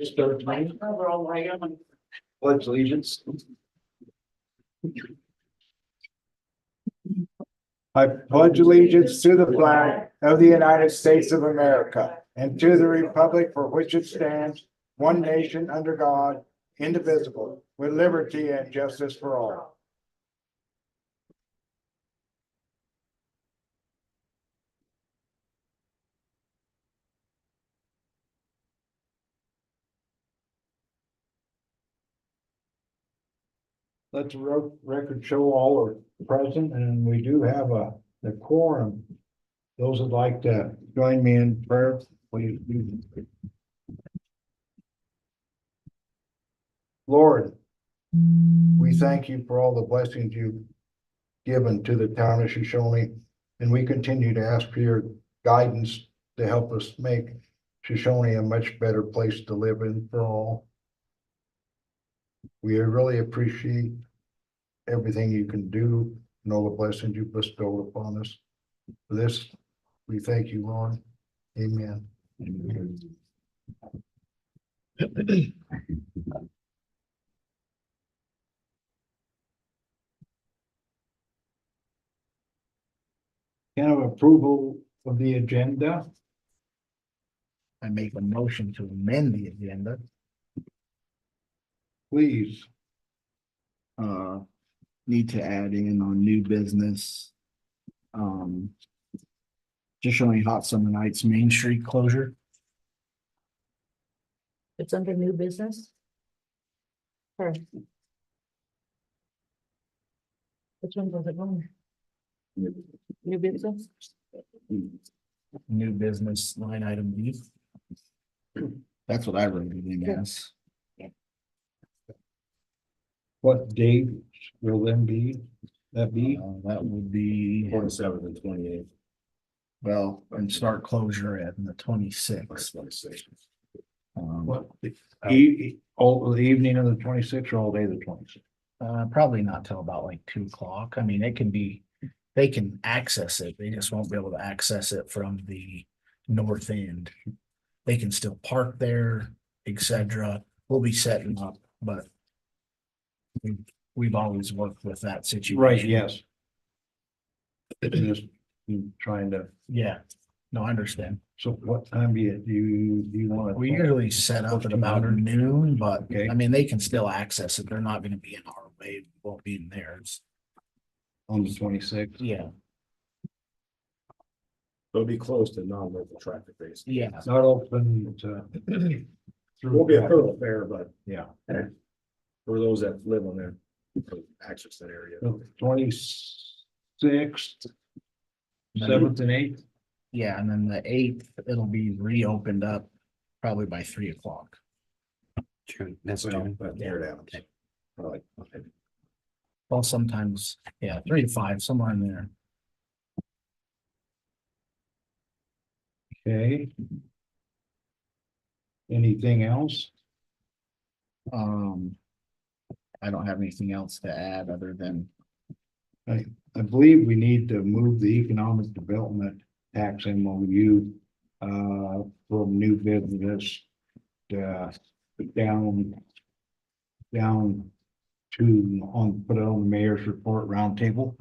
Start pledge allegiance. I pledge allegiance to the flag of the United States of America and to the republic for which it stands, one nation under God, indivisible, with liberty and justice for all. Let the record show all are present, and we do have the quorum. Those would like to join me in prayer, please. Lord, we thank you for all the blessings you've given to the town of Shoshoni, and we continue to ask for your guidance to help us make Shoshoni a much better place to live in for all. We really appreciate everything you can do and all the blessings you bestowed upon us. For this, we thank you, Lord. Amen. Kind of approval of the agenda. I make a motion to amend the agenda. Please. Need to add in on new business. Just showing Hot Summer Nights Main Street closure. It's under new business? Or? Which one was it on? New business? New business line item B. That's what I wrote it in as. What date will them be? That be? That would be, 27th and 28th. well, and start closure at the 26th. What? All the evening of the 26th or all day of the 26th? Probably not till about like 2 o'clock. I mean, it can be, they can access it. They just won't be able to access it from the north end. They can still park there, etc. We'll be setting up, but we've always worked with that situation. Right, yes. Just trying to, Yeah, no, I understand. so what time do you want to? We usually set up at about noon, but Okay. I mean, they can still access it. They're not gonna be in our way, won't be in theirs. On the 26th? Yeah, It'll be close to non-local traffic base. yeah. It's not open to. There won't be a thoroughfare, but Yeah. for those that live on there, access that area. 26th, 7th and 8th. Yeah, and then the 8th, it'll be reopened up probably by 3 o'clock. True. That's but tear downs. Right. Okay. Well, sometimes, yeah, 3 to 5, somewhere in there. Okay. Anything else? I don't have anything else to add other than, I believe we need to move the economic development tax MOU from new business down to put it on the mayor's report roundtable.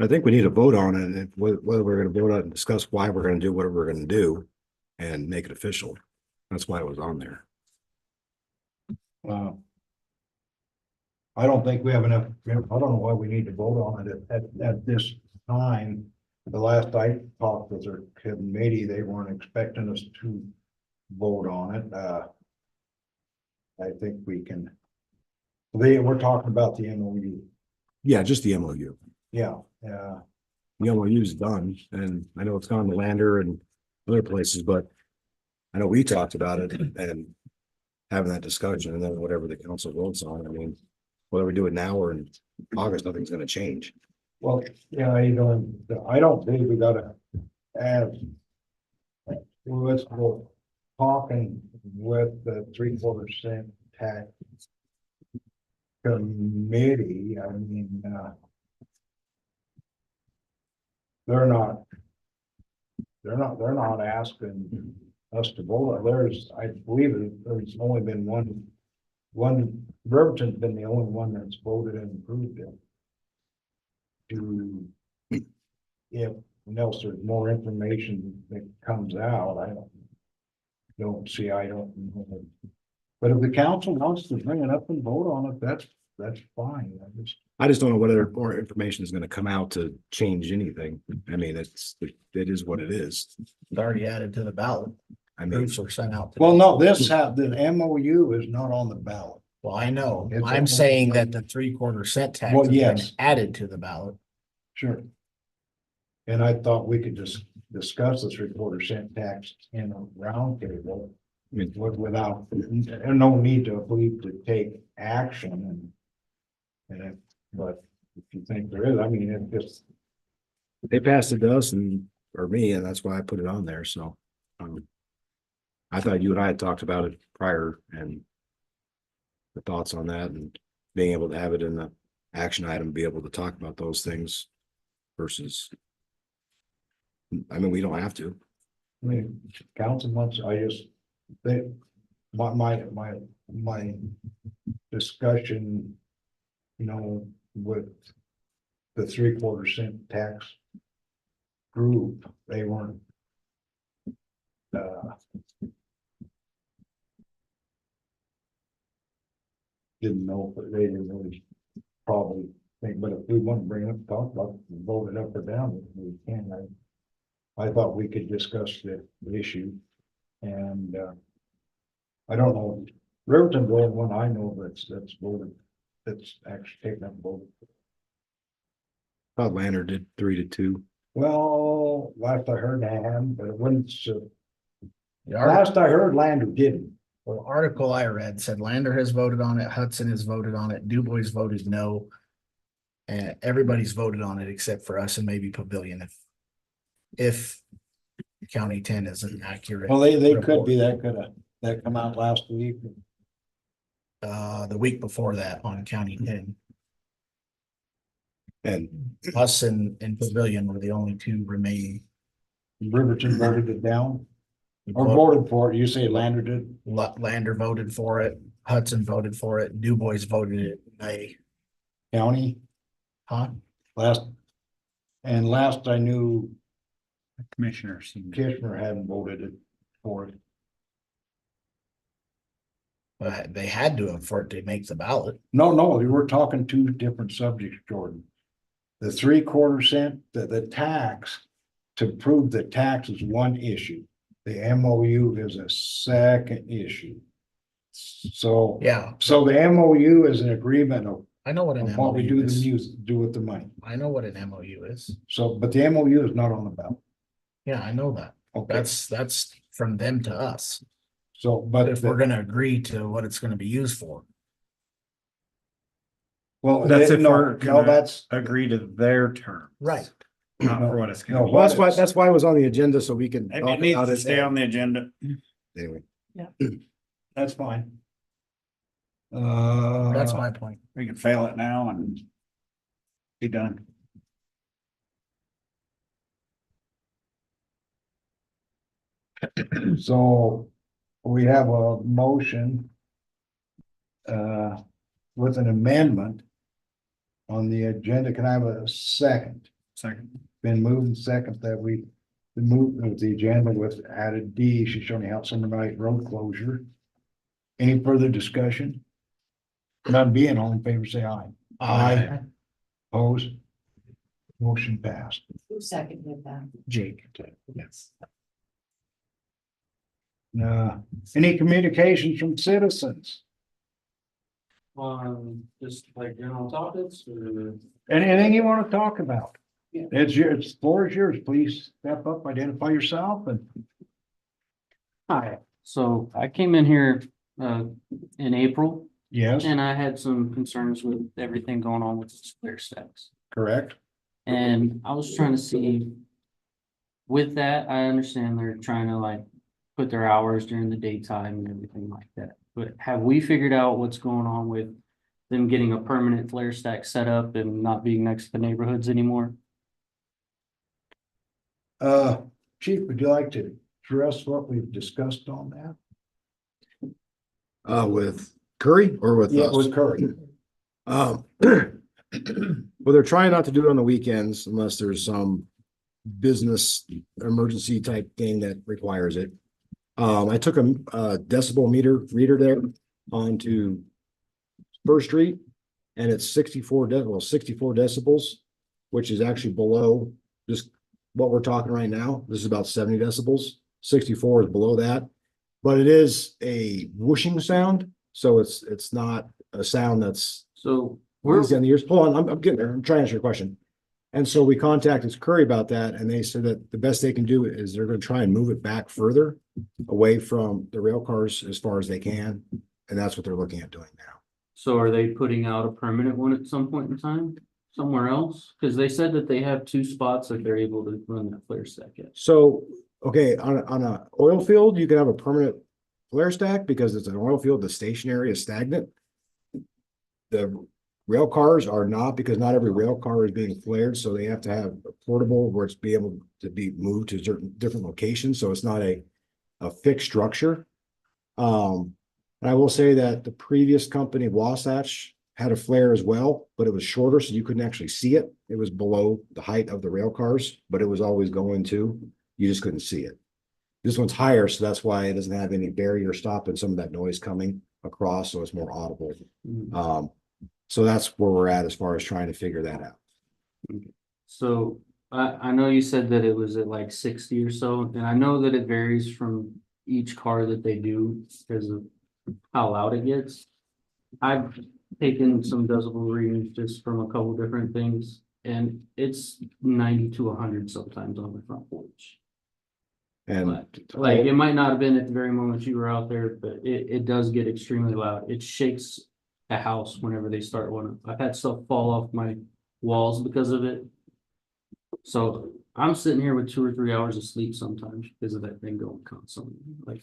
I think we need to vote on it, and whether we're gonna vote on it and discuss why we're gonna do whatever we're gonna do and make it official. That's why it was on there. I don't think we have enough, I don't know why we need to vote on it at this time. The last I talked with their committee, they weren't expecting us to vote on it. I think we can. We're talking about the MOU. Yeah, just the MOU. Yeah, The MOU is done, and I know it's gone to Lander and other places, but I know we talked about it and having that discussion, and then whatever the council votes on, I mean, whether we do it now or in August, nothing's gonna change. well, yeah, I don't think we gotta add. We're talking with the 3/4% tax committee, I mean, they're not asking us to vote on. I believe there's only been one, Bremerton's been the only one that's voted and approved it. To, if else there's more information that comes out, I don't see, I don't know. But if the council wants to bring it up and vote on it, that's fine. I just don't know whether more information is gonna come out to change anything. I mean, it is what it is. It's already added to the ballot. I mean, Proofs were sent out. Well, no, the MOU is not on the ballot. Well, I know, It's I'm on- saying that the 3/4 cent tax Well, has been yes. added to the ballot. Sure. And I thought we could just discuss this 3/4 cent tax in a round table without, and no need to believe to take action but if you think there is, I mean, it just, they passed it to us or me, and that's why I put it on there, so. I thought you and I had talked about it prior and the thoughts on that and being able to have it in the action item, be able to talk about those things versus. I mean, we don't have to. I mean, council months, my discussion, with the 3/4 cent tax group, they weren't didn't know, but they didn't really probably think, but if we want to bring it up, talk about, vote it up or down, we can. I thought we could discuss the issue and I don't know, Riverton's the only one I know that's voted, that's actually taken up vote. Thought Lander did 3-2. Well, last I heard they hadn't, but it wouldn't, The article, last I heard Lander didn't. the article I read said Lander has voted on it, Hudson has voted on it, DuBois voted no. And everybody's voted on it except for us and maybe Pavilion if County 10 isn't accurate. Well, they could report. be, that come out last week. The week before that on County 10. And Us and Pavilion were the only two remaining. Riverton voted it down or voted for it. You say Lander did? Lander voted for it, Hudson voted for it, DuBois voted it, they, County huh? last I knew, Commissioners. Kishner hadn't voted it for it. But they had to have for it to make the ballot. No, we were talking two different subjects, Jordan. The 3/4 cent, the tax, to prove the tax is one issue. The MOU is a second issue. So, Yeah, so the MOU is an agreement of I know what an what we MOU do is. do with the money. I know what an MOU is. So, but the MOU is not on the ballot. Yeah, I know that. Okay, That's from them to us. so, but If we're gonna agree to what it's gonna be used for. well, That's if no, we're no, gonna- that's, Agree to their term. Right. Not for what it's gonna No, be. well, that's why it was on the agenda, so we can. It talk needs about to it. stay on the agenda. Anyway, that's fine. That's my point. We can fail it now and be done. So we have a motion with an amendment on the agenda. Can I have a second? Second. Been moved and second that we move the agenda with added D, Shoshoni House Summer Night Road closure. Any further discussion? None being, all in favor, say aye. Aye. Opposed? Motion passed. Who seconded that? Jake. Yes. Any communications from citizens? Just like general topics or? Anything you want to talk about? Yeah. It's floor is yours. Please step up, identify yourself and. Hi, so I came in here in April Yes, and I had some concerns with everything going on with the clear stacks. correct. And I was trying to see. With that, I understand they're trying to like put their hours during the daytime and everything like that. But have we figured out what's going on with them getting a permanent flare stack set up and not being next to the neighborhoods anymore? Chief, would you like to address what we've discussed on that? With Curry or with Yeah, us? with Curry. Well, they're trying not to do it on the weekends unless there's some business emergency type thing that requires it. I took a decibel meter reader there onto First Street, and it's 64 decibels, which is actually below just what we're talking right now. This is about 70 decibels. 64 is below that, but it is a whooshing sound, so it's not a sound that's So we're, easy on the ears. Hold on, I'm getting there. I'm trying to answer your question. And so we contacted Curry about that, and they said that the best they can do is they're going to try and move it back further away from the rail cars as far as they can, and that's what they're looking at doing now. so are they putting out a permanent one at some point in time, somewhere else? Cause they said that they have 2 spots that they're able to run that flare stack at. So, okay, on a oil field, you can have a permanent flare stack because it's an oil field, the stationary is stagnant. The rail cars are not, because not every rail car is being flared, so they have to have a portable where it's be able to be moved to certain different locations, so it's not a fixed structure. And I will say that the previous company, Wasatch, had a flare as well, but it was shorter, so you couldn't actually see it. It was below the height of the rail cars, but it was always going to, you just couldn't see it. This one's higher, so that's why it doesn't have any barrier stopping some of that noise coming across, so it's more audible. So that's where we're at as far as trying to figure that out. So I know you said that it was at like 60 or so, and I know that it varies from each car that they do because of how loud it gets. I've taken some decibel readings just from a couple different things, and it's 90 to 100 sometimes on the front porch. And But like, it might not have been at the very moment you were out there, but it does get extremely loud. It shakes a house whenever they start one. I've had stuff fall off my walls because of it. So I'm sitting here with 2 or 3 hours of sleep sometimes because of that thing going constantly. Like,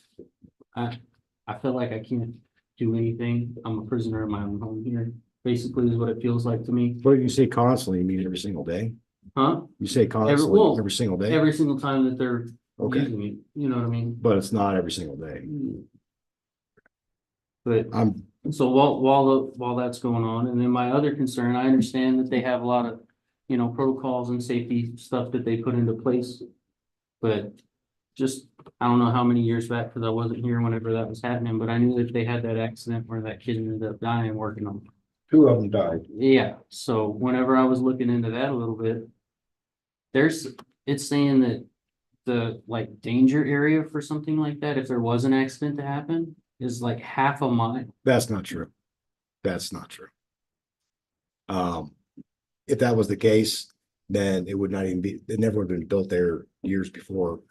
I feel like I can't do anything. I'm a prisoner in my own home here, basically is what it feels like to me. what do you say constantly? You mean every single day? Huh? You say constantly well, every single day, Every single time that they're Okay. using it, you know what I mean? but it's not every single day. But I'm so while that's going on, and then my other concern, I understand that they have a lot of, protocols and safety stuff that they put into place. But just, I don't know how many years back, because I wasn't here whenever that was happening, but I knew that they had that accident where that kid ended up dying working on. 2 of them died. Yeah, so whenever I was looking into that a little bit, it's saying that the like danger area for something like that, if there was an accident to happen, is like half a mile. That's not true. That's not true. If that was the case, then it would not even be, it never would have been built there years before.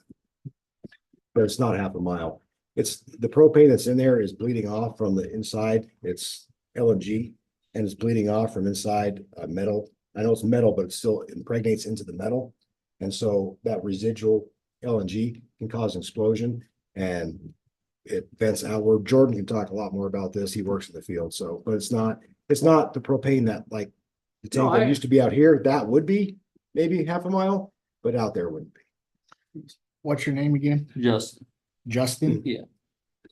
But it's not half a mile. It's the propane that's in there is bleeding off from the inside. It's LNG and it's bleeding off from inside metal. I know it's metal, but it still impregnates into the metal. And so that residual LNG can cause an explosion and it vents outward. Jordan can talk a lot more about this. He works in the field, so, but it's not the propane that like the tank that used to be out here, that would be maybe half a mile, but out there wouldn't be. What's your name again? Just, Justin?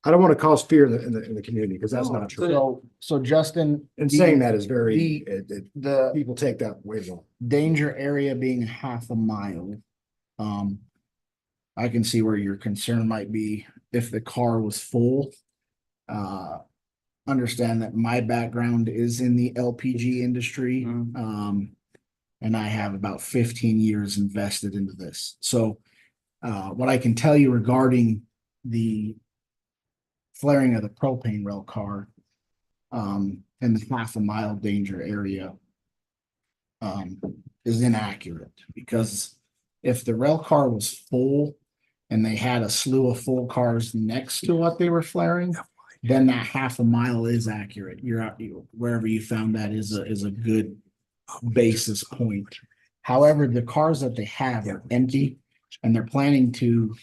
I don't want to cause fear in the community because that's not true. So Justin. And the- saying that is very, The people take that way wrong. danger area being half a mile. I can see where your concern might be if the car was full. Understand that my background is in the LPG industry. And I have about 15 years invested into this. So what I can tell you regarding the flaring of the propane rail car and the half a mile danger area is inaccurate, because if the rail car was full and they had a slew of full cars next to what they were flaring, then that half a mile is accurate. Wherever you found that is a good basis point. However, the cars that they have are empty and they're planning to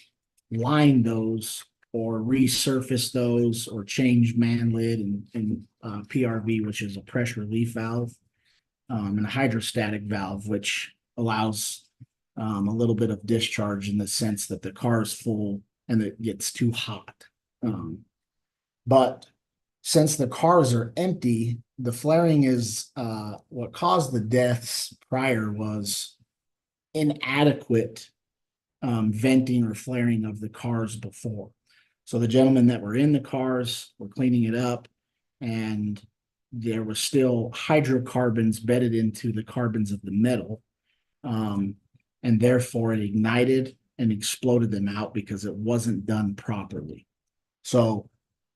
line those or resurface those or change man lid and PRV, which is a pressure relief valve, and a hydrostatic valve, which allows a little bit of discharge in the sense that the car is full and it gets too hot. But since the cars are empty, the flaring is, what caused the deaths prior was inadequate venting or flaring of the cars before. So the gentlemen that were in the cars were cleaning it up, and there was still hydrocarbons bedded into the carbons of the metal. And therefore it ignited and exploded them out because it wasn't done properly. So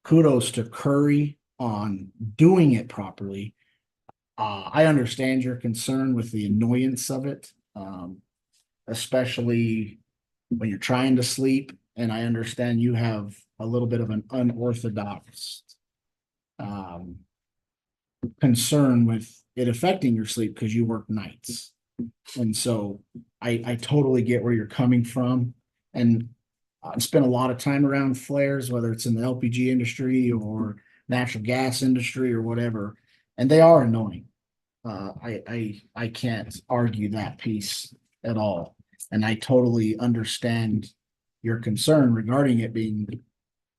kudos to Curry on doing it properly. I understand your concern with the annoyance of it, especially when you're trying to sleep. And I understand you have a little bit of an unorthodox concern with it affecting your sleep because you work nights. And so I totally get where you're coming from. And I spent a lot of time around flares, whether it's in the LPG industry or natural gas industry or whatever, and they are annoying. I can't argue that piece at all. And I totally understand your concern regarding it being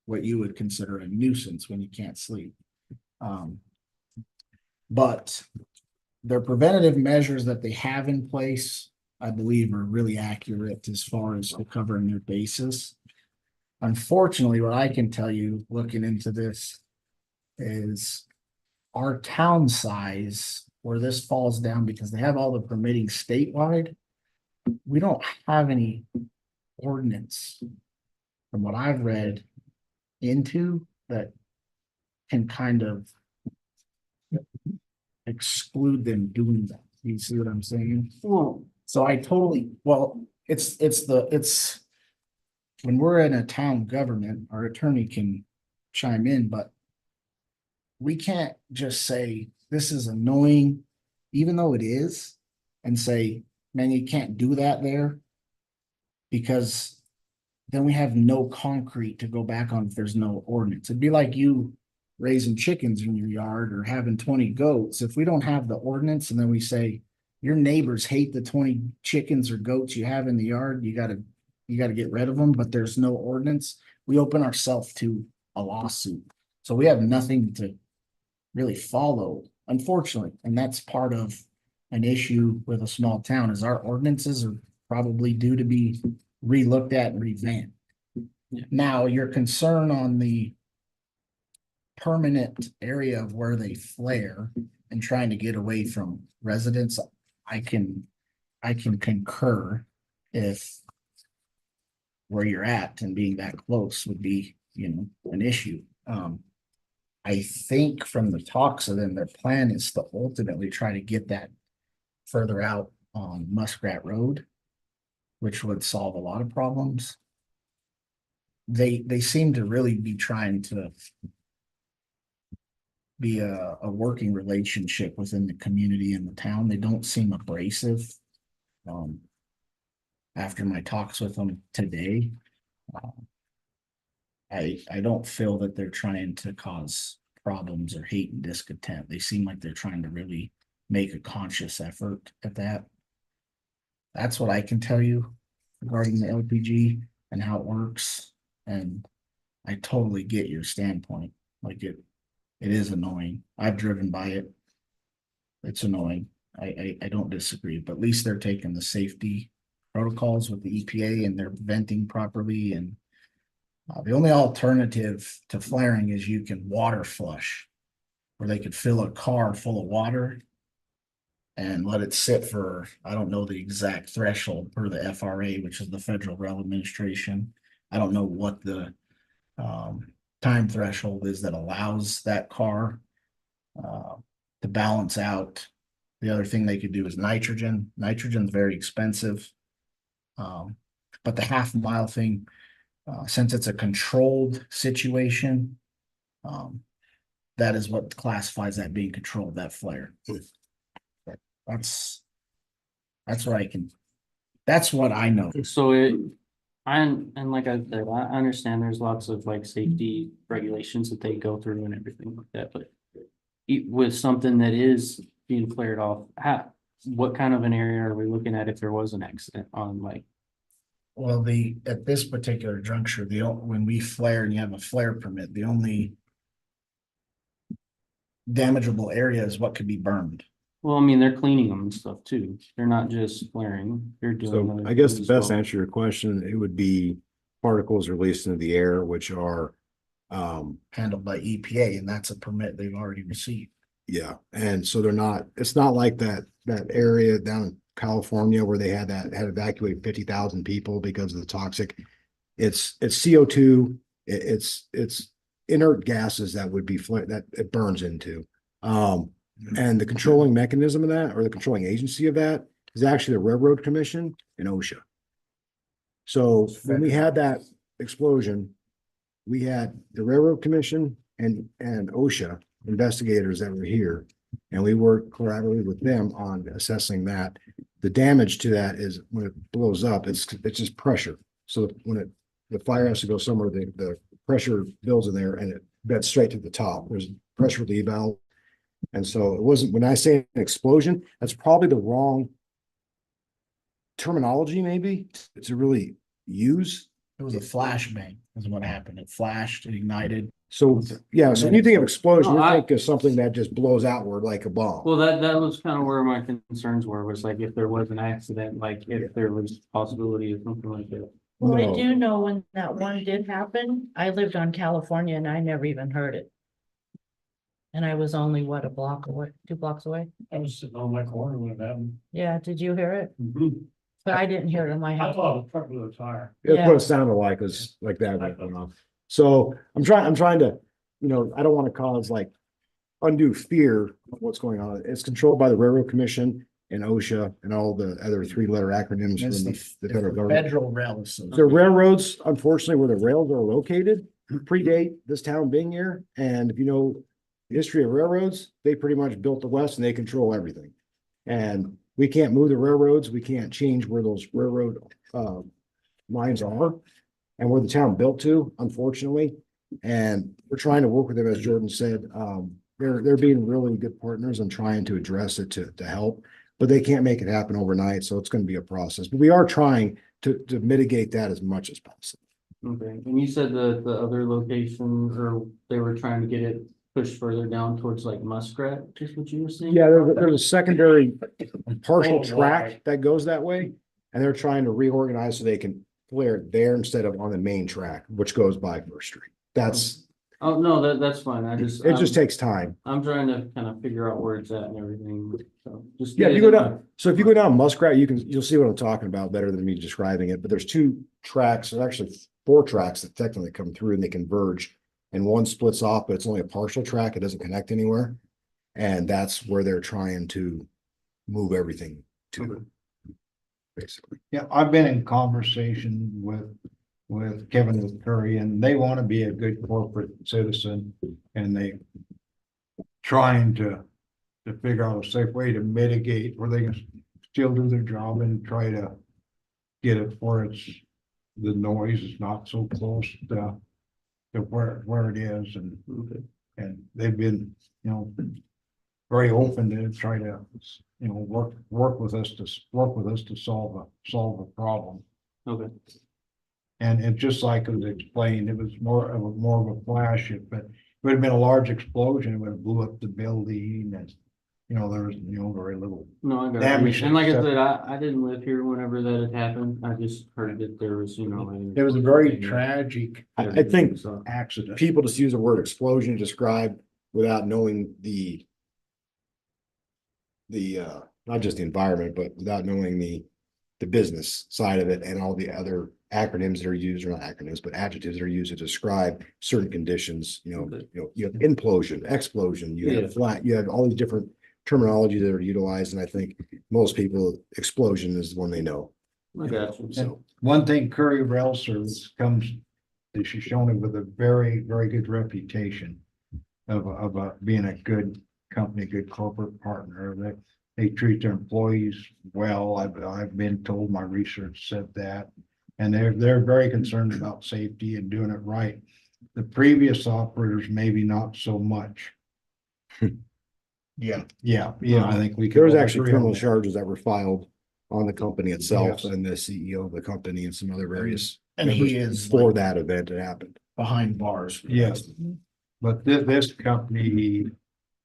what you would consider a nuisance when you can't sleep. But their preventative measures that they have in place, I believe, are really accurate as far as covering their basis. Unfortunately, what I can tell you looking into this is our town size, where this falls down because they have all the permitting statewide. We don't have any ordinance from what I've read into that can kind of exclude them doing that. You see what I'm saying? Well, So I totally, well, it's when we're in a town government, our attorney can chime in, but we can't just say, this is annoying, even though it is, and say, man, you can't do that there. Because then we have no concrete to go back on if there's no ordinance. It'd be like you raising chickens in your yard or having 20 goats. If we don't have the ordinance and then we say, your neighbors hate the 20 chickens or goats you have in the yard, you gotta get rid of them, but there's no ordinance, we open ourselves to a lawsuit. So we have nothing to really follow, unfortunately, and that's part of an issue with a small town is our ordinances are probably due to be relooked at and revamped. Yeah. Now, your concern on the permanent area of where they flare and trying to get away from residents, I can concur if where you're at and being that close would be, an issue. I think from the talks of them, their plan is to ultimately try to get that further out on Muskrat Road, which would solve a lot of problems. They seem to really be trying to be a working relationship within the community and the town. They don't seem abrasive. After my talks with them today, I don't feel that they're trying to cause problems or hate and discontent. They seem like they're trying to really make a conscious effort at that. That's what I can tell you regarding the LPG and how it works. And I totally get your standpoint. Like it is annoying. I've driven by it. It's annoying. I don't disagree, but at least they're taking the safety protocols with the EPA and they're venting properly. And the only alternative to flaring is you can water flush, where they could fill a car full of water and let it sit for, I don't know the exact threshold per the FRA, which is the Federal Rail Administration. I don't know what the time threshold is that allows that car to balance out. The other thing they could do is nitrogen. Nitrogen's very expensive. But the half-mile thing, since it's a controlled situation, that is what classifies that being controlled, that flare. That's what I know. so and like I said, I understand there's lots of like safety regulations that they go through and everything like that, but with something that is being flared off, what kind of an area are we looking at if there was an accident on like Well, at this particular juncture, when we flare and you have a flare permit, the only damageable area is what could be burned. Well, I mean, they're cleaning them and stuff too. They're not just flaring, they're doing. So other I guess the things as best well. answer to your question, it would be particles released into the air, which are, Handled by EPA, and that's a permit they've already received. yeah, and so they're not, it's not like that area down in California where they had evacuated 50,000 people because of the toxic. It's CO2, it's inert gases that would be that it burns into. And the controlling mechanism of that, or the controlling agency of that, is actually the Railroad Commission and OSHA. So when we had that explosion, we had the Railroad Commission and OSHA investigators that were here. And we worked collaboratively with them on assessing that. The damage to that is when it blows up, it's just pressure. So when the fire has to go somewhere, the pressure builds in there and it beds straight to the top. There's pressure relief valve. And so it wasn't, when I say an explosion, that's probably the wrong terminology maybe to really use. It was a flashbang is what happened. It flashed, it ignited. So, yeah, so when you think of explosion, No, you I- think of something that just blows outward like a bomb. Well, that was kind of where my concerns were, was like if there was an accident, like if there was possibility of something like that. Well, I No. do know when that one did happen, I lived on California and I never even heard it. And I was only, what, a block away, 2 blocks away? I was sitting on my corner when it happened. Yeah, did you hear it? But I didn't hear it in my I house. thought it was truck with a tire. That's Yeah. what it sounded like, was like that when it went off. So I'm trying to, I don't want to cause like undue fear of what's going on. It's controlled by the Railroad Commission and OSHA and all the other 3-letter acronyms It's from the the federal government. Federal Rail Association. The railroads, unfortunately, where the rails are located, predate this town being here. And if you know the history of railroads, they pretty much built the West and they control everything. And we can't move the railroads. We can't change where those railroad lines are and where the town built to, unfortunately. And we're trying to work with them, as Jordan said. They're being really good partners and trying to address it to help, but they can't make it happen overnight. So it's going to be a process. But we are trying to mitigate that as much as possible. Okay, and you said the other location, or they were trying to get it pushed further down towards like Muskrat, is what you were saying? Yeah, there's a secondary partial track that goes that way, and they're trying to reorganize so they can flare it there instead of on the main track, which goes by First Street. That's, Oh, no, that's fine. I just. it just takes time. I'm trying to kind of figure out where it's at and everything, so just. Yeah, if you get go it in down, so if you go down Muskrat, you'll see what I'm talking about better than me describing it, but there's 2 tracks, there's actually 4 tracks that technically come through and they converge. And one splits off, but it's only a partial track. It doesn't connect anywhere. And that's where they're trying to move everything to. Basically. Yeah, I've been in conversation with Kevin Curry, and they want to be a good corporate citizen, and they trying to figure out a safe way to mitigate where they can still do their job and try to get it where the noise is not so close to where it is, and they've been, very open to try to, work with us to solve a problem. Okay, And it just like it was explained, it was more of a flash, but it would have been a large explosion, it would have blew up the building and, there was, very little. no, I got Damage it. And like I except- said, I didn't live here whenever that had happened. I just heard that there was, It was a very tragic I think So, Accident. people just use the word explosion to describe without knowing the not just the environment, but without knowing the business side of it and all the other acronyms that are used, or not acronyms, but adjectives that are used to describe certain conditions. You have implosion, explosion, you Yeah. have flat, you have all these different terminology that are utilized, and I think most people, explosion is the one they know. I got you. So, One thing, Curry Rail Service comes to Shoshoni with a very, very good reputation of being a good company, good corporate partner. They treat their employees well. I've been told, my research said that. And they're very concerned about safety and doing it right. The previous operators, maybe not so much. Yeah. Yeah, I think we. there was can all actually agree on criminal that. charges that were filed on the company itself Yes. and the CEO of the company and some other various. And he members is for like- that event that happened. Behind bars. Yes. But this company,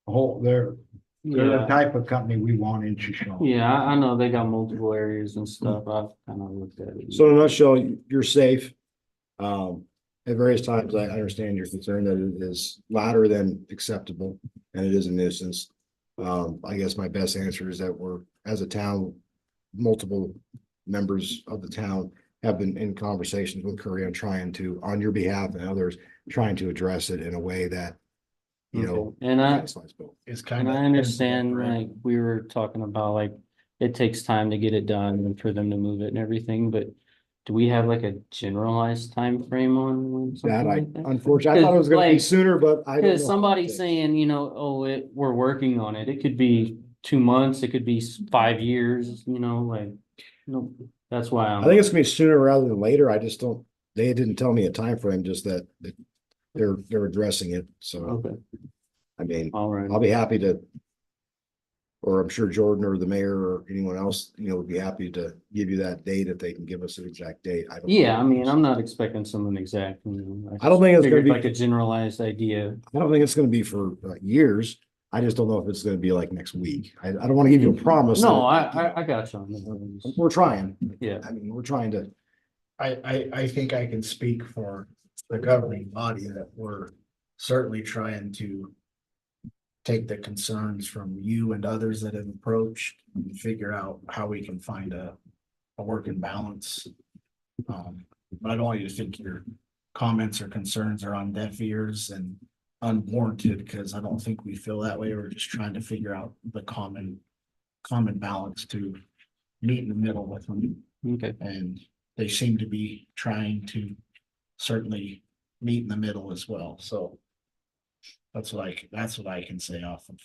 they're the Yeah, type of company we want in Shoshone. yeah, I know they got multiple areas and stuff. I've kind of looked at it. So in a nutshell, you're safe. At various times, I understand your concern that it is louder than acceptable and it is a nuisance. I guess my best answer is that we're, as a town, multiple members of the town have been in conversations with Korea trying to, on your behalf and others, trying to address it in a way that, you know. Okay. And I, satisfies both. Is and kind of. I understand, like, we were talking about, like, it takes time to get it done and for them to move it and everything, but do we have like a generalized time frame on when something That like that? unfortunately, I thought it was gonna be Like, sooner, but I don't know. Cause somebody's saying, you know, oh, we're working on it. It could be 2 months, it could be 5 years, you know, like, no, that's why I think it's gonna be sooner rather than later. I just don't, they didn't tell me a time frame. Just that they're addressing it. So, Okay, I mean, all right. I'll be happy to. Or I'm sure Jordan or the mayor or anyone else, you know, would be happy to give you that date if they can give us an exact date. I don't. Yeah, I mean, I'm not expecting something exact, you know. I don't think it's gonna figured be- Like a generalized idea. I don't think it's gonna be for years. I just don't know if it's gonna be like next week. I don't want to give you a promise. No, that- I got you on that. We're trying. Yeah, I mean, we're trying to. I think I can speak for the governing body that we're certainly trying to take the concerns from you and others that have approached and figure out how we can find a working balance. But I don't want you to think your comments or concerns are on deaf ears and unwarranted, because I don't think we feel that way. We're just trying to figure out the common balance to meet in the middle with them. okay, And they seem to be trying to certainly meet in the middle as well, so. That's what I can say off of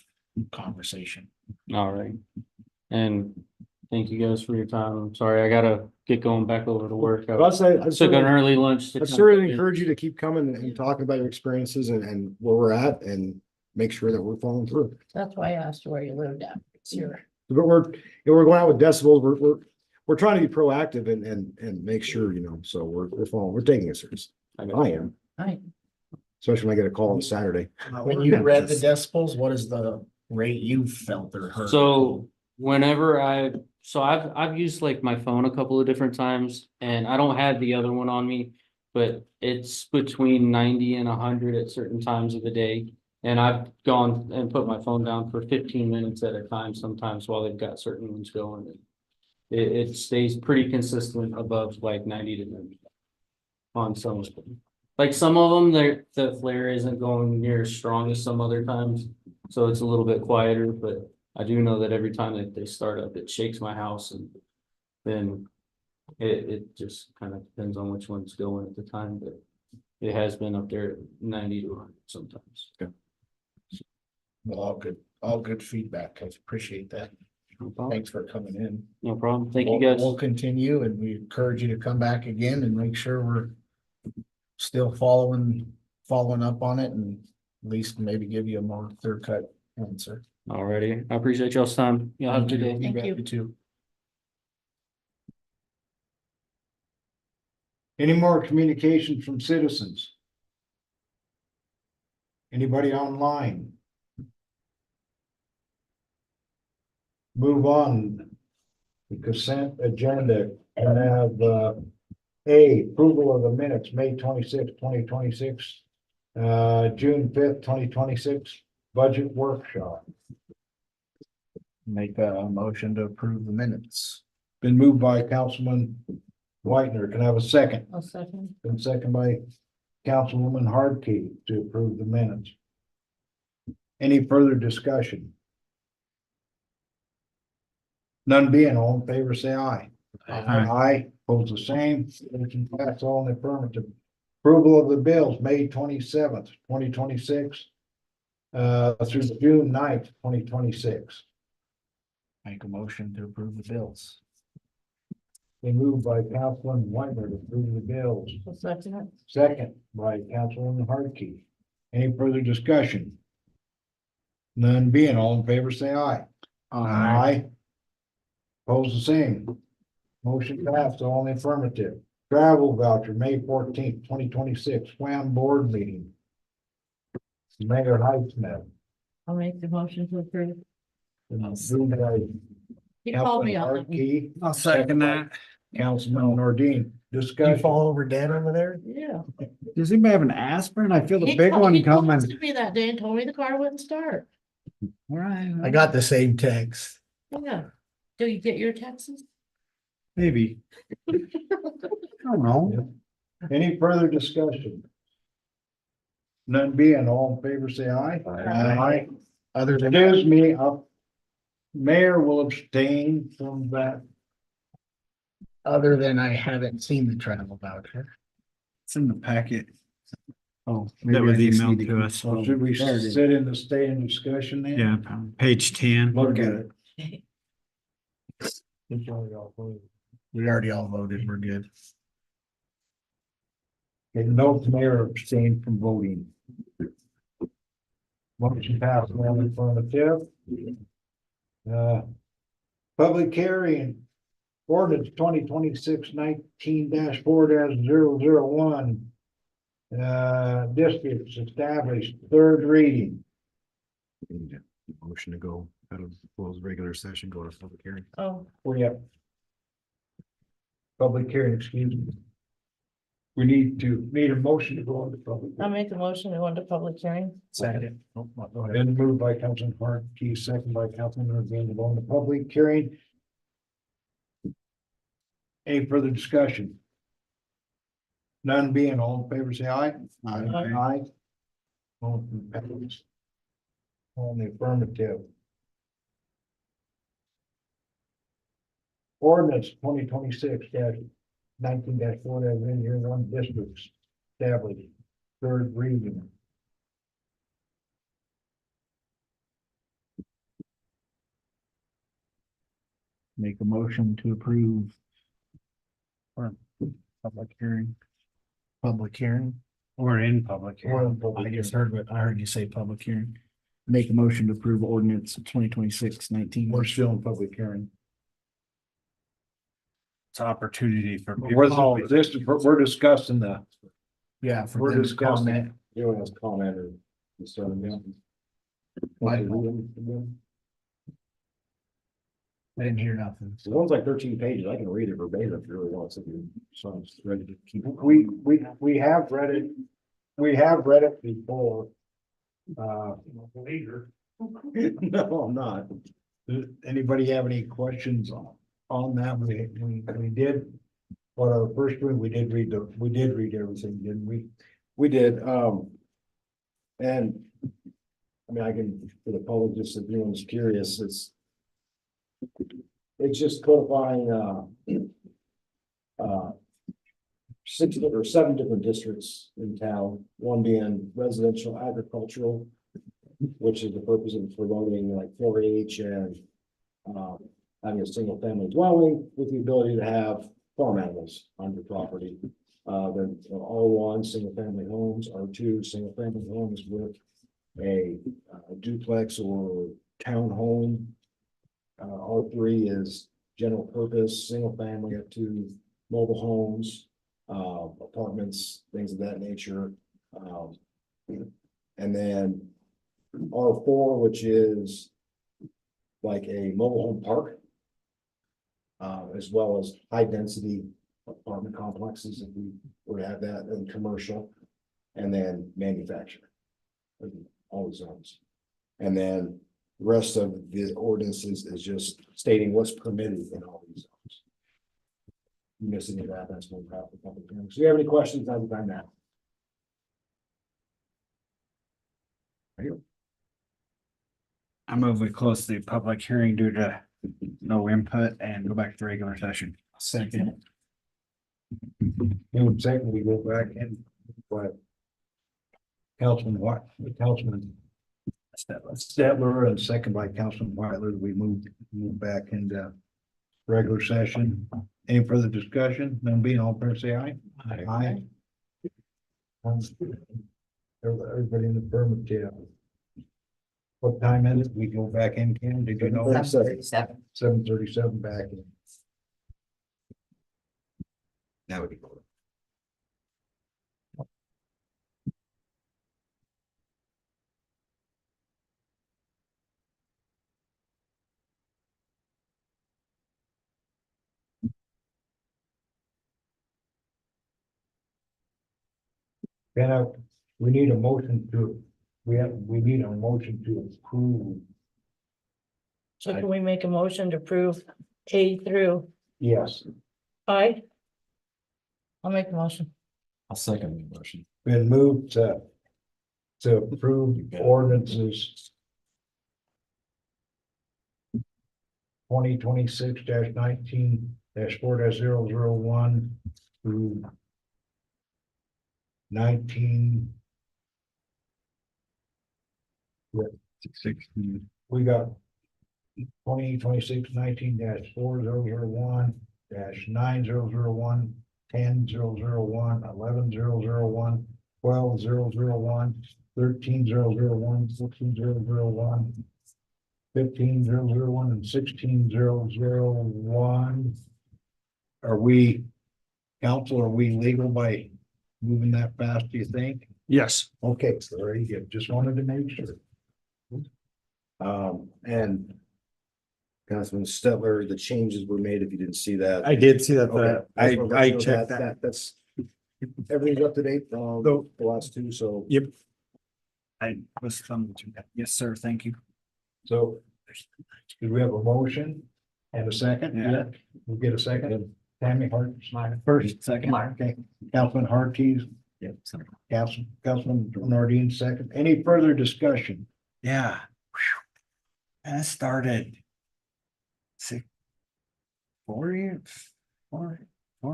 conversation. all right. And thank you guys for your time. I'm sorry, I gotta get going back over to work. I But I'd say, took an early lunch. I'd certainly encourage you to keep coming and talking about your experiences and where we're at and make sure that we're following through. That's why I asked where you lived at. It's here. But we're going out with decibels. We're trying to be proactive and make sure, you know, so we're taking it serious. I am, I, especially when I get a call on Saturday. When you read the decibels, what is the rate you felt or heard? So I've used like my phone a couple of different times and I don't have the other one on me. But it's between 90 and 100 at certain times of the day. And I've gone and put my phone down for 15 minutes at a time sometimes while they've got certain ones going. It stays pretty consistent above like 90 to 90 on some of them. Like some of them, the flare isn't going near as strong as some other times, so it's a little bit quieter, but I do know that every time that they start up, it shakes my house, and then it just kind of depends on which one's going at the time, but it has been up there at 90 to 100 sometimes. Well, all good feedback. I appreciate that. No problem. Thanks for coming in. No problem. Thank you We'll- guys. We'll continue, and we encourage you to come back again and make sure we're still following up on it, and at least maybe give you a more clear cut answer. Alrighty, I appreciate y'all's time. Y'all have a good day. Thank bet, you. too. Any more communication from citizens? Anybody online? Move on. The consent agenda and have, approval of the minutes, May 26, 2026, June 5th, 2026, budget workshop. Make a motion to approve the minutes. Been moved by Councilman Whitener. Can I have a second? I'll second. Been second by Councilwoman Hardkey to approve the minutes. Any further discussion? None being, all in favor, say aye. Aye, pose the same, motion pass all in the affirmative. Approval of the bills, May 27th, 2026. Through June 9th, 2026. Make a motion to approve the bills. Been moved by Councilman Whitener to approve the bills. I'll second it. Second by Councilwoman Hardkey. Any further discussion? None being, all in favor, say aye. Aye. Opposed, the same. Motion passed, all in the affirmative. Travel voucher, May 14th, 2026, Wham board meeting. Mayor Highsmith. I'll make the motion to approve. Moved by He called me Councilman on it. Hartke, I'll second that. Councilman Nordine. You Discussion. fall over dead over there? Yeah. Does anybody have an aspirin? I feel the He big called- one he coming. texted me that day and told me the car wouldn't start. All right. I got the same text. Yeah. Do you get your texts? Maybe. I don't know. Any further discussion? None being, all in favor, say aye. Aye. Other than, Excuse me, mayor will abstain from that. other than I haven't seen the travel voucher. It's in the packet. Oh. That was maybe I just emailed need to us. So should we There it is. sit in the stay in discussion then? Yeah, page 10. Look at it. We already all voted, we're good. Okay, note the mayor abstained from voting. Motion passed, all affirmative. Public hearing. Ordinance 2026-19-4-001. Districts established, third reading. Need a motion to go out of closed regular session, go to public hearing. Oh, We have. Public hearing, excuse me. We need a motion to go into public. I'll make the motion to go into public hearing. Second. Oh, go ahead. Then moved by Councilman Hartke, second by Councilman Urbane, to go into public hearing. Any further discussion? None being, all in favor, say aye. Aye. Motion passes. On the affirmative. Ordinance 2026-19-4 as in year one districts established, third reading. Make a motion to approve. Or public hearing. Public hearing. Or in public. Or I just heard what, I heard you say public hearing. Make a motion to approve ordinance 2026-19. We're still in public hearing. It's opportunity for. We're discussing the, Yeah, for we're them to discussing. comment. Anyone else comment or concern? I didn't hear nothing. The one's like 13 pages. I can read it verbatim if you really want to. So I'm just ready to keep. We have read it. We have read it before. Later. No, I'm not. Does anybody have any questions on that? We did. But our first one, we did read everything, didn't we? We did, and I mean, I can, for the public, just if anyone's curious, it's just codifying, 6 or 7 different districts in town, one being residential agricultural, which is the purpose of promoting like 4-H and, having a single family dwelling with the ability to have farm animals on your property. Then R1 single family homes, R2 single family homes with a duplex or townhome. R3 is general purpose, single family up to mobile homes, apartments, things of that nature. And then R4, which is like a mobile home park. As well as high density apartment complexes, if we were to have that, and commercial, and then manufacturing. All the zones. And then the rest of the ordinances is just stating what's permitted in all these zones. You miss any of that, that's no problem. So you have any questions on that? I move we close the public hearing due to no input and go back to regular session. Second. In second, we go back in, but. Councilman Stetler and second by Councilman Whiteler, we move back into regular session. Any further discussion? None being, all fair say aye. Aye. Everybody in the affirmative. What time is it? We go back in, Ken? Did you know? 7:37. 7:37 back in. That would be cool. We need a motion to, we need a motion to approve. So can we make a motion to approve A through Yes, I? I'll make a motion. I'll second the motion. been moved to approve ordinances 2026-19-4-001 through 19. 16. We got 2026-19-4001 -9001 10-001 11-001 12-001 13-001 14-001 15-001 and 16-001. Are we, council, are we legal by moving that fast, do you think? Yes. Okay, very good. Just wanted to make sure. And Councilman Stetler, the changes were made, if you didn't see that. I did see that, Okay. I Just wanna let you know checked that. That's, everything's up to date, the last two, so. Yep. I was thumbing through that. Yes, sir, thank you. So, do we have a motion and a second? Yeah. We'll get a second. Tammy Hart, First, second. okay, Councilman Harkey's, Yep. Councilman Nordine, second. Any further discussion? Yeah. And it started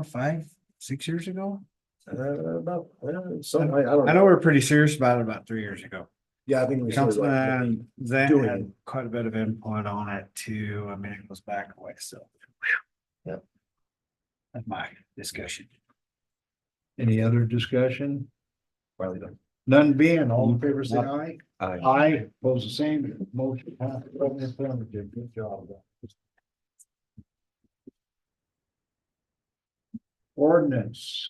5, 6 years ago. About, some, I don't I know we were pretty serious about it about 3 years ago. Yeah, I think we started like, Councilman Zan doing had it. quite a bit of input on it too. I mean, it goes back a way, so. Yep. That's my discussion. Any other discussion? finally done. None being, all in favor, say aye. Aye. Aye, pose the same, motion passed, affirmative, good job. Ordinance.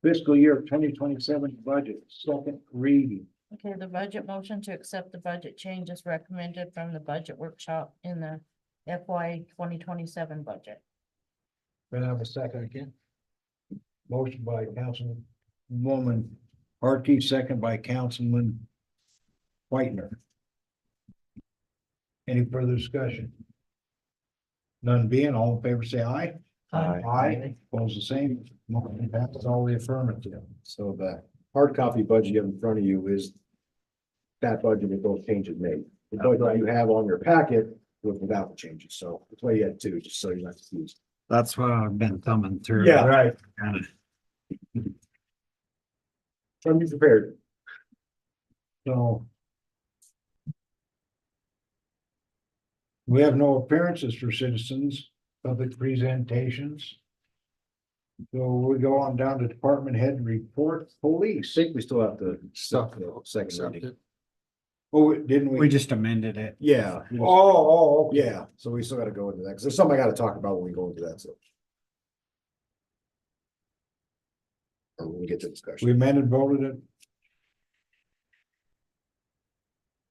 Fiscal year 2027 budget, second reading. Okay, the budget motion to accept the budget changes recommended from the budget workshop in the FY 2027 budget. Can I have a second again? Motion by Councilwoman Harkey, second by Councilman Whitener. Any further discussion? None being, all in favor, say aye. Aye. Aye, pose the same, motion passes, all the affirmative. So the hard copy budget you have in front of you is that budget with those changes made. The budget you have on your packet was without the changes, so that's why you had two, just so you're not confused. That's what I've been thumbing through. Yeah. Right. Kind of. Trying to be prepared. So. We have no appearances for citizens, public presentations. So we go on down to department head report, I police. think we still have to stop the second reading. Oh, didn't we? We just amended it. Oh, Yeah. okay. Yeah, so we still gotta go into that, because there's something I gotta talk about when we go into that, so. Or when we get to We discussion. amended, voted it.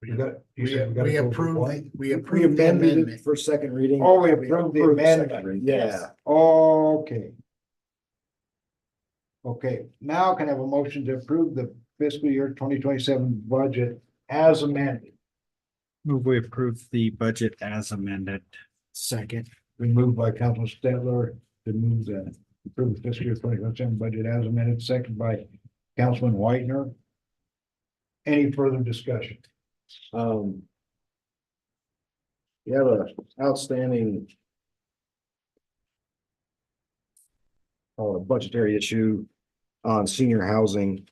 You got, you said gotta We go to approved, what? we We approved the amended it amendment. for second reading. Oh, we approved the second amendment. reading. Yes. Yeah, Okay. Okay, now can I have a motion to approve the fiscal year 2027 budget as amended? Move we approve the budget as amended. Second, Been moved by Councilman Stetler to move the approve the fiscal year 2027 budget as amended, second by Councilman Whitener. Any further discussion? we have a outstanding budgetary issue on senior housing.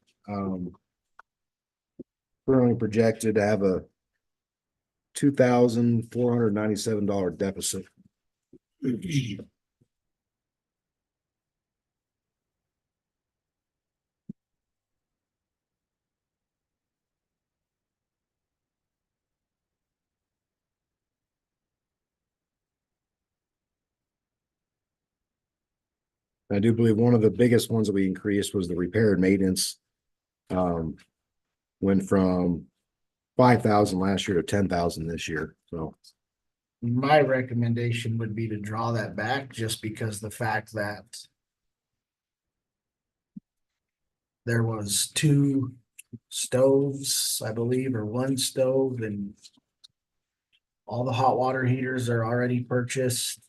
Currently projected to have a $2,497 deficit. I do believe one of the biggest ones that we increased was the repair and maintenance. Went from 5,000 last year to 10,000 this year, so. My recommendation would be to draw that back just because the fact that there was 2 stoves, I believe, or 1 stove, and all the hot water heaters are already purchased.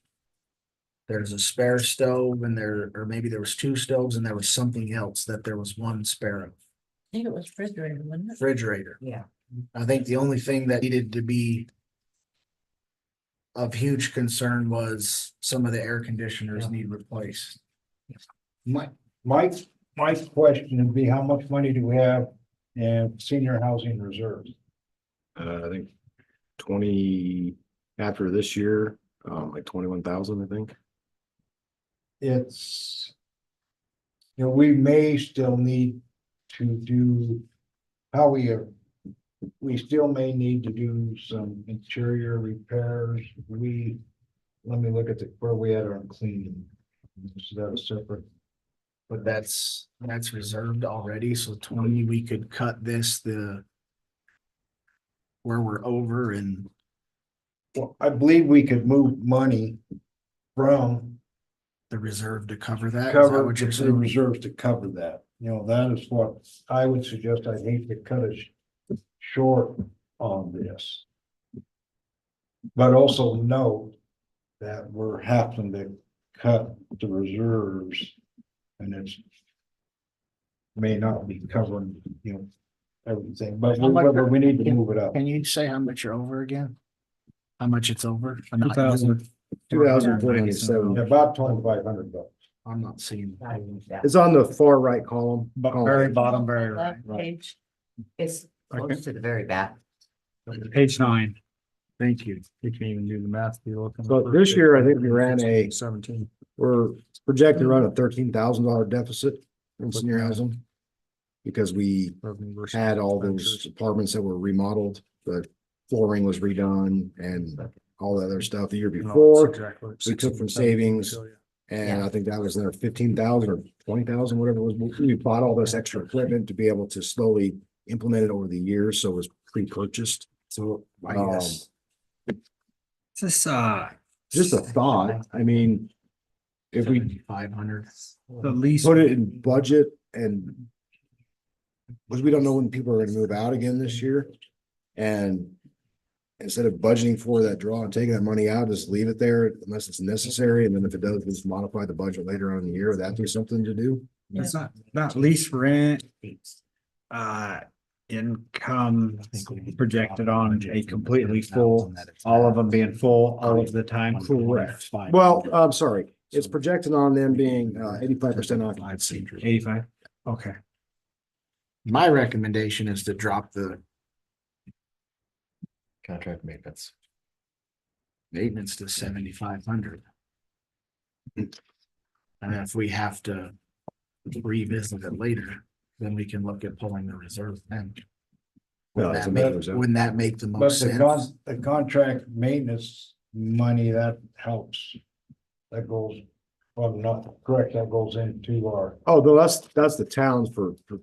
There's a spare stove and or maybe there was 2 stoves and there was something else that there was 1 spare of. I think it was refrigerator, wasn't it? Refrigerator. Yeah. I think the only thing that needed to be of huge concern was some of the air conditioners need replaced. My, my, my question would be, how much money do we have in senior housing reserves? I think 20 after this year, like 21,000, I think. It's, we may still need to do, we still may need to do some interior repairs. Let me look at where we had our cleaning. Is that a separate? But that's reserved already, so 20, we could cut this, where we're over and Well, I believe we could move money from the reserve to cover that. Is that cover what you're the saying? reserves to cover that. That is what I would suggest. I'd hate to cut us short on this. But also note that we're having to cut the reserves and it's may not be covering, everything, but How much- we need to move it up. Can you say how much you're over again? How much it's over? 2,497. About $2,500. I'm not seeing. It's on the far right column. Very bottom, very right. Left page. It's close to the very back. Page 9. Thank you. You can't even do the math. So this year, I think we ran 17. we're projected to run a $13,000 deficit in senior housing. Because we had all those apartments that were remodeled, the flooring was redone and all that other stuff the year before. We took from savings. And I think that was there 15,000 or 20,000, whatever it was. We bought all this extra equipment to be able to slowly implement it over the years, so it was pre-purchased. So, Yes. This, Just a thought, I mean, if we 500. the least. put it in budget and because we don't know when people are gonna move out again this year. And instead of budgeting for that draw and taking that money out, just leave it there unless it's necessary. And then if it does, just modify the budget later on in the year. Would that be something to do? It's not lease rent, income projected on a completely full, all of them being full all of the time. Correct. Well, I'm sorry. It's projected on them being 85% occupancy. 85. Okay. My recommendation is to drop the Contract maintenance. maintenance to 7,500. And if we have to revisit it later, then we can look at pulling the reserve then. No, it's a matters of- Wouldn't that make the But most sense? the contract maintenance money, that helps. That goes, well, not correct, that goes into our, Oh, no, that's the towns for, I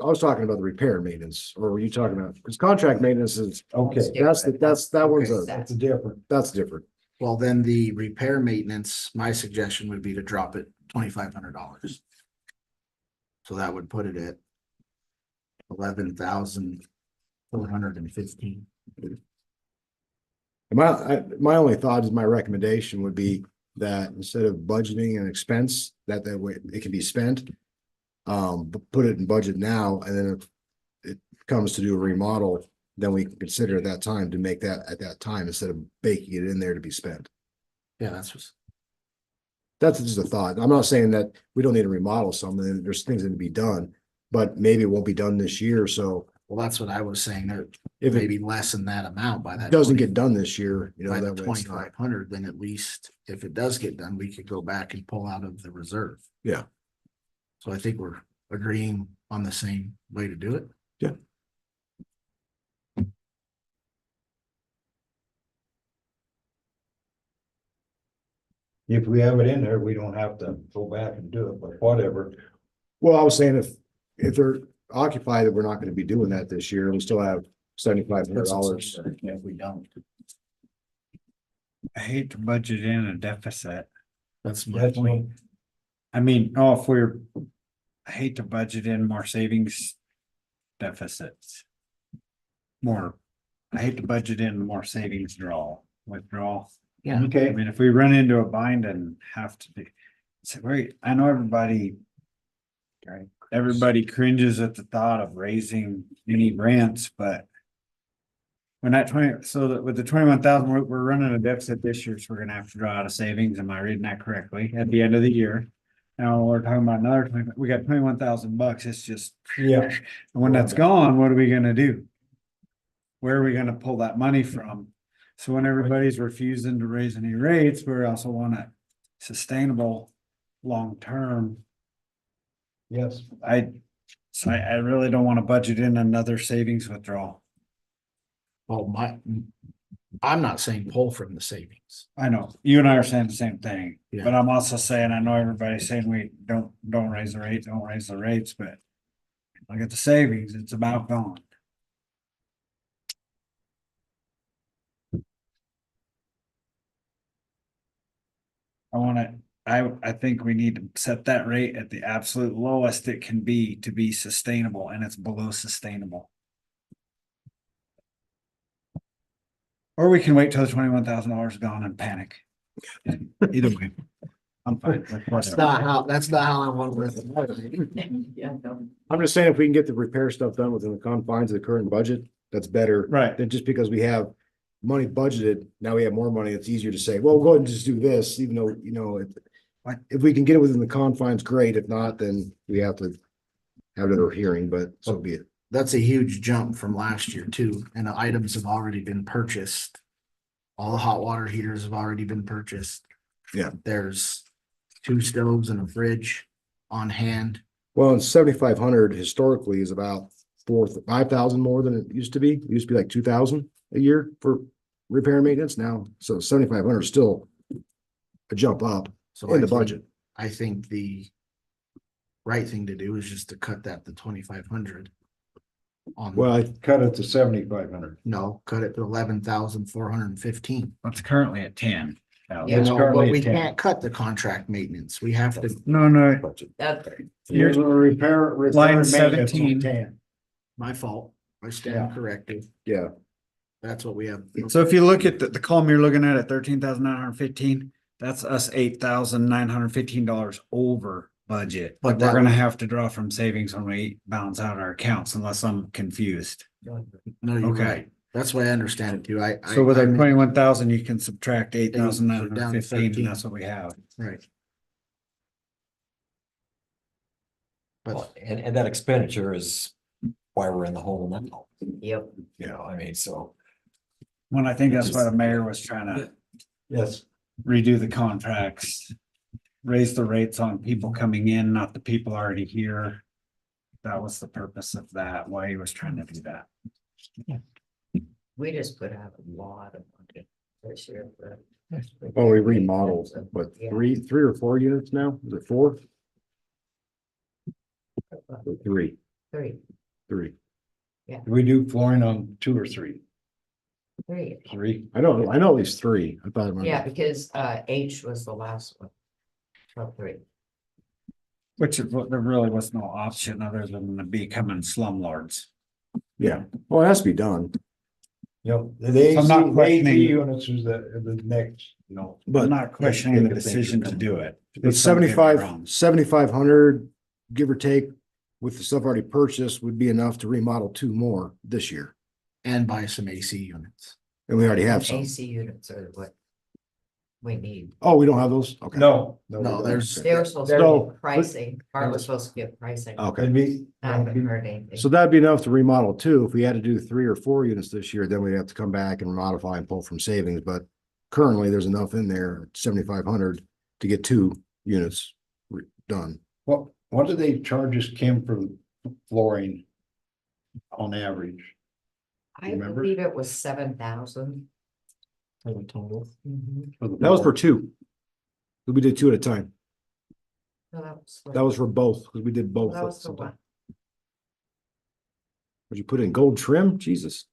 was talking about the repair and maintenance, or were you talking about, because contract maintenance is, okay, that one's that's a different. that's different. Well, then the repair maintenance, my suggestion would be to drop it $2,500. So that would put it at 11,415. My only thought is my recommendation would be that instead of budgeting an expense, that way it can be spent. But put it in budget now, and then if it comes to do a remodel, then we can consider at that time to make that at that time instead of baking it in there to be spent. Yeah, that's just. That's just a thought. I'm not saying that we don't need to remodel something. There's things that need to be done, but maybe it won't be done this year. So Well, that's what I was saying, that if it maybe lessen that amount by that. doesn't get done this year, By the that way it's not- 2,500, then at least if it does get done, we could go back and pull out of the reserve. Yeah. So I think we're agreeing on the same way to do it. Yeah. if we have it in there, we don't have to go back and do it, but whatever. Well, I was saying if they're occupied, that we're not gonna be doing that this year, we still have $7,500. If we don't, I hate to budget in a deficit. that's my That's point. what, I mean, oh, if we're, I hate to budget in more savings deficits. More, I hate to budget in more savings withdrawal. Yeah. I okay, mean, if we run into a bind and have to be, so wait, I know everybody. Right, everybody cringes at the thought of raising any rents, but. When that 20, so that with the 21,000, we're running a deficit this year, so we're gonna have to draw out of savings, am I reading that correctly, at the end of the year? Now, we're talking about another 20, we got 21,000 bucks, it's just. Yeah. And when that's gone, what are we gonna do? Where are we gonna pull that money from? So when everybody's refusing to raise any rates, we also want it sustainable, long-term. yes, I really don't wanna budget in another savings withdrawal. Well, I'm not saying pull from the savings. I know, you and I are saying the same thing, Yeah. but I'm also saying, I know everybody's saying we don't raise the rate, don't raise the rates, but. Look at the savings, it's about gone. I think we need to set that rate at the absolute lowest it can be to be sustainable, and it's below sustainable. Or we can wait till the $21,000 is gone and panic. Either way, I'm fine. That's not how I want to live. Yeah, no. I'm just saying if we can get the repair stuff done within the confines of the current budget, that's better. Right. Than just because we have money budgeted, now we have more money, it's easier to say, well, go ahead and just do this, even though, if we can get it within the confines, great. If not, then we have to have another hearing, but so be it. That's a huge jump from last year too, and the items have already been purchased. All the hot water heaters have already been purchased. Yeah. There's 2 stoves and a fridge on hand. Well, and 7,500 historically is about 5,000 more than it used to be. It used to be like 2,000 a year for repair and maintenance now. So 7,500 is still a jump up So in the I think- budget. I think the right thing to do is just to cut that to 2,500. Well, I cut it to 7,500. No, cut it to 11,415. It's currently at 10. Yeah, No, currently but we at 10. can't cut the contract maintenance. We have to, No, That, Here's a repair Line and maintenance on 17. 10. my fault. I stand Yeah. corrected. yeah, That's what we have. so if you look at the column you're looking at 13,915, that's us $8,915 over budget. But But we're that gonna would- have to draw from savings when we balance out our accounts unless I'm confused. No, you're Okay. right. That's why I understand it too. So with I our meant- 21,000, you can subtract down 8,915 13. and that's what we have. Right. Well, and that expenditure is why we're in the hole now, yep, you know, I mean, so. When I think that's why the mayor was trying to Yes, redo the contracts. Raise the rates on people coming in, not the people already here. That was the purpose of that, why he was trying to do that. we just put out a lot of money this year. for- well, we remodeled, but Yeah. three or 4 units now? Is it 4? Or Three. we do flooring on 2 or 3. Three. 3. I know at least 3. I thought. it might- Yeah, because H was the last one. Top 3. Which is what there really was no option other than becoming slumlords. Yeah, well, it has to be done, Yep, the I'm not AC questioning- units is the next, I'm but not questioning the Take a thing. decision to do it. but Please don't get me 75 wrong. 7,500, give or take, with the stuff already purchased, would be enough to remodel 2 more this year. And buy some AC units. And we already have some. AC units are what we need. Oh, we don't have those? Okay. no. No, we don't. there's- They were supposed to So- get pricing, Bart was supposed to get pricing. Okay. It'd be- I haven't heard anything. So that'd be enough to remodel 2. If we had to do 3 or 4 units this year, then we'd have to come back and modify and pull from savings, but currently there's enough in there, 7,500 to get 2 units done. What do they charge us, Kim, for flooring on average? I remember? believe it was 7,000. For the total. For the That was floor? for 2. We did two at a time. No, That was for both, because we did both. That at was the some time. one. Would you put in gold trim? Jesus.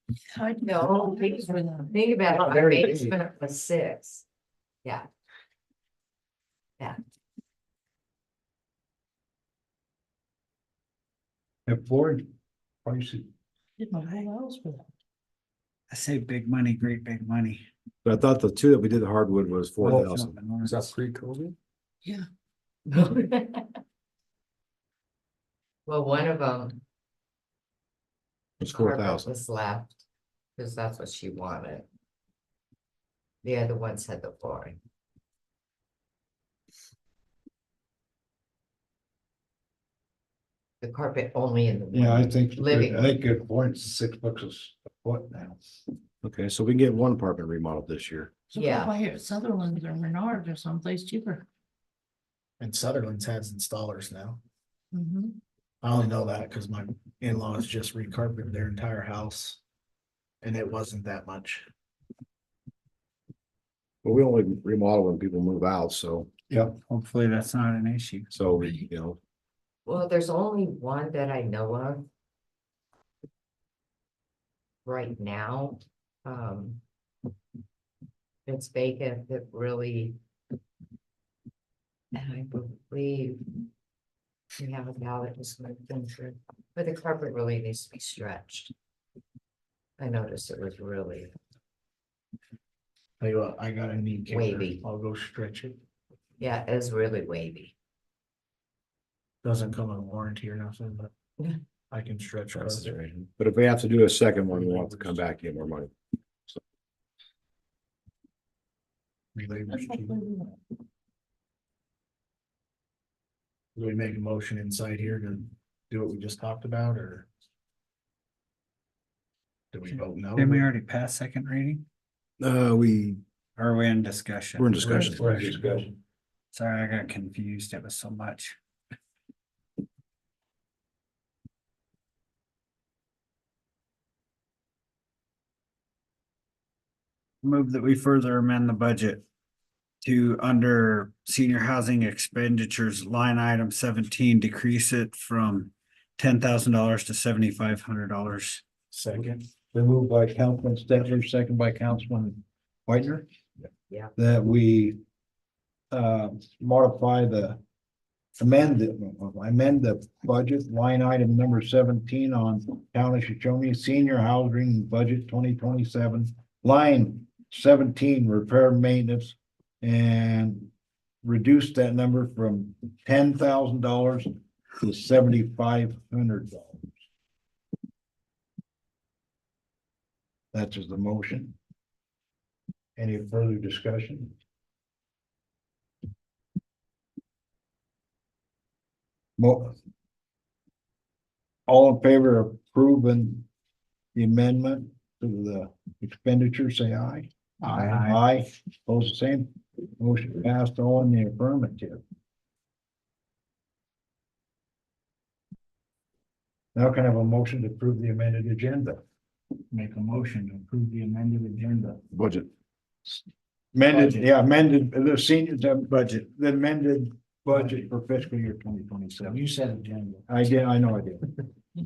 No, think about Not it, my very big. basement was 6. Yeah. If Ford pricey, Did my whole house for that. I say big money, great big money. But I thought the two that we did hardwood was 4,000. Is that pre-COVID? Well, one of them, It's carpet 4,000. was left, because that's what she wanted. The other ones had the flooring. The carpet only in the. yeah, I think, Living I think good point, $6 a foot now. Okay, so we can get one apartment remodeled this year. So Yeah. go buy it at Sutherland's or Menards or someplace cheaper. And Sutherland's has installers now. Mm-hmm. I only know that because my in-laws just recarpeted their entire house. And it wasn't that much. But we only remodel when people move out, so, Hopefully that's not an issue. so we, you know, Well, there's only one that I know of. Right now, it's vacant that really. And I believe. We have a ballot just moved in through, but the carpet really needs to be stretched. I noticed it was really, Tell you what, I got a knee kicker. Wavy. I'll go stretch it. yeah, it was really wavy. Doesn't come with warranty or nothing, but Yeah. I can stretch that's it. right. But if we have to do a second one, we'll have to come back and get more money. Do we make a motion inside here to do what we just talked about, or? Do we vote no? Didn't we already pass second reading? We, Or are we in discussion? we're in discussion. We're in discussion. Sorry, I got confused. It was so much. Move that we further amend the budget to under senior housing expenditures line item 17, decrease it from $10,000 to $7,500. Second. Been moved by Councilman Stetler, second by Councilman Whitener. Yeah. That we modify amend the budget line item number 17 on Town of Shoshoni Senior Housing Budget 2027, line 17, repair maintenance, and reduce that number from $10,000 to $7,500. That's just the motion. Any further discussion? All in favor of approving the amendment to the expenditure, say aye. Aye, opposed the same, motion passed all in the affirmative. Now can I have a motion to approve the amended agenda? Make a motion to approve the amended agenda. Budget. Amended, Budget. yeah, amended, the senior, the budget, the amended budget for fiscal year 2027. You said agenda. I did, I know I did.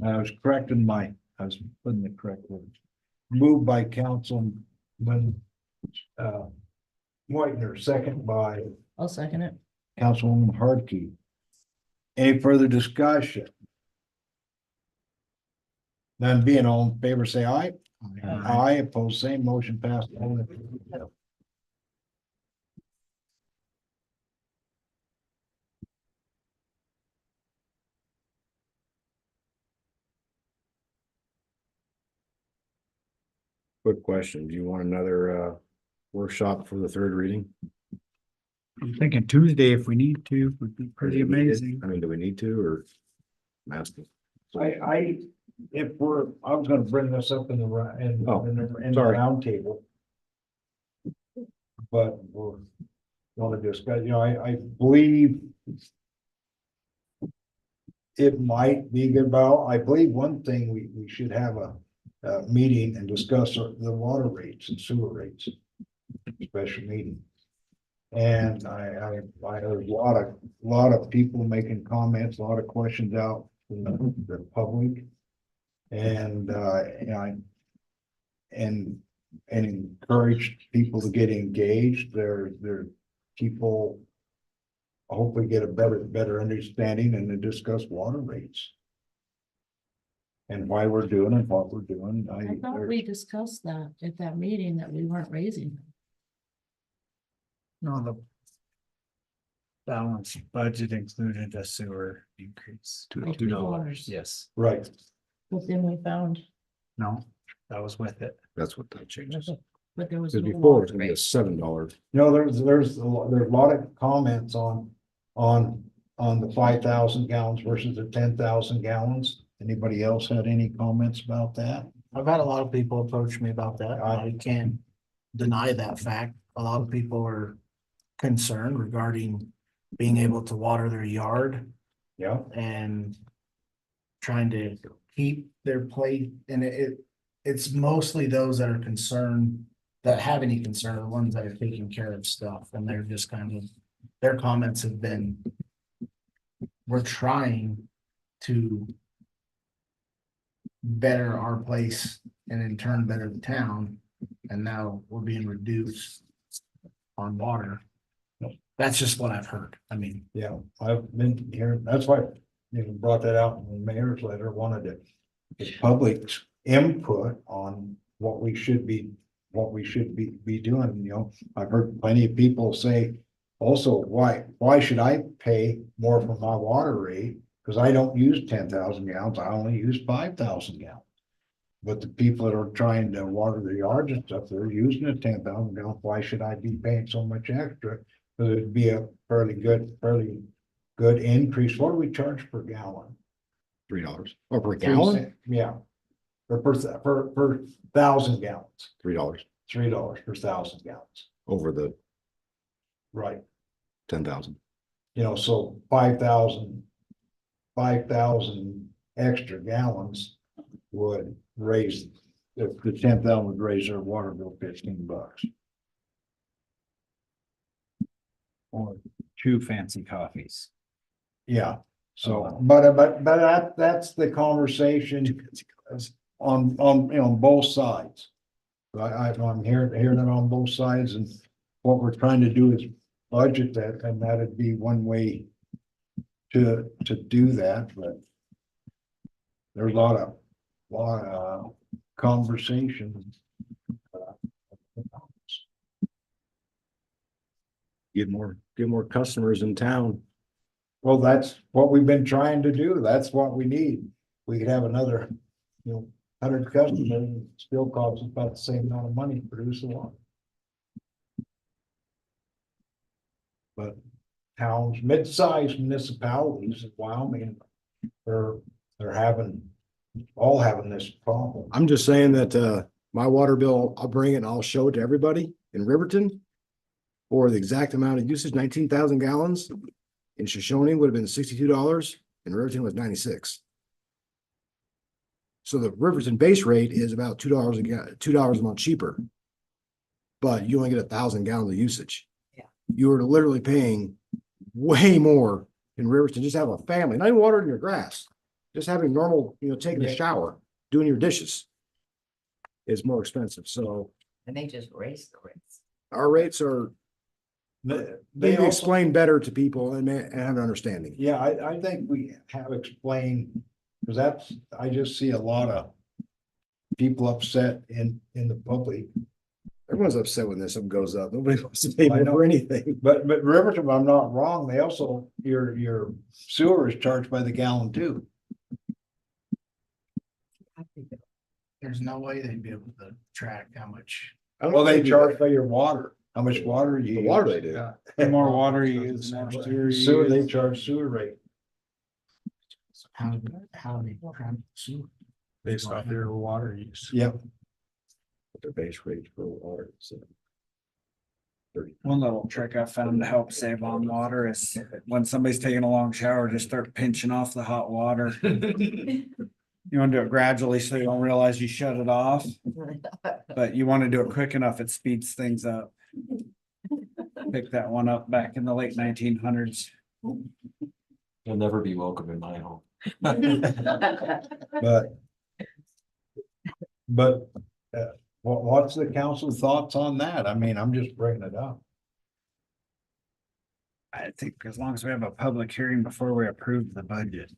I was correcting I was putting the correct words. Moved by Councilman Whitener, second by I'll second it. Councilwoman Hardkey. Any further discussion? None being all in favor, say aye. Aye, opposed, same, motion passed. Quick question. Do you want another workshop for the third reading? I'm thinking Tuesday, if we need to, would be pretty Do we need it? amazing. I mean, do we need to, or? I'm asking. I was gonna bring this up in the Oh, in the sorry. round table. But we're gonna discuss, I believe. It might be good, but I believe one thing we should have a meeting and discuss the water rates and sewer rates. Special meeting. And I heard a lot of people making comments, a lot of questions out from the public. And, and encourage people to get engaged. They're people hopefully get a better understanding and to discuss water rates. And why we're doing and what we're doing. I thought we discussed that at that meeting, that we weren't raising them. No, the balanced budget included a sewer increase. Like $2. Yes, Right, But then we found, no, that was with it. That's what that changes. but there was. Because no before water it's gonna be a rate. $7. you know, there's a lot of comments on the 5,000 gallons versus the 10,000 gallons. Anybody else had any comments about that? I've had a lot of people approach me about that. I can't deny that fact. A lot of people are concerned regarding being able to water their yard Yeah, and trying to keep their plate. And it's mostly those that are concerned, that have any concern, the ones that are taking care of stuff. And they're just kind of, their comments have been, we're trying to better our place and in turn better the town. And now we're being reduced on water. That's just what I've heard. I mean, yeah, I've been here, that's why you brought that out in the mayor's letter, wanted to get public's input on what we should be doing, you know. I've heard plenty of people say also, why should I pay more for my water rate? Because I don't use 10,000 gallons, I only use 5,000 gallons. But the people that are trying to water their yards and stuff, they're using a 10,000 gallons, why should I be paying so much extra? Because it'd be a fairly good increase. What do we charge per gallon? $3 or per gallon, Yeah. Or per 1,000 gallons, $3 $3 per 1,000 gallons, over the right? 10,000. You know, so 5,000 extra gallons would raise, if the 10,000 would raise their water bill $15. Or 2 fancy coffees. Yeah, so, but that's the conversation on, you know, both sides. I'm hearing it on both sides, and what we're trying to do is budget that, and that'd be one way to do that, but there's a lot of conversation. Get more customers in town. Well, that's what we've been trying to do. That's what we need. We could have another, 100 customers, and still costs us about the same amount of money to produce the water. But towns, mid-sized municipalities in Wyoming, they're all having this problem. I'm just saying that my water bill, I'll bring it and I'll show it to everybody in Riverton. For the exact amount of usage, 19,000 gallons. In Shoshoni would have been $62 and Riverton was 96. So the Riverton base rate is about $2 $2 a month cheaper. But you only get 1,000 gallons of usage. Yeah. You are literally paying way more in Riverton. Just have a family, not even watering your grass, just having normal, taking a shower, doing your dishes. Is more expensive. So And they just raised the rates. our rates are, They they also, explain better to people and have an understanding. yeah, I think we have explained, because I just see a lot of people upset in the public. Everyone's upset when this something goes up. Nobody wants to pay I more know. for anything. But Riverton, if I'm not wrong, they also, your sewer is charged by the gallon too. there's no way they'd be able to track how much. I don't Well, they think charge by your water, how much water you The use. water they do. The more water you use, the more sewer you Sewer, they use. charge sewer rate. How do they track sewer? Based off their water use. Yep. their base rate for water. So. 30. One little trick I found to help save on water is when somebody's taking a long shower, just start pinching off the hot water. You want to do it gradually so you don't realize you shut it off, but you want to do it quick enough, it speeds things up. picked that one up back in the late 1900s. You'll never be welcome in my home. But. But, what's the council's thoughts on that? I mean, I'm just bringing it up. I think as long as we have a public hearing before we approve the budget,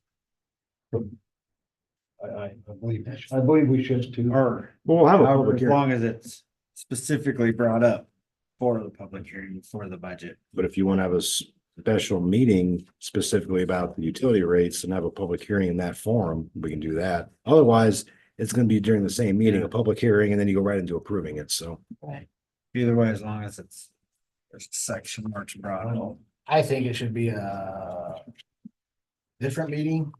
I believe we should too. or Well, we'll have a however, public as hearing, long as it's specifically brought up for the public hearing before the budget. but if you want to have a special meeting specifically about the utility rates and have a public hearing in that forum, we can do that. Otherwise, it's gonna be during the same meeting, a public hearing, and then you go right into approving it, so. Either way, as long as it's there's a section where it's brought up. I think it should be a different meeting,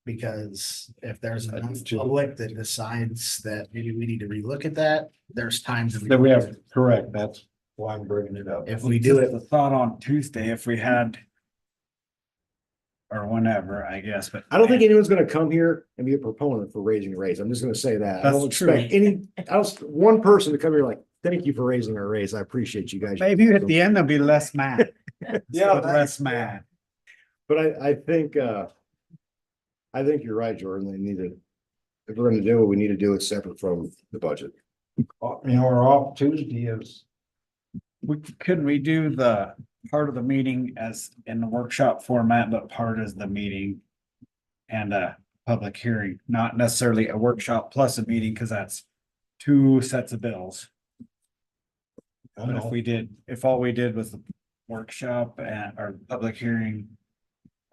because if there's I do enough too. public that decides that maybe we need to relook at that, there's times. That we have, correct, that's why I'm bringing it up. If we do it, The thought on Tuesday, if we had. Or whenever, I guess, but. I don't think anyone's gonna come here and be a proponent for raising rates. I'm just gonna say that. I don't That's true. expect one person to come here like, thank you for raising our rates. I appreciate you guys. Maybe at the end, they'll be less mad. Yeah, Less mad. But I think you're right, Jordan. They need to, if we're gonna do it, we need to do it separate from the budget. Our off Tuesday is, Couldn't we do the part of the meeting as in the workshop format, but part as the meeting? And a public hearing, not necessarily a workshop plus a meeting, because that's two sets of bills. I But know, if all we did was the workshop and our public hearing.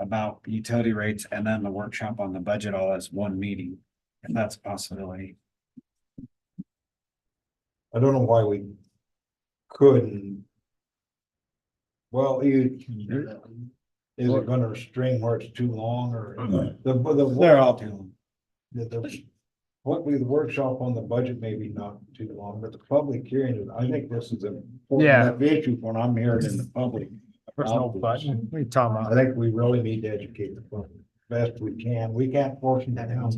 About utility rates and then the workshop on the budget all as one meeting, if that's a possibility. I don't know why we couldn't. Well, is it gonna restrain where it's too long or They're all too long. hopefully the workshop on the budget may be not too long, but the public hearing, I think this is an Yeah. important enough issue when I'm hearing in the public. There's no button. What are you talking I about? think we really need to educate the public best we can. We can't force them down.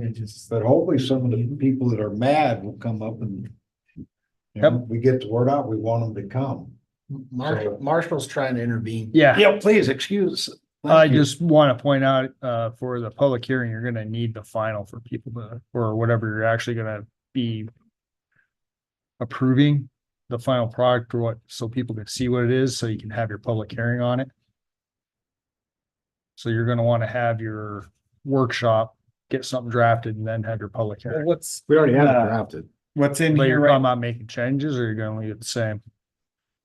But hopefully some of the people that are mad will come up and. We get the word out, we want them to come. Marshall's trying to intervene. Yeah, Yeah, please excuse. I just want to point out, for the public hearing, you're gonna need the final for people to, or whatever you're actually gonna be approving the final product or what, so people can see what it is, so you can have your public hearing on it. So you're gonna want to have your workshop, get something drafted, and then have your public hearing. What's, We already have it drafted. what's in But here you're right talking about making changes, or you're gonna leave it the same?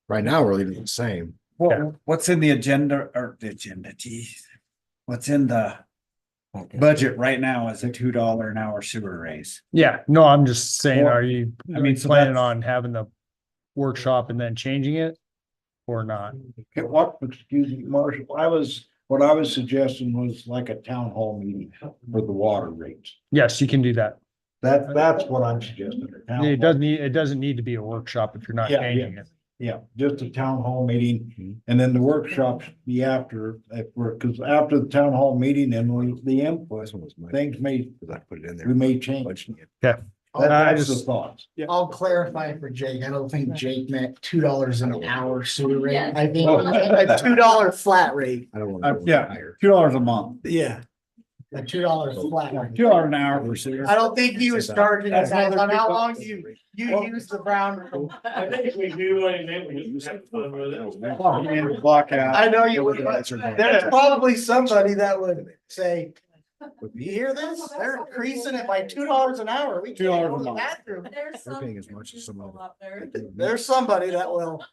Right now, we're leaving it the same. What's in the agenda or the agenda, geez. What's in the budget right now is a $2 an hour sewer raise. Yeah, no, I'm just saying, Well, are you, I mean, so planning that's- on having the workshop and then changing it? Or not? Okay, what, excuse me, Marshall, what I was suggesting was like a town hall meeting for the water rates. Yes, you can do that. That's what I'm suggesting. a town It hall. doesn't need to be a workshop if you're not Yeah, changing it. Yeah, just a town hall meeting, Mhm. and then the workshop should be after, because after the town hall meeting and the input, This one was mine, things may, because I put it in there. we may change. Budgeting it. That's the thoughts. I'll clarify for Jake. I don't think Jake meant $2 an hour sewer rate. I think a $2 flat rate. I don't want to. go Yeah. higher. $2 a month, Yeah. A $2 flat rate. $2 an hour for sewer. I don't think he was charging us That's on how another long big- you use the brown. I think we do anything, we just have fun with it. Block out. I know you would, Yeah, but that's right. there's probably somebody that would say, you hear this? They're increasing it by $2 an hour. We can't $2 go a to the month. bathroom. They're paying as much as some of them. There's somebody that will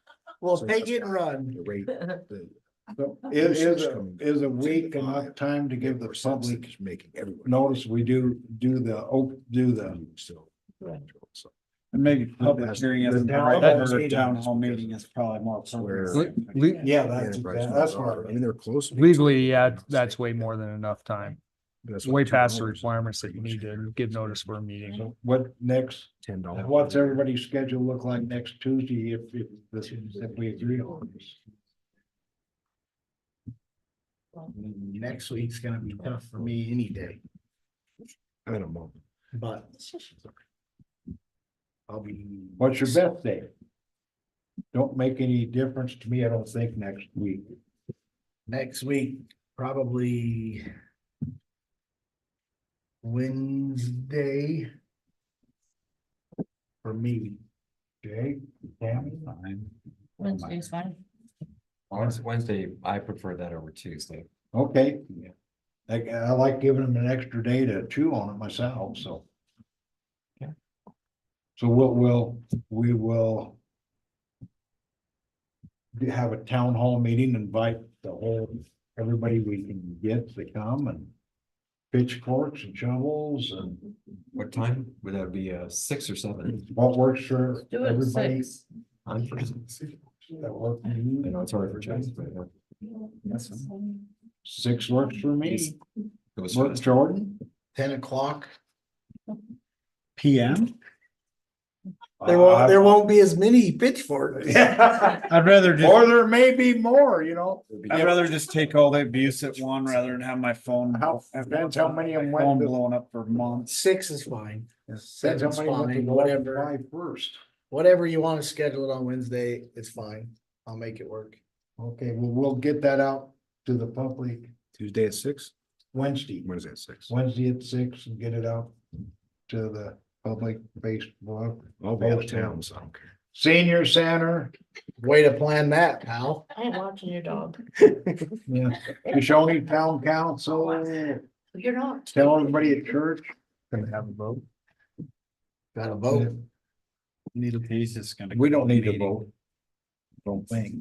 take it and run. The rate, the- So is a week enough time to give the public is making everyone. notice we do the. So. And maybe public hearing isn't the right That's- word, town hall meeting is probably more. appropriate. Yeah, that's Enterprise what. I mean, they're close. Legally, yeah, that's way more than enough time. That's Way what past the $2 requirements that you need to give notice for a meeting. So what next, $10. what's everybody's schedule look like next Tuesday if we agree on this? Next week's gonna be tough for me any day, I don't know. but I'll be. What's your best day? don't make any difference to me, I don't think, next week. Next week, probably Wednesday. For me, Okay, Tammy? Wednesday's fine. Wednesday, I prefer that over Tuesday. Okay. I like giving them an extra day to chew on it myself, so. Yeah. So we will. Have a town hall meeting, invite everybody we can get to come and. Pitchforks and shovels and What time? Would that be 6 or 7? what works for Do it at everybody. 6. I'm for That work for I you? know it's hard for Chase, but that's 6 works for me. goes Work fast. Jordan? 10 o'clock. PM? There won't be as many pitchforks. I'd rather just, Or there may be more, you know. I'd rather just take all the abuse at one rather than have my phone. Depends how many of them went Phone to- blowing up for months. 6 is fine. Depends how 7's many went to fine, the whatever, 11.5 first. whatever you want to schedule it on Wednesday, it's fine. I'll make it work. Okay, well, we'll get that out to the public Tuesday at 6, Wednesday, Wednesday at 6. Wednesday at 6 and get it out to the public Facebook. I'll be out of town, so I don't care. Senior Center, Way to plan that, pal. I ain't watching your dog. yeah, Shoshoni Town Council, You're not. tell everybody at church. Gonna have a vote. Got a vote. Need a piece, it's gonna. We don't need to vote. Don't think.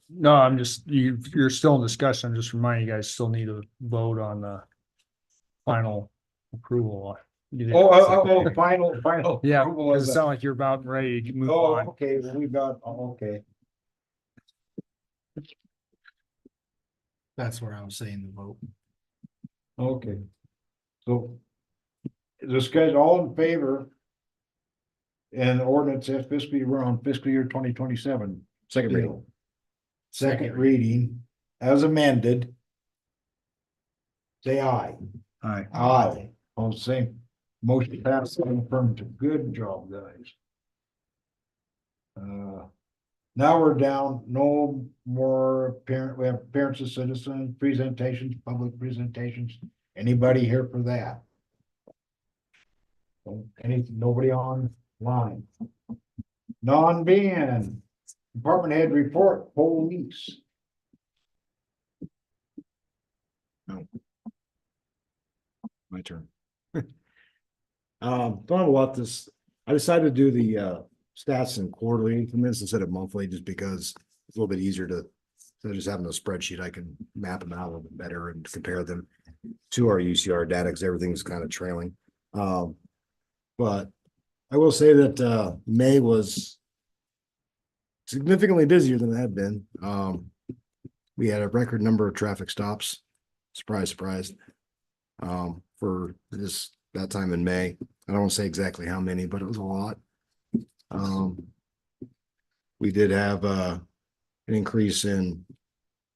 No, I'm just, you're still in discussion. I'm just reminding you guys still need to vote on the final approval. You didn't- Final. Yeah, approval of because it the- sounded like you're about ready to move Oh, on. okay, well, we got, okay. That's where I was saying the vote. Okay. So. The schedule, all in favor? And the ordinance says fiscal year, we're on fiscal year 2027. Second reading. Second reading as amended. Say aye. Aye. Aye. All the same. Motion passed and affirmative. Good job, guys. Now we're down, no more apparent, we have appearance of citizen presentations, public presentations. Anybody here for that? Nobody online. Non-being, department head report, police. My turn. Don't have a lot this, I decided to do the stats in quarterly increments instead of monthly, just because it's a little bit easier to, instead of just having a spreadsheet, I can map them out a little bit better and compare them to our UCR data, because everything's kind of trailing. But I will say that May was significantly busier than it had been. We had a record number of traffic stops. Surprise, surprise. For that time in May. I don't want to say exactly how many, but it was a lot. We did have an increase in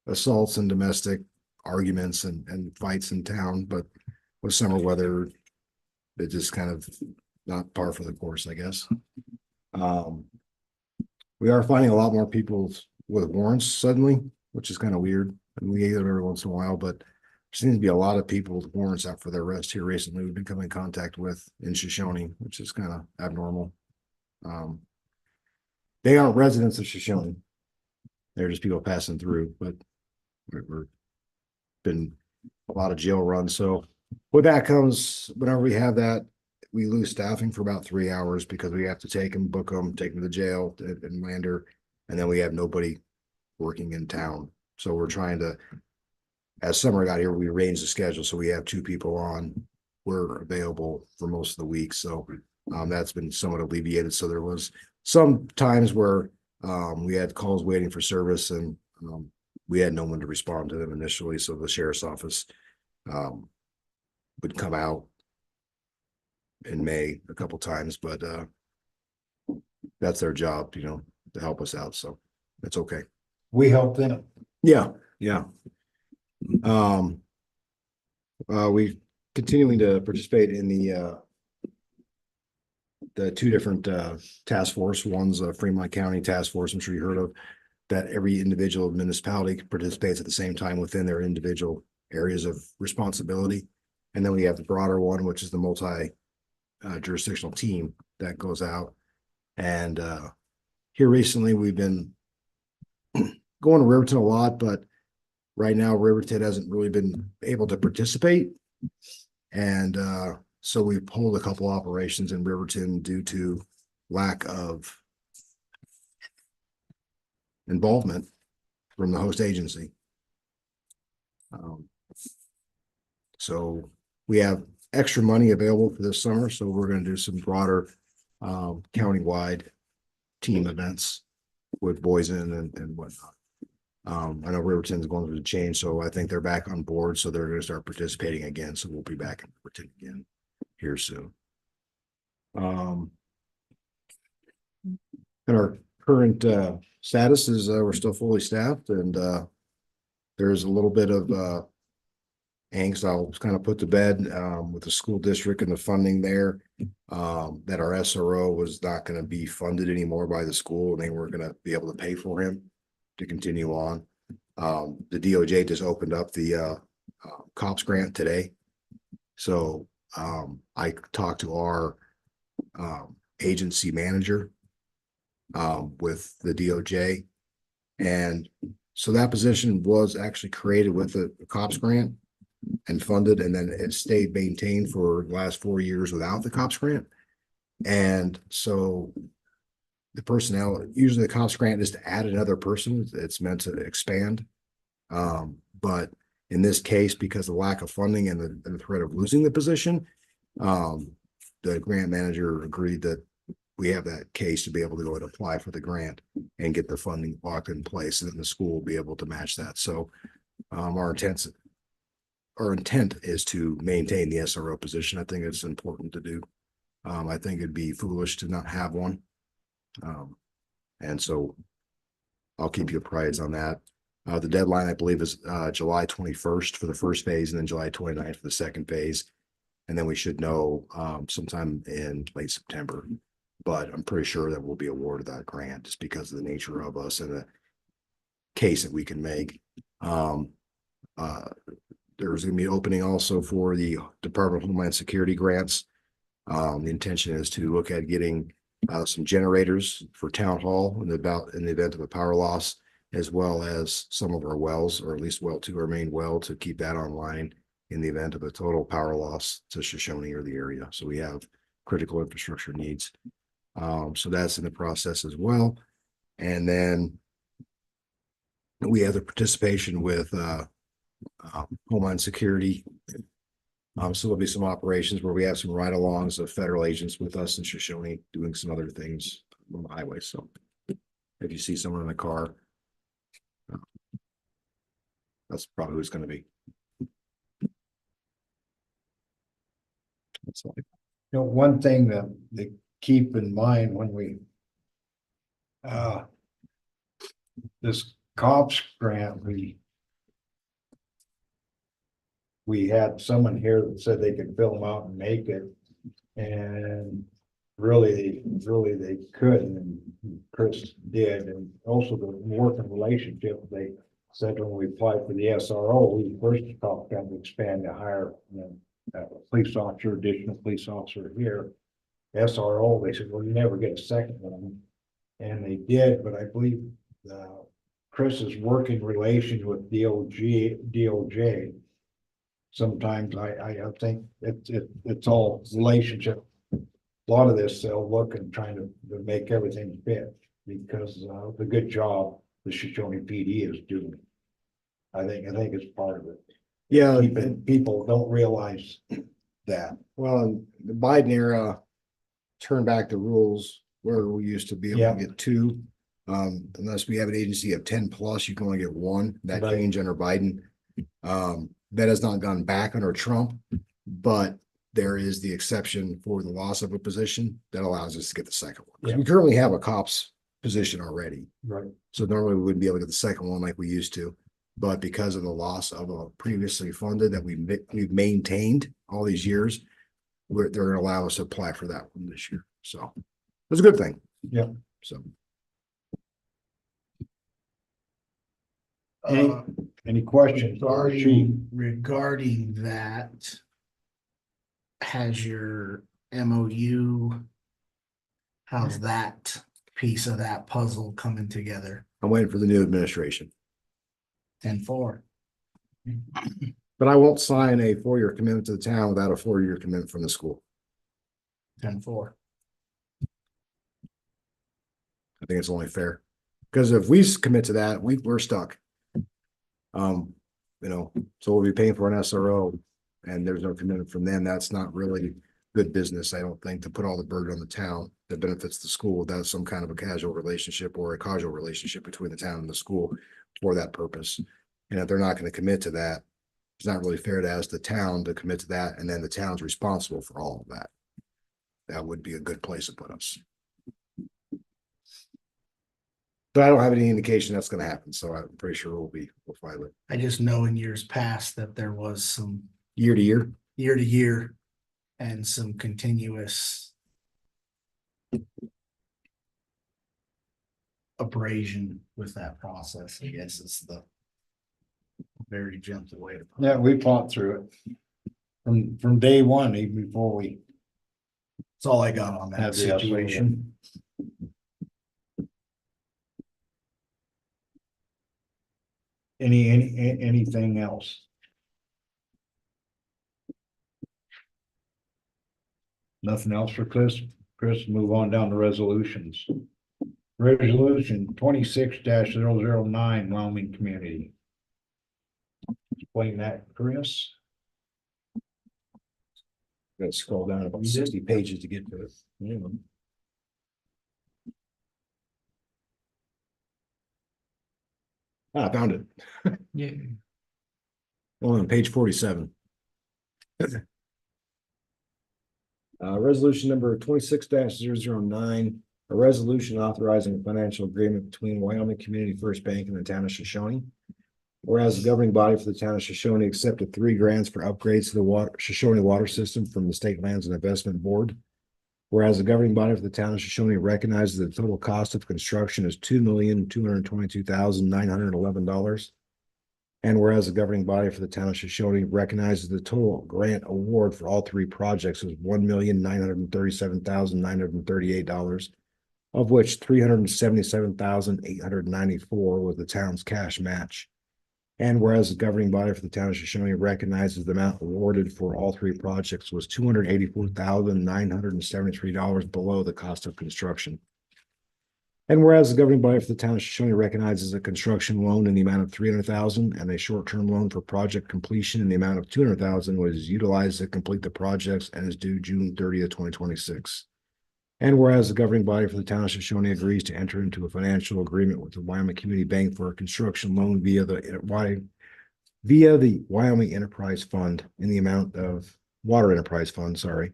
assaults and domestic arguments and fights in town, but with summer weather, it just kind of not par for the course, I guess. We are finding a lot more people with warrants suddenly, which is kind of weird. And we get it every once in a while, but there seems to be a lot of people with warrants out for their arrest here recently. We've been coming in contact with in Shoshoni, which is kind of abnormal. They aren't residents of Shoshoni. They're just people passing through, but we're been a lot of jail runs. So with that comes, whenever we have that, we lose staffing for about 3 hours because we have to take them, book them, take them to jail and Lander, and then we have nobody working in town. So we're trying to, as summer got here, we arranged the schedule. So we have 2 people on. We're available for most of the week. So that's been somewhat alleviated. So there was some times where we had calls waiting for service and we had no one to respond to them initially. So the sheriff's office would come out in May a couple times, but that's their job, you know, to help us out. So it's okay. We help them. Yeah, yeah. We continuing to participate in the the two different task force. One's a Fremont County Task Force, I'm sure you heard of, that every individual municipality participates at the same time within their individual areas of responsibility. And then we have the broader one, which is the multi jurisdictional team that goes out. And here recently, we've been going to Riverton a lot, but right now Riverton hasn't really been able to participate. And so we pulled a couple operations in Riverton due to lack of involvement from the host agency. So we have extra money available for this summer, so we're going to do some broader countywide team events with Boysen and whatnot. I know Riverton's going through the change, so I think they're back on board, so they're going to start participating again. So we'll be back in Riverton again here soon. And our current status is we're still fully staffed, and there's a little bit of angst I'll kind of put to bed with the school district and the funding there, that our SRO was not going to be funded anymore by the school, and they weren't going to be able to pay for him to continue on. The DOJ just opened up the COPS grant today. So I talked to our agency manager with the DOJ. And so that position was actually created with the COPS grant and funded, and then it stayed maintained for the last 4 years without the COPS grant. And so the personnel, usually the COPS grant is to add another person. It's meant to expand. But in this case, because of the lack of funding and the threat of losing the position, the grant manager agreed that we have that case to be able to go and apply for the grant and get the funding locked in place, and then the school will be able to match that. So our intent is to maintain the SRO position. I think it's important to do. I think it'd be foolish to not have one. And so I'll keep you apprised on that. The deadline, I believe, is July 21st for the first phase, and then July 29th for the second phase. And then we should know sometime in late September. But I'm pretty sure that we'll be awarded that grant just because of the nature of us and the case that we can make. There's going to be an opening also for the Department of Homeland Security grants. The intention is to look at getting some generators for town hall in the event of a power loss, as well as some of our wells, or at least well two, our main well, to keep that online in the event of a total power loss to Shoshoni or the area. So we have critical infrastructure needs. So that's in the process as well. And then we have the participation with Homeland Security. So there'll be some operations where we have some ride-alongs of federal agents with us in Shoshoni doing some other things on the highway. So if you see someone in the car, that's probably who it's going to be. That's all. You know, one thing that they keep in mind when we this COPS grant, we had someone here that said they could fill them out and make it, and really they could, and Chris did. And also the working relationship, they said when we applied for the SRO, we first got to expand to hire a police officer, additional police officer here. SRO, they said, well, you never get a second one, and they did. But I believe Chris's working relation with DOJ. Sometimes I think it's all relationship. A lot of this they'll look and trying to make everything fit because of the good job the Shoshoni PD is doing. I think it's part of it. Yeah, People don't realize that. well, in the Biden era turned back the rules where we used to be able to get two. Unless we have an agency of 10 plus, you can only get one. That Right. changed under Biden. That has not gone back under Trump, but there is the exception for the loss of a position that allows us to get the second one. 'Cause we currently have a COPS position already. Right. So normally we wouldn't be able to get the second one like we used to. But because of the loss of a previously funded that we've maintained all these years, they're going to allow us to apply for that one this year. So it's a good thing. Yeah. So. Uh, Any questions? Or she, regarding that. Has your MOU? How's that piece of that puzzle coming together? I'm waiting for the new administration, 10-4. but I won't sign a 4-year commitment to the town without a 4-year commitment from the school. 10-4. I think it's only fair. Because if we commit to that, we're stuck. So we'll be paying for an SRO and there's no commitment from them. That's not really good business, I don't think, to put all the burden on the town that benefits the school without some kind of a casual relationship or a causal relationship between the town and the school for that purpose. And if they're not going to commit to that, it's not really fair to ask the town to commit to that, and then the town's responsible for all of that. That would be a good place to put us. But I don't have any indication that's gonna happen, so I'm pretty sure we'll file it I just know in years past that there was some year to year. year to year and some continuous abrasion with that process, I guess is the very gentle way to put it. yeah, we fought through it. From day one, even before we That's all I got on had that the SRO. situation. Anything else? Nothing else for Chris? Chris, move on down to resolutions. Resolution 26-009 Wyoming Community. Explain that, Chris. Gotta scroll down about 60 pages to get to it. Yeah. I found it. Yeah. On page 47. Resolution number 26-009, a resolution authorizing a financial agreement between Wyoming Community First Bank and the town of Shoshoni. Whereas the governing body for the town of Shoshoni accepted 3 grants for upgrades to the Shoshoni water system from the State Lands and Investment Board. Whereas the governing body for the town of Shoshoni recognizes the total cost of construction is $2,222,911. And whereas the governing body for the town of Shoshoni recognizes the total grant award for all 3 projects is $1,937,938, of which $377,894 was the town's cash match. And whereas the governing body for the town of Shoshoni recognizes the amount awarded for all 3 projects was $284,973 below the cost of construction. And whereas the governing body for the town of Shoshoni recognizes a construction loan in the amount of $300,000 and a short-term loan for project completion in the amount of $200,000 was utilized to complete the projects and is due June 30th, 2026. And whereas the governing body for the town of Shoshoni agrees to enter into a financial agreement with the Wyoming Community Bank for a construction loan via the Wyoming Enterprise Fund in the amount of Water Enterprise Fund, sorry,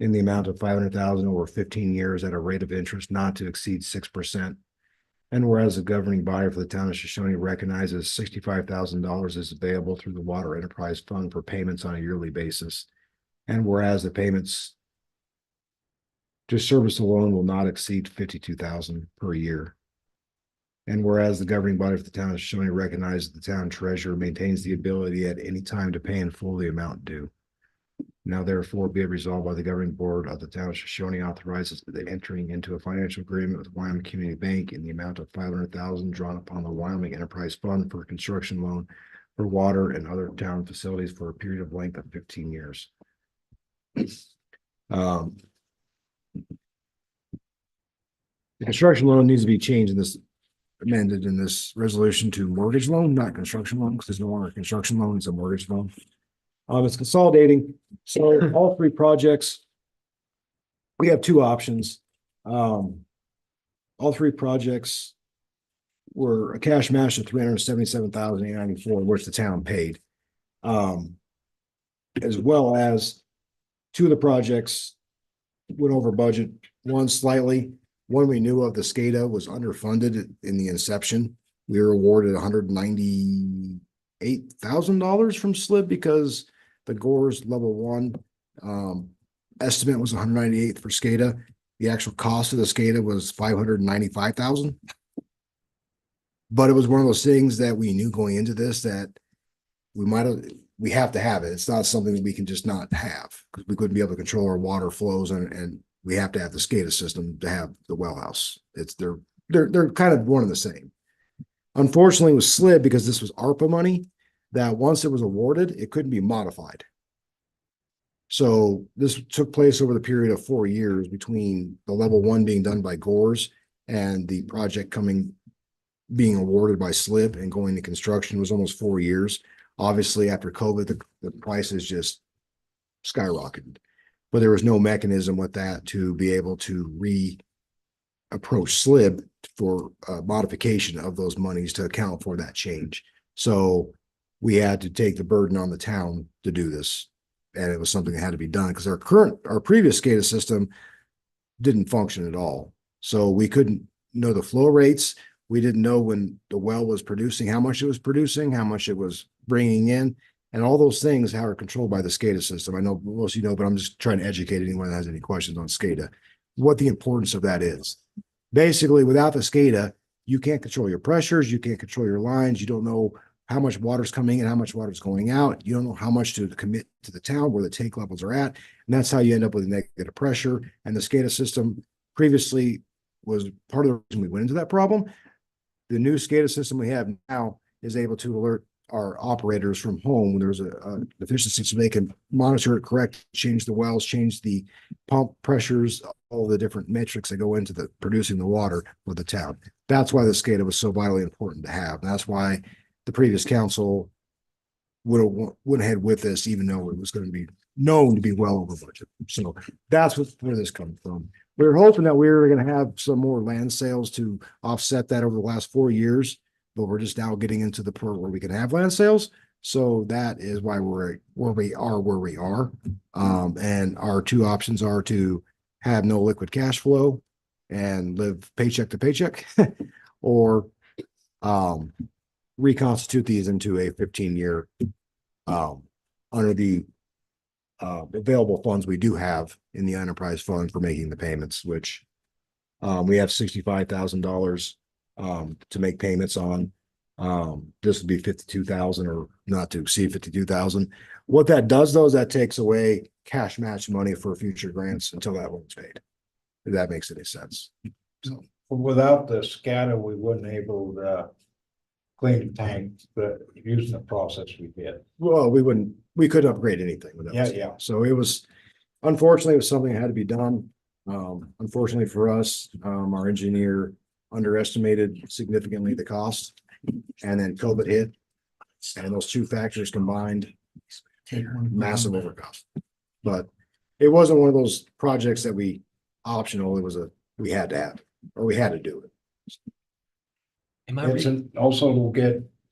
in the amount of $500,000 over 15 years at a rate of interest not to exceed 6%. And whereas the governing body for the town of Shoshoni recognizes $65,000 is available through the Water Enterprise Fund for payments on a yearly basis. And whereas the payments to service the loan will not exceed $52,000 per year. And whereas the governing body for the town of Shoshoni recognizes the town treasurer maintains the ability at any time to pay in full the amount due. Now therefore be it resolved by the governing board of the town of Shoshoni authorizes the entering into a financial agreement with Wyoming Community Bank in the amount of $500,000 drawn upon the Wyoming Enterprise Fund for a construction loan for water and other town facilities for a period of length of 15 years. The construction loan needs to be changed in this, amended in this resolution to mortgage loan, not construction loan, because there's no longer a construction loan, it's a mortgage loan. It's consolidating, so all 3 projects. We have 2 options. All 3 projects were a cash match of $377,894, which the town paid. As well as 2 of the projects went over budget, one slightly. One we knew of, the SCADA, was underfunded in the inception. We were awarded $198,000 from SLIB because the GORS level 1 estimate was 198 for SCADA. The actual cost of the SCADA was $595,000. But it was one of those things that we knew going into this that we have to have it. It's not something that we can just not have, because we couldn't be able to control our water flows, and we have to have the SCADA system to have the well house. They're kind of one and the same. Unfortunately, with SLIB, because this was ARPA money, that once it was awarded, it couldn't be modified. So this took place over the period of 4 years between the level 1 being done by Gores and the project being awarded by SLIB and going to construction. Was almost 4 years. Obviously, after COVID, the prices just skyrocketed, but there was no mechanism with that to be able to approach SLIB for modification of those monies to account for that change. So we had to take the burden on the town to do this. And it was something that had to be done because our previous SCADA system didn't function at all. So we couldn't know the flow rates. We didn't know when the well was producing, how much it was producing, how much it was bringing in, and all those things are controlled by the SCADA system. I know most of you know, but I'm just trying to educate anyone that has any questions on SCADA, what the importance of that is. Basically, without the SCADA, you can't control your pressures, you can't control your lines, you don't know how much water's coming in, how much water's going out, you don't know how much to commit to the town, where the tank levels are at, and that's how you end up with negative pressure. And the SCADA system previously was part of the reason we went into that problem. The new SCADA system we have now is able to alert our operators from home when there's a deficiency, so they can monitor it correct, change the wells, change the pump pressures, all the different metrics that go into the producing the water for the town. That's why the SCADA was so vitally important to have. And that's why the previous council went ahead with this, even though it was going to be known to be well over budget. So that's where this comes from. We were hoping that we were going to have some more land sales to offset that over the last 4 years, but we're just now getting into the point where we can have land sales. So that is why we're where we are. And our two options are to have no liquid cash flow and live paycheck to paycheck, or reconstitute these into a 15-year under the available funds we do have in the enterprise fund for making the payments, which we have $65,000 to make payments on. This would be 52,000 or not to exceed 52,000. What that does though is that takes away cash match money for future grants until that one's paid. If that makes any sense. So Without the SCADA, we wouldn't able to clean the tank, but using the process we did. well, we couldn't upgrade anything without. Yeah, this. yeah. So it was, unfortunately, it was something that had to be done. Unfortunately for us, our engineer underestimated significantly the cost, and then COVID hit, and those two factors combined, massive overcost. But it wasn't one of those projects that we optional, it was we had to have, or we had to do it. Am I It's also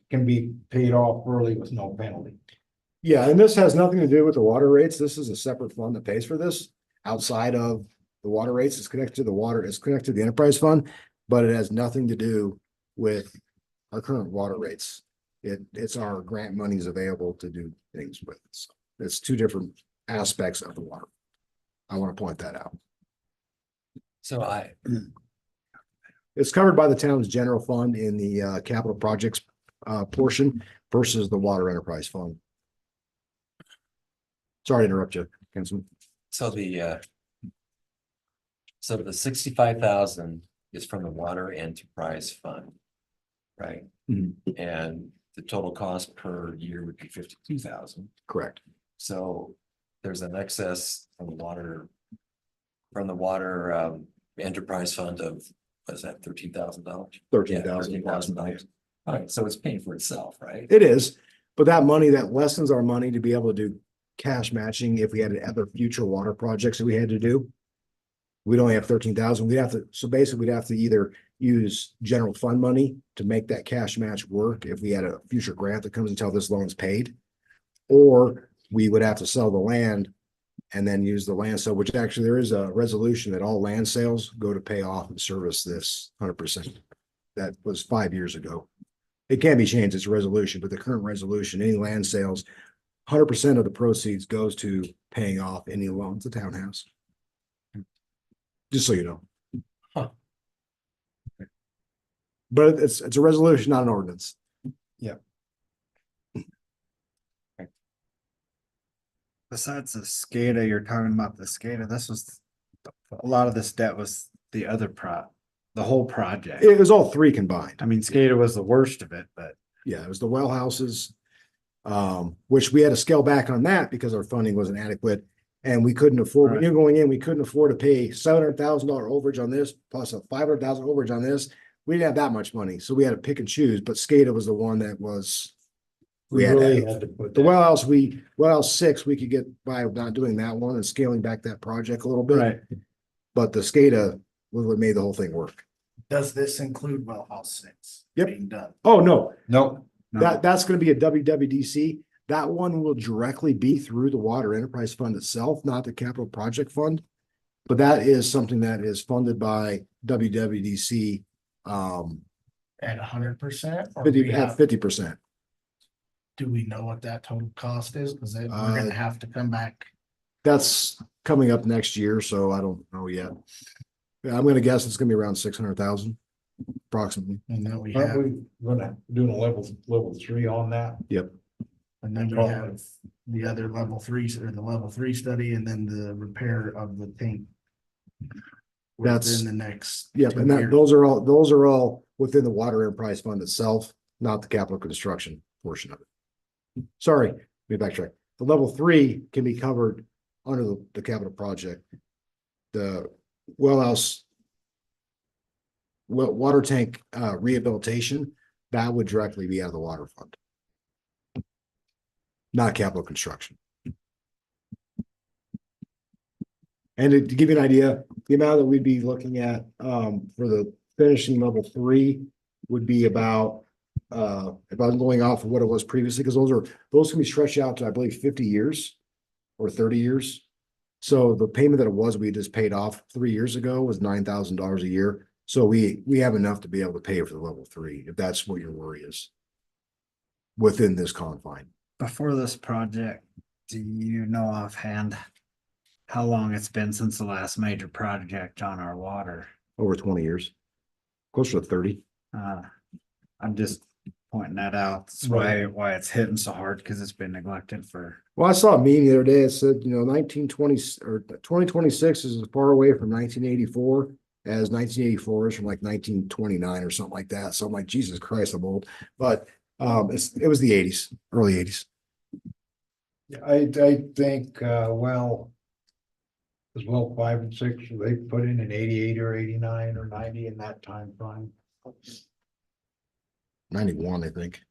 can be paid off early with no penalty. Yeah, and this has nothing to do with the water rates. This is a separate fund that pays for this outside of the water rates. It's connected to the water, it's connected to the enterprise fund, but it has nothing to do with our current water rates. It's our grant monies available to do things with. So it's two different aspects of the water. I want to point that out. So It's covered by the town's general fund in the capital projects portion versus the water enterprise fund. Sorry to interrupt you, Councilman. so the 65,000 is from the water enterprise fund, right? Mhm. And the total cost per year would be 52,000. Correct. So there's an excess from the water enterprise fund of, what's that, $13,000? $13,000. All right, so it's paying for itself, right? It is, but that money, that lessens our money to be able to do cash matching if we had other future water projects that we had to do. We'd only have 13,000. So basically we'd have to either use general fund money to make that cash match work if we had a future grant that comes until this loan's paid. Or we would have to sell the land and then use the land sale, which actually there is a resolution that all land sales go to pay off and service this 100%. That was 5 years ago. It can be changed, it's a resolution, but the current resolution, any land sales, 100% of the proceeds goes to paying off any loans the town has. just so you know. Huh. But it's a resolution, not an ordinance. Besides the SCADA, you're talking about the SCADA, this was, a lot of this debt was the other the whole project. It was all three combined. I mean, SCADA was the worst of it, but Yeah, it was the well houses. Which we had to scale back on that because our funding wasn't adequate. And we couldn't afford, when Right. you're going in, we couldn't afford to pay $700,000 overage on this, plus a 500,000 overage on this. We didn't have that much money, so we had to pick and choose, but SCADA was the one that was. We We had, really had to put. the that- well house 6, we could get by not doing that one and scaling back that project a little bit. right, But the SCADA was what made the whole thing work. Does this include well house 6? Yep. Being done. Oh, no, Nope, no, that's gonna be a WWDC. That one will directly be through the Water Enterprise Fund itself, not the Capital Project Fund. But that is something that is funded by WWDC, At 100%? Or 50%. do we know what that total cost is? Cause then we're Uh, gonna have to come back. That's coming up next year, so I don't know yet. Yeah, I'm gonna guess it's gonna be around 600,000 approximately. And then we aren't have, we gonna do a level 3 on that? and then we have the other level 3s or the level 3 study and then the repair of the tank. That's- Within the next. Yep, 2 and that, years. those are all within the Water Enterprise Fund itself, not the capital construction portion of it. Sorry, let me backtrack. The level 3 can be covered under the capital project. The well house. Water tank rehabilitation, that would directly be out of the water fund. Not capital construction. And to give you an idea, the amount that we'd be looking at for the finishing level 3 would be about if I'm going off of what it was previously, because those can be stretched out to, I believe, 50 years or 30 years. So the payment that it was, we just paid off 3 years ago was $9,000 a year. So we have enough to be able to pay for the level 3, if that's what your worry is. Within this confine. before this project, do you know offhand how long it's been since the last major project on our water? Over 20 years. Closer to 30. I'm just pointing that out. That's why it's hitting so hard, because it's been neglected for. Well, I saw a meme the other day. It said, 1920 or 2026 is as far away from 1984 as 1984 is from like 1929 or something like that. So I'm like, Jesus Christ, I'm old. But it was the 80s, early 80s. I think, well. As well, 5 and 6, they put in an 88 or 89 or 90 in that time frame. 91, I think.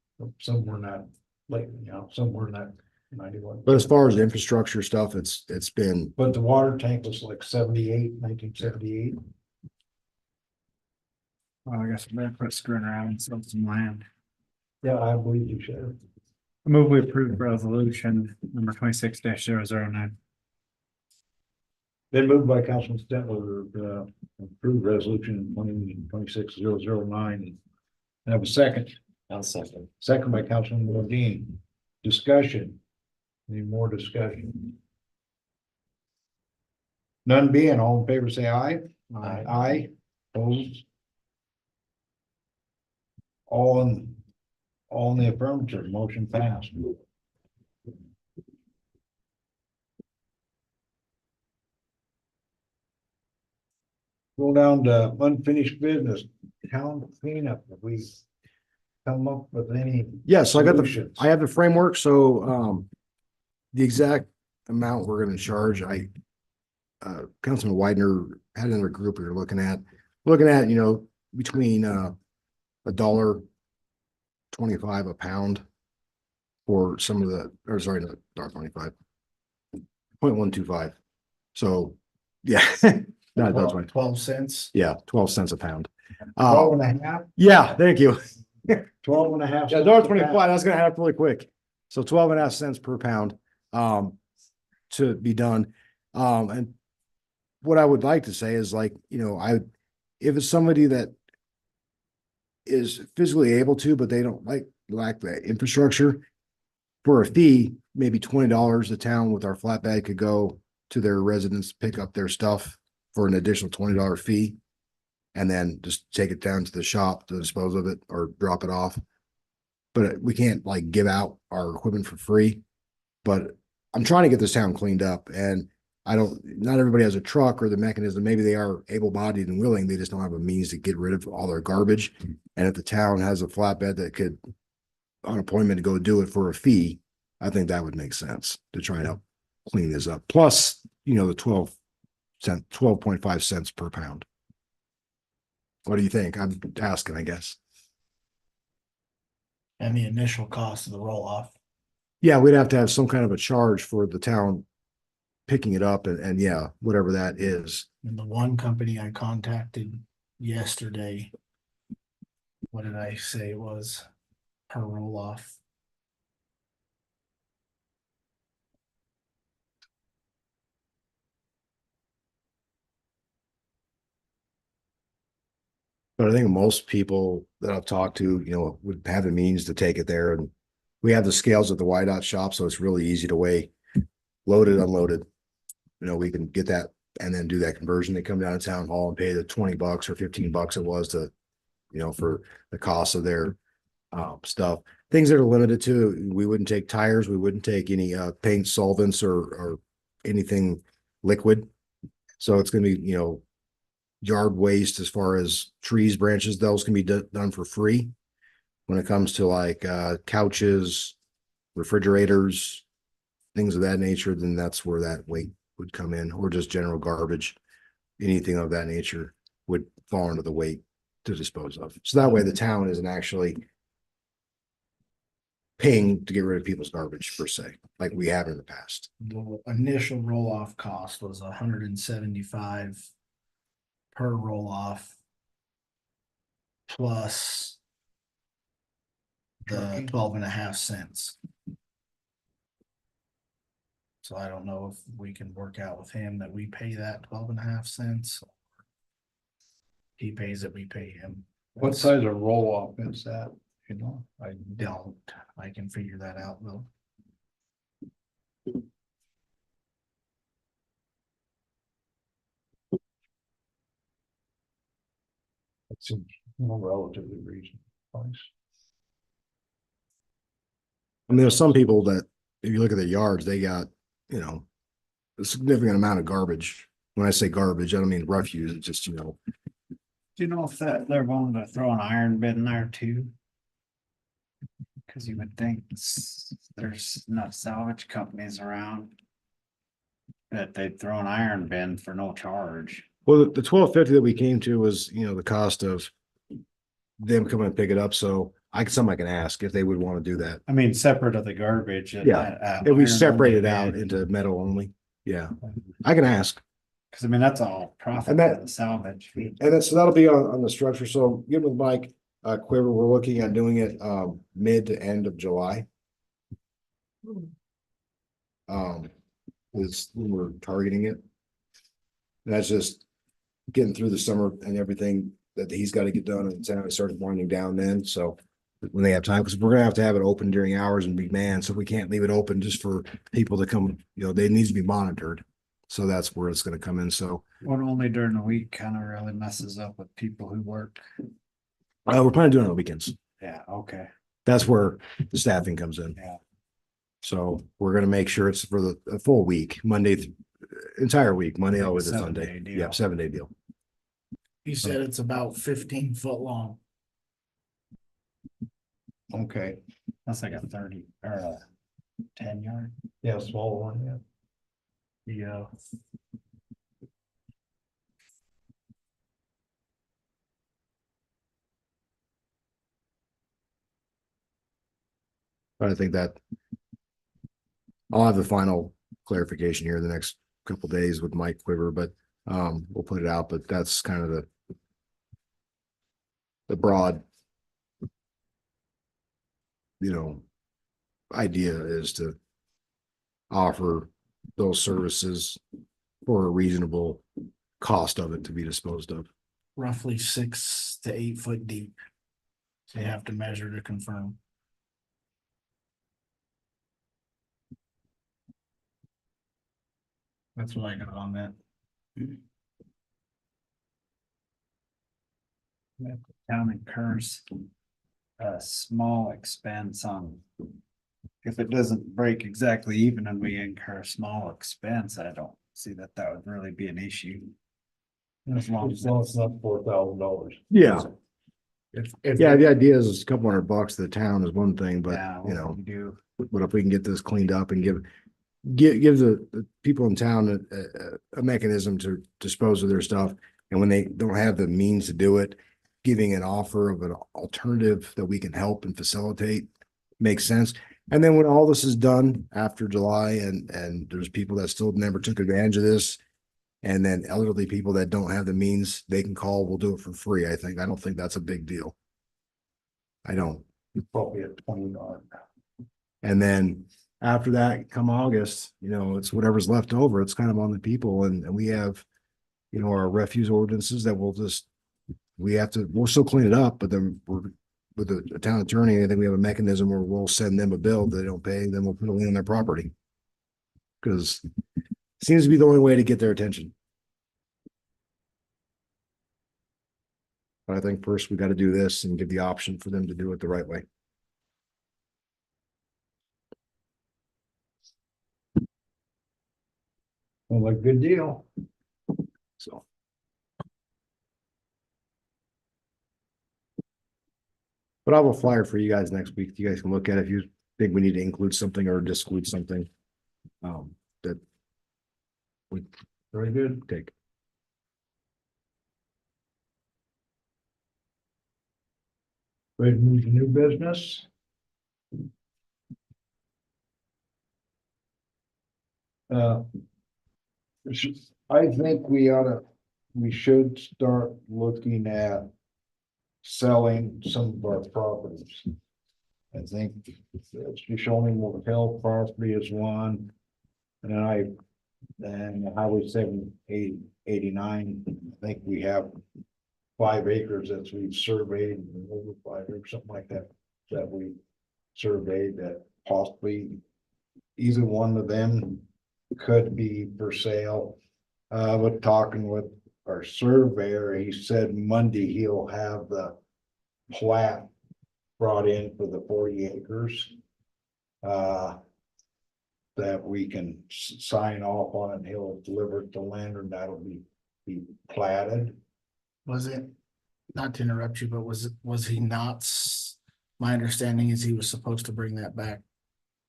Somewhere in that, like, somewhere in that 91. But as far as infrastructure stuff, it's been, But the water tank was like 1978. Well, I guess we better quit screwing around and sell some land. Yeah, I believe you should. I move we approve resolution number 26-009. Been moved by Councilman Stetler, approve resolution 26009. Have a second. I'll second. Second by Councilman Modine. Discussion. Any more discussion? None being, all in favor, say aye. Aye. Aye, opposed. All in the affirmative, motion passed. Go down to unfinished business, town cleanup, if we come up with any. yeah, so solutions. I have the framework. So the exact amount we're going to charge, Councilman Widener had another group we were looking at, between $1.25 a pound for some of the, or sorry, not $1.25, 0.125. So, yeah, not $1.25. 12 cents. Yeah, 12 cents a pound. 12 and a half, Yeah, thank you. 12 and a half. Yeah, $1.25, that's gonna add up really quick. So 12.5 cents per pound, to be done. And what I would like to say is like, if it's somebody that is physically able to, but they don't lack the infrastructure, for a fee, maybe $20, the town with our flatbed could go to their residents, pick up their stuff for an additional $20 fee. And then just take it down to the shop to dispose of it or drop it off. But we can't like give out our equipment for free. But I'm trying to get this town cleaned up, and not everybody has a truck or the mechanism. Maybe they are able-bodied and willing. They just don't have a means to get rid of all their garbage. And if the town has a flatbed that could, on appointment, to go do it for a fee, I think that would make sense to try and help clean this up. Plus, the 12.5 cents per pound. What do you think? I'm asking, I guess. And the initial cost of the roll off. Yeah, we'd have to have some kind of a charge for the town picking it up and yeah, whatever that is. And the one company I contacted yesterday, what did I say it was per roll off? But I think most people that I've talked to, would have the means to take it there. And we have the scales at the Y-Dot shop, so it's really easy to weigh loaded, unloaded. We can get that and then do that conversion. They come down to town hall and pay the $20 or $15 it was to, for the cost of their stuff. Things that are limited to, we wouldn't take tires, we wouldn't take any paint solvents or anything liquid. So it's gonna be, yard waste as far as trees, branches, those can be done for free. When it comes to like couches, refrigerators, things of that nature, then that's where that weight would come in, or just general garbage. Anything of that nature would fall under the weight to dispose of. So that way the town isn't actually paying to get rid of people's garbage per se, like we have in the past. The initial roll off cost was $175 per roll off. Plus the Trucking. 12.5 cents. So I don't know if we can work out with him that we pay that 12.5 cents. He pays it, we pay him. What size of roll off is that? I don't, I can figure that out though. It seems relatively reasonable price. I mean, there's some people that, if you look at their yards, they got, a significant amount of garbage. When I say garbage, I don't mean refuse, it's just, Do you know if they're willing to throw an iron bin in there too? Cause you would think there's enough salvage companies around that they'd throw an iron bin for no charge. well, the 12.50 that we came to was, the cost of them coming and pick it up. So I can ask if they would want to do that. I mean, separate of the garbage. Yeah, If we separate it out into metal only, yeah, I can ask. Cause I mean, that's all profit And that- for the salvage. And so that'll be on the structure. So give with Mike, Quiver, we're looking at doing it, mid to end of July. Is when we're targeting it. That's just getting through the summer and everything that he's got to get done, and it's now started winding down then, so when they have time, because we're gonna have to have it open during hours and be manned, so we can't leave it open just for people to come, they need to be monitored. So that's where it's gonna come in, so One only during the week kind of really messes up with people who work. we're planning to do it on the weekends. Yeah, okay. That's where the staffing comes in. Yeah. So we're gonna make sure it's for the full week, entire week, Monday Like a all the way to 7-day Sunday. deal. Yep, 7-day deal. He said it's about 15 foot long. Okay, That's like a 30 or a 10 yard. yeah, small one, yeah. Yeah. But I think that I'll have the final clarification here in the next couple days with Mike Quiver, but we'll put it out, but that's kind of the broad, idea is to offer those services for a reasonable cost of it to be disposed of. Roughly 6 to 8 foot deep. So you have to measure to confirm. That's what I got on that. If the town incurs a small expense on. If it doesn't break exactly even and we incur a small expense, I don't see that that would really be an issue. As long as It's not $4,000. Yeah, If yeah, the idea is a couple $100 to the town is one thing, but Yeah, you know, we do. but if we can get this cleaned up and give the people in town a mechanism to dispose of their stuff. And when they don't have the means to do it, giving an offer of an alternative that we can help and facilitate makes sense. And then when all this is done after July and there's people that still never took advantage of this. And then elderly people that don't have the means, they can call, we'll do it for free. I don't think that's a big deal. I don't. Probably at $20. And then after that, come August, you know, it's whatever's left over. It's kind of on the people and we have, you know, our refuse ordinances that we'll still clean it up, but then we're with the town attorney, I think we have a mechanism where we'll send them a bill. If they don't pay, then we'll put a lien on their property. Because it seems to be the only way to get their attention. But I think first we got to do this and give the option for them to do it the right way. Well, a good deal. So. But I'll have a flyer for you guys next week. You guys can look at it if you think we need to include something or disclude something. That would Very good. take. Ready to move to new business? Uh, I think we should start looking at selling some of our properties. I think Shoshoni Motel property is one. And then Highway 789, I think we have 5 acres that we've surveyed, over 5 acres, something like that, that we surveyed that possibly either one of them could be for sale. But talking with our surveyor, he said Monday he'll have the plat brought in for the 40 acres. That we can sign off on and he'll deliver it to Lander and that'll be platted. Was it, not to interrupt you, but was he not, my understanding is he was supposed to bring that back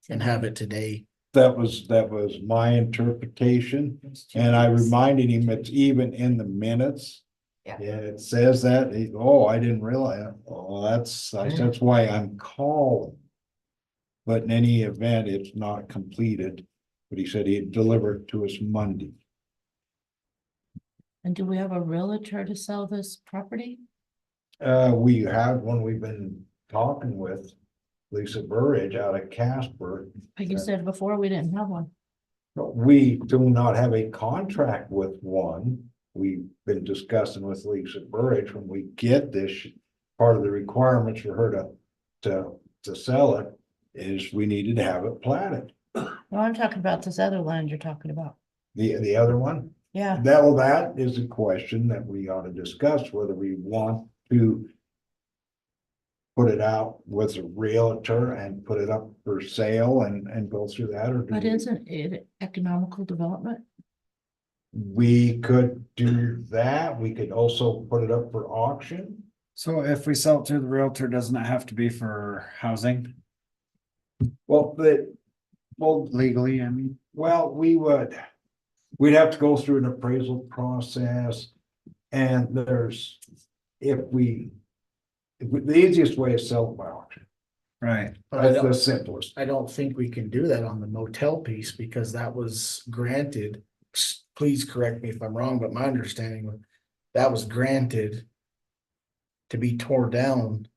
and have it today. That was my interpretation, and I reminded him it's even in the minutes. Yeah. Yeah, it says that, I didn't realize, that's why I'm calling. But in any event, it's not completed, but he said he'd deliver it to us Monday. And do we have a realtor to sell this property? We have one we've been talking with, Lisa Burridge out of Casper. Like you said before, we didn't have one. We do not have a contract with one. We've been discussing with Lisa Burridge when we get this, part of the requirements for her to sell it is we needed to have it platted. No, I'm talking about this other land you're talking about. The other one, Yeah, that is a question that we ought to discuss, whether we want to put it out with a realtor and put it up for sale and go through that, or do but we- isn't it economical development? We could do that. We could also put it up for auction. So if we sell it to the realtor, doesn't it have to be for housing Well, legally? I mean, we'd have to go through an appraisal process. And the easiest way is sell it by auction. right. But I That's the don't, simplest. I don't think we can do that on the motel piece because that was granted. Please correct me if I'm wrong, but my understanding was that was granted to be tore down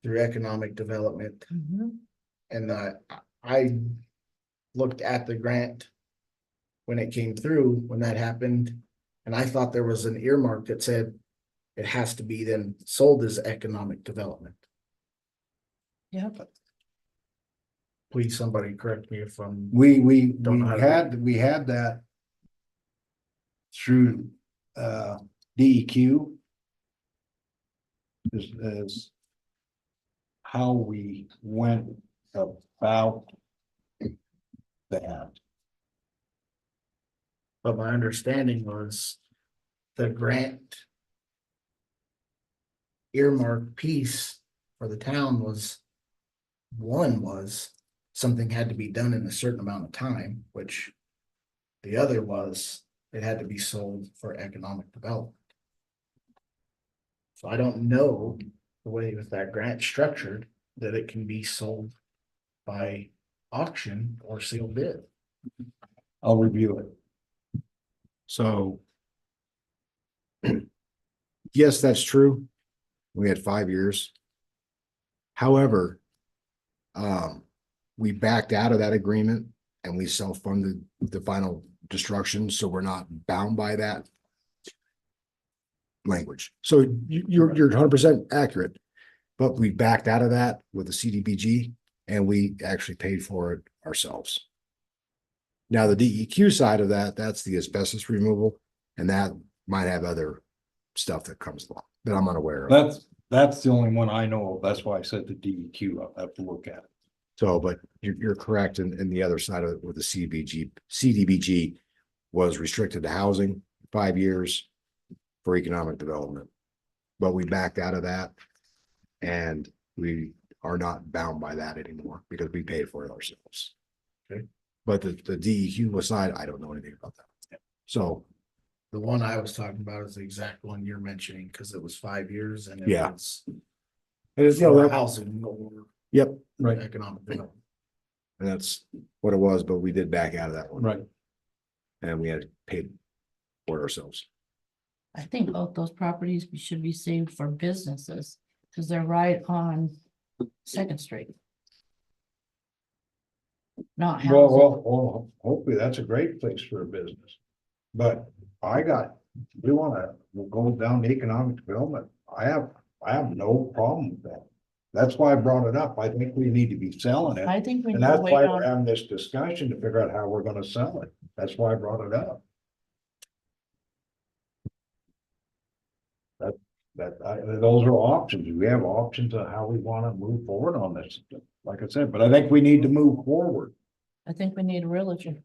through economic development. Mhm. And I looked at the grant when it came through, when that happened, and I thought there was an earmark that said it has to be then sold as economic development. Yeah, Please, somebody correct me if I'm. We Don't know how to- had that through DEQ. is how we went about that. But my understanding was the grant earmark piece for the town was, one was something had to be done in a certain amount of time, which the other was it had to be sold for economic development. So I don't know the way with that grant structured that it can be sold by auction or sealed bid. I'll review it. So. Yes, that's true. We had 5 years. However, we backed out of that agreement and we self-funded the final destruction, so we're not bound by that language. So you're 100% accurate, but we backed out of that with the CDBG and we actually paid for it ourselves. Now, the DEQ side of that, that's the asbestos removal, and that might have other stuff that comes along that I'm unaware of. That's the only one I know of. That's why I said the DEQ. I'll have to look at it. So, but you're correct in the other side of it with the CDBG was restricted to housing 5 years for economic development. But we backed out of that and we are not bound by that anymore because we paid for it ourselves. Okay. But the DEQ side, I don't know anything about that. So, The one I was talking about is the exact one you're mentioning, because it was 5 years and it Yeah. was and it's, you know, for that- housing or yep, Right. economic development. and that's what it was, but we did back out of that one. Right. And we had paid for it ourselves. I think both those properties should be saved for businesses, because they're right on Second Street. Not housing. Well, hopefully that's a great place for a business. But we'll go down to economic development. I have no problem with that. That's why I brought it up. I think we need to be selling it. I think we And need to that's wait why we're on, having this discussion to figure out how we're gonna sell it. That's why I brought it up. Those are options. We have options on how we wanna move forward on this. Like I said, but I think we need to move forward. I think we need a realtor.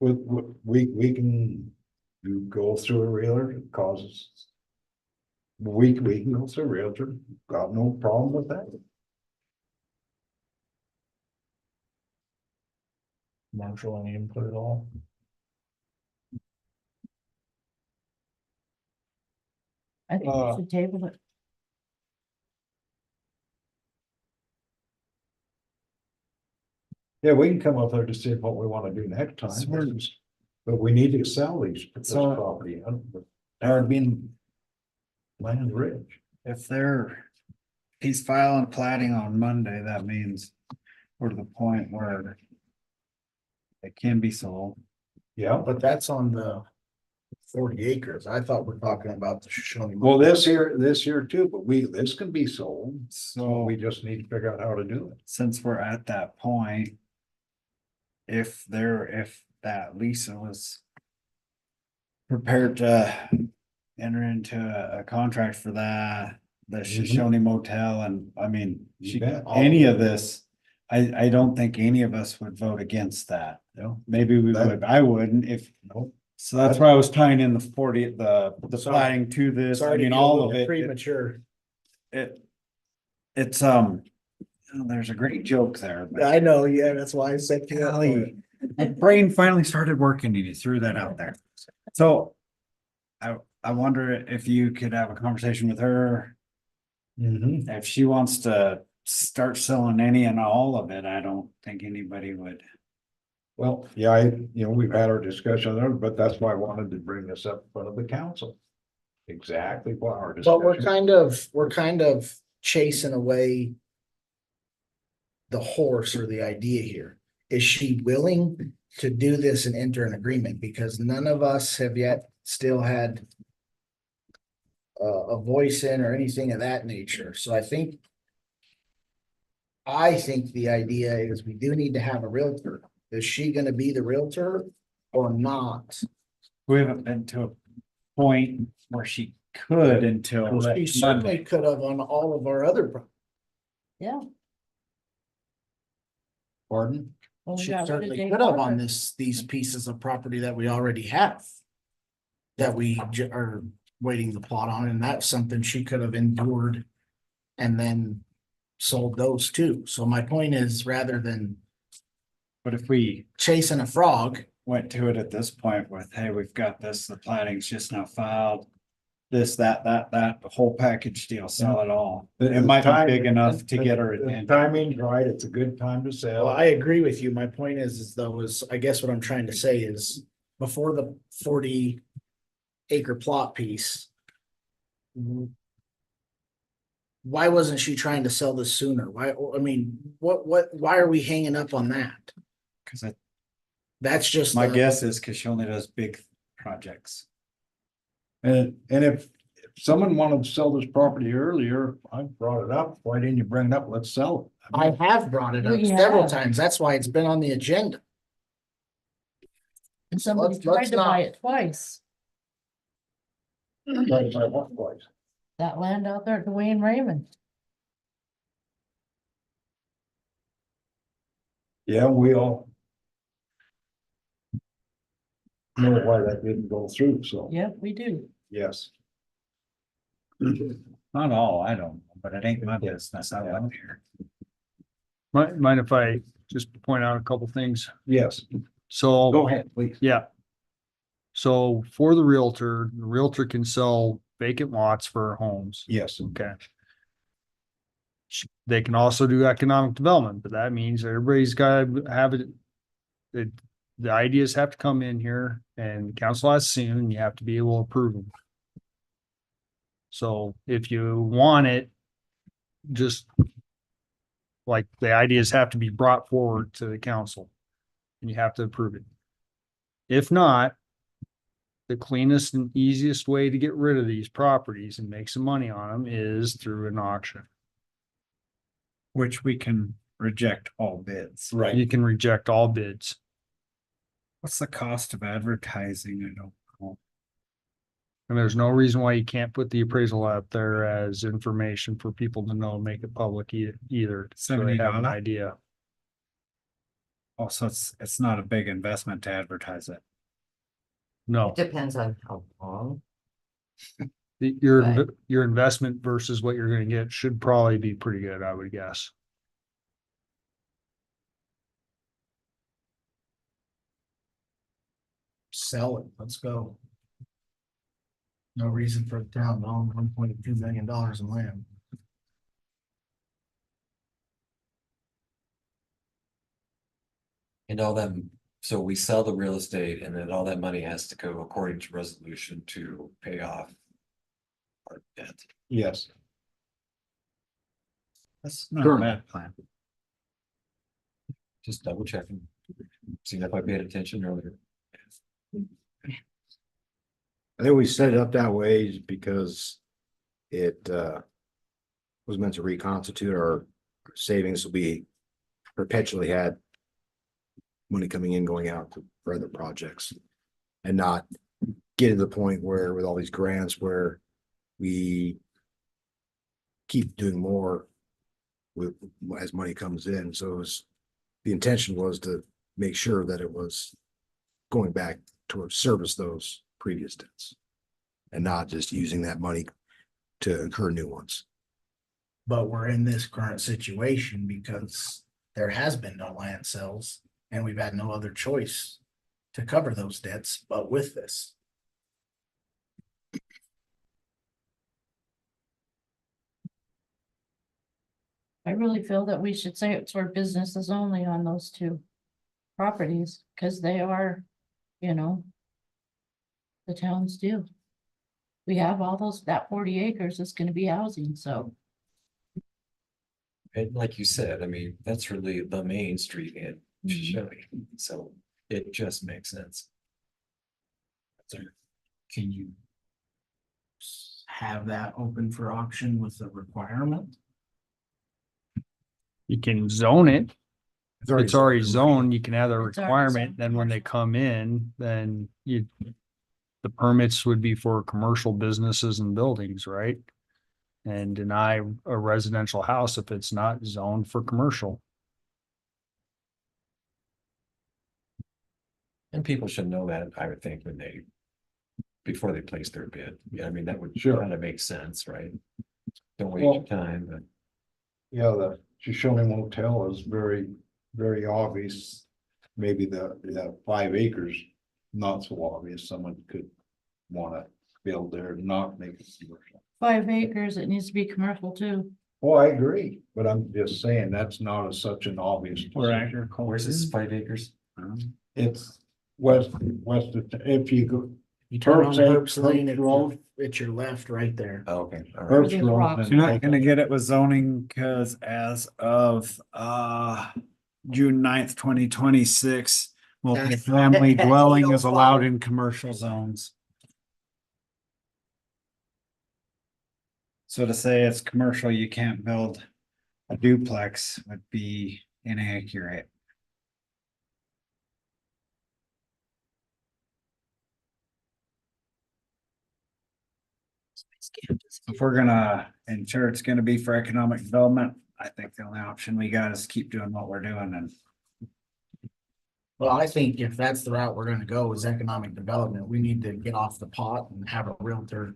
We can, you go through a realtor, it causes. We can go through a realtor, got no problem with that. Marshall, any input at all? I think we should table it. Yeah, we can come up there to see what we wanna do next time. But we need to sell this So- property. Or being land rich. If he's filing plating on Monday, that means we're to the point where it can be sold. Yeah, But that's on the 40 acres. I thought we're talking about the Shoshoni. well, this here too, but this can be sold. So So we just need to figure out how to do it. since we're at that point, if that Lisa was prepared to enter into a contract for that, the Shoshoni Motel, and I mean, You bet. any of this, I don't think any of us would vote against that. No. Maybe we That- would, I wouldn't if, Nope. so that's why I was tying in the 40, the So- plating to this, I Sorry to mean, be a all little of it. premature. It's, there's a great joke there, but I know, yeah, that's why I said. golly, my brain finally started working and you threw that out there. So I wonder if you could have a conversation with her, if she wants to start selling any and all of it. I don't think anybody would. Well, yeah, we've had our discussion there, but that's why I wanted to bring this up in front of the council. Exactly what our But we're discussion. kind of chasing away the horse or the idea here. Is she willing to do this and enter an agreement? Because none of us have yet still had a voice in or anything of that nature. So I think the idea is we do need to have a realtor. Is she gonna be the realtor or not? We haven't been to point where she could until She that certainly Monday. could have on all of our other, Yeah. Pardon? Well, we she got rid of certainly Dave could have on Parker. these pieces of property that we already have. That we are waiting to plot on, and that's something she could have endured. And then sold those too. So my point is, rather than But if we chasing a frog, went to it at this point with, hey, we've got this, the plating's just now filed. This, that, the whole package deal, sell it all. It might be big enough to get her The attention. timing's right, it's a good time to well, sell. I agree with you. My point is though, is I guess what I'm trying to say is before the 40-acre plot piece. Why wasn't she trying to sell this sooner? Why, I mean, why are we hanging up on that? Cause That's just. my the- guess is cause she only does big projects. And if someone wanted to sell this property earlier, I brought it up, why didn't you bring it up? Let's sell it. I have brought it up Well, you several have. times. That's why it's been on the agenda. And somebody let's tried to buy not- it twice. Right by what place? That land out there at Dwayne Raymond. Yeah, we all know why that didn't go through, so, Yep, we do. yes. Not all, I don't, know, but it ain't my business. I live here. Mind if I just point out a couple things? Yes, So. go ahead, please. Yeah. So for the realtor can sell vacant lots for homes. Yes, Okay. They can also do economic development, but that means everybody's gotta have it. The ideas have to come in here and council has seen, and you have to be able to approve them. So if you want it, just like the ideas have to be brought forward to the council and you have to approve it. If not, the cleanest and easiest way to get rid of these properties and make some money on them is through an auction. Which we can reject all bids. You can reject all bids. What's the cost of advertising? I don't know. And there's no reason why you can't put the appraisal out there as information for people to know, make it public either. So they have an $70? idea. Also, it's not a big investment to advertise it. No, Depends on how long. your investment versus what you're gonna get should probably be pretty good, I would guess. Sell it. Let's go. No reason for the town to own $1.2 million in land. And all them, so we sell the real estate and then all that money has to go according to resolution to pay off our debt. yes. That's not a Sure. bad plan. Just double checking. Seeing if I paid attention earlier. I think we set it up that way because it was meant to reconstitute our savings will be perpetually had money coming in, going out for other projects and not get to the point where with all these grants where we keep doing more with as money comes in. So it was, the intention was to make sure that it was going back towards service those previous debts and not just using that money to incur new ones. But we're in this current situation because there has been no land sales and we've had no other choice to cover those debts, but with this. I really feel that we should say it's for businesses only on those two properties, because they are, you know, the town's due. We have all those, that 40 acres is gonna be housing, so. And like you said, I mean, that's really the main street in Mhm. Shoshoni, so it just makes sense. Can you have that open for auction with a requirement? You can zone it. If it's already zoned, you can have a It's already requirement, zoned then when they commercial. come in, then the permits would be for commercial businesses and buildings, right? And deny a residential house if it's not zoned for commercial. And people should know that, I would think, when they, before they place their bid. Yeah, I mean, that would Sure. kind of make sense, right? Don't waste Well- your time, but Yeah, the Shoshoni Motel is very, very obvious. Maybe the 5 acres, not so obvious. Someone could wanna build there, and not make it commercial. 5 acres, it needs to be commercial too. Oh, I agree, but I'm just saying that's not such an obvious. Or decision. agriculture. where's this 5 acres? It's west, if you go, You turn on Herb's Lane- Herb's Lane, Herb's Road. it's your left right there. Oh, okay, all right. Herb's There's Road, rocks. then You're not gonna get it with zoning, cause as of, June 9th, 2026. Multifamily dwelling is allowed in commercial zones. So to say it's commercial, you can't build a duplex would be inaccurate. If we're gonna ensure it's gonna be for economic development, I think the only option we got is keep doing what we're doing and. Well, I think if that's the route we're gonna go is economic development, we need to get off the pot and have a realtor.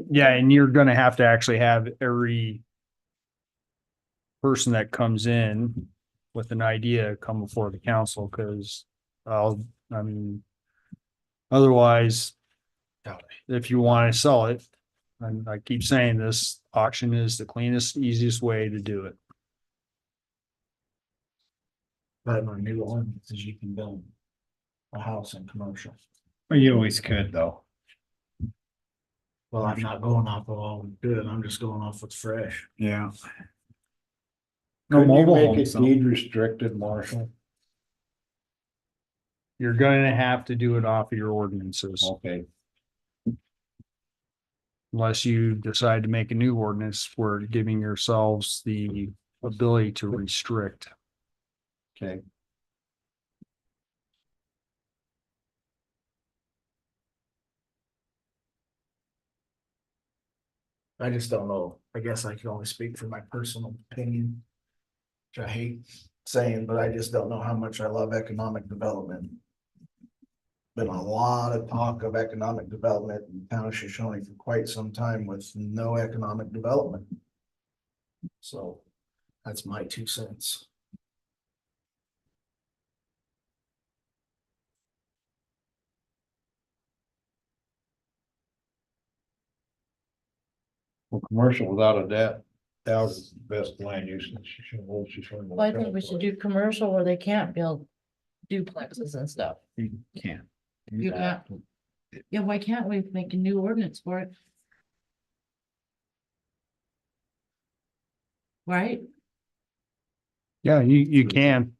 Yeah, and you're gonna have to actually have every person that comes in with an idea come before the council, because I mean, otherwise, if you want to sell it, and I keep saying this, auction is the cleanest, easiest way to do it. But my new ordinance is you can build a house in commercial. Well, you always could though. Well, I'm not going off of all good, I'm just going off what's fresh. Yeah. No couldn't you mobile make homes, it though. deed restricted, Marshall? You're gonna have to do it off of your ordinances, Okay, unless you decide to make a new ordinance where giving yourselves the ability to restrict. okay. I just don't know. I guess I can only speak for my personal opinion. Which I hate saying, but I just don't know how much I love economic development. Been a lot of talk of economic development in the town of Shoshone for quite some time with no economic development. So that's my 2 cents. Well, commercial without a doubt, is the best land use. Shoshone Well, I think Motel. we should do commercial where they can't build duplexes and stuff. You can't. do You that. can't. Yeah, why can't we make a new ordinance for it? Right? Yeah, you can.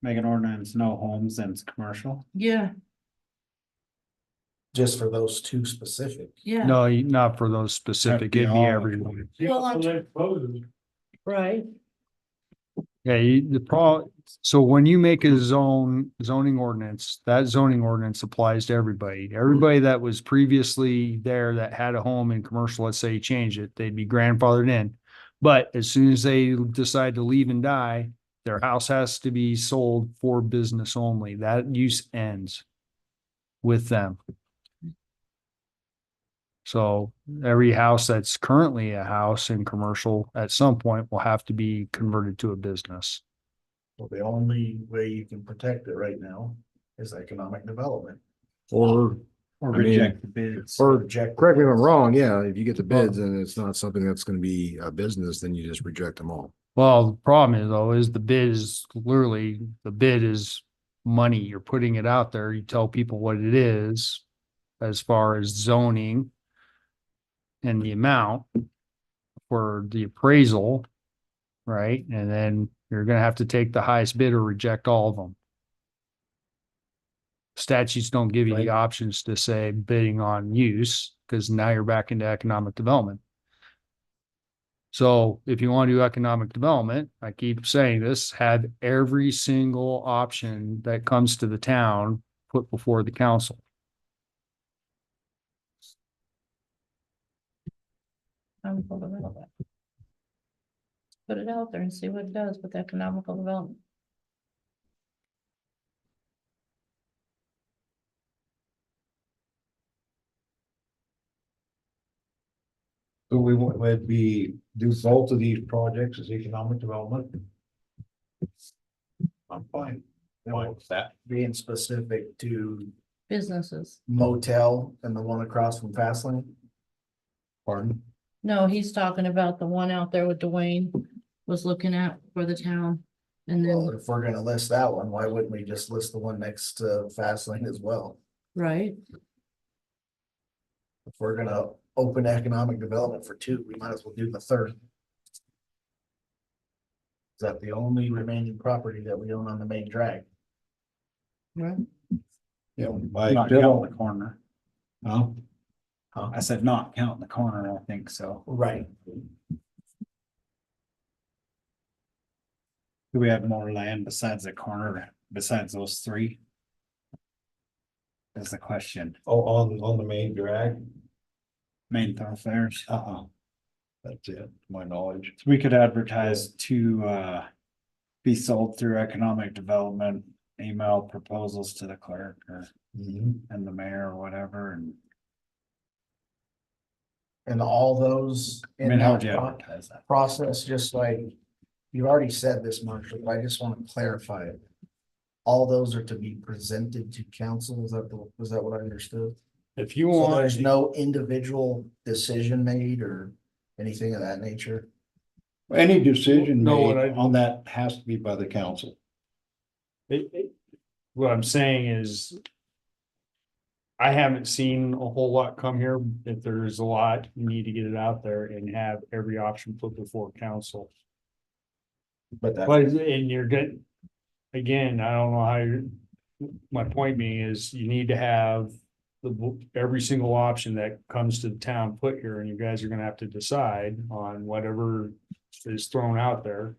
Make an ordinance, no homes and it's commercial. Yeah, Just for those 2 specific. yeah. No, not for those specific, be it'd be all- everyone. Right, Yeah, the problem, so when you make a zoning ordinance, that zoning ordinance applies to everybody. Everybody that was previously there that had a home in commercial, let's say you change it, they'd be grandfathered in. But as soon as they decide to leave and die, their house has to be sold for business only. That use ends with them. So every house that's currently a house in commercial at some point will have to be converted to a business. Well, the only way you can protect it right now is economic development. Or, Or I mean, reject the bids. or Reject. correct me if I'm wrong, yeah, if you get the bids and it's not something that's gonna be a business, then you just reject them all. Well, the problem is though, is the bid is literally, the bid is money. You're putting it out there. You tell people what it is as far as zoning and the amount for the appraisal, right? And then you're gonna have to take the highest bid or reject all of them. Statutes don't give you the Right. options to say bidding on use, because now you're back into economic development. So if you want to do economic development, I keep saying this, have every single option that comes to the town put before the council. Economical development. Put it out there and see what it does with economical development. So we would be, do both of these projects as economic development? I'm fine. Fine with that. Being specific to Businesses. motel and the one across from Fastlane. Pardon? No, he's talking about the one out there with Dwayne was looking at for the town. And Well, then, if we're gonna list that one, why wouldn't we just list the one next to Fastlane as well? right, If we're gonna open economic development for two, we might as well do the third. Is that the only remaining property that we own on the main drag? right. Yeah, by Not still, counting the corner. huh? I said not counting the corner, I think so. Right. Do we have more land besides the corner, besides those three? That's the question. Oh, on the main drag? Main thoroughfares. That's it, to my knowledge. So we could advertise to be sold through economic development, email proposals to the clerk or and the mayor or whatever, and And all those I in mean, how would that you advertise that? process, just like you already said this, Marshall, but I just want to clarify it. All those are to be presented to council. Was that what I understood? If you So want, there's no individual decision made or anything of that nature? Any decision No, what made I- on that has to be by the council. what I'm saying is. I haven't seen a whole lot come here. If there's a lot, you need to get it out there and have every option put before council. But that, But, and you're good. Again, I don't know how you're, my point being is you need to have every single option that comes to the town put here, and you guys are gonna have to decide on whatever is thrown out there.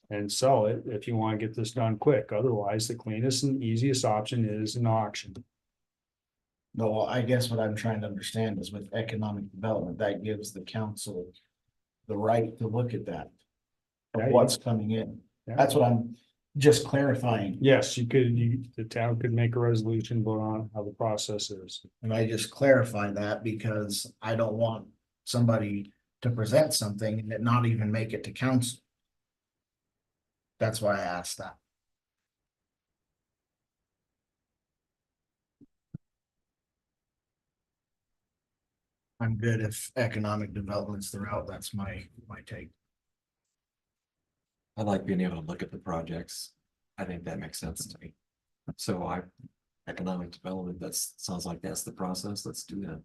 And sell it if you wanna get this done quick. Otherwise, the cleanest and easiest option is an auction. no, I guess what I'm trying to understand is with economic development, that gives the council the right to look at that. Of Yeah, what's coming in. Yeah. That's what I'm just clarifying. Yes, the town could make a resolution, vote on how the process is. And I just clarify that because I don't want somebody to present something and it not even make it to council. That's why I asked that. I'm good if economic development's the route. That's my take. I like being able to look at the projects. I think that makes sense to me. So economic development, sounds like that's the process. Let's do that.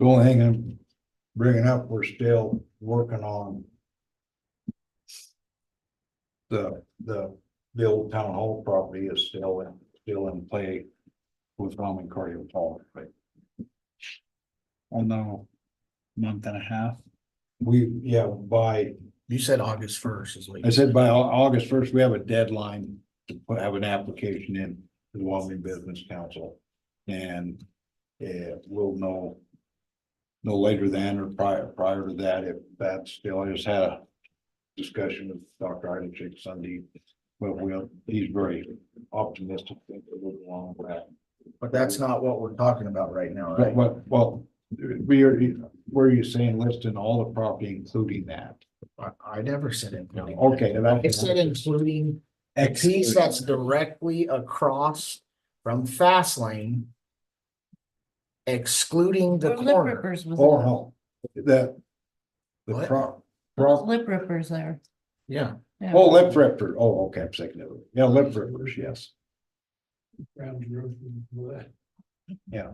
The only thing I'm bringing up, we're still working on the old town hall property is still in play with Ramen Cardio Hall, right? Oh, no. Month and a half. You said August 1st is what I you said by August 1st, we have a deadline to have an application in to the Wyoming Business Council. And we'll know no later than or prior to that, if that's still, I just had a discussion with Dr. Idachik Sunday. But he's very optimistic that we'll go along with that. But that's not what we're talking about right now, right? Well, were you saying listing all the property, including that? I never said including. Okay. I said including a piece that's directly across from Fastlane. Excluding the Where Lip corner. Rippers was Oh, at. no, the What? Lip Rippers there. Yeah. Yeah. Oh, lip ripper. Oh, okay, I'm thinking of it. Yeah, lip rippers, yes. Yeah.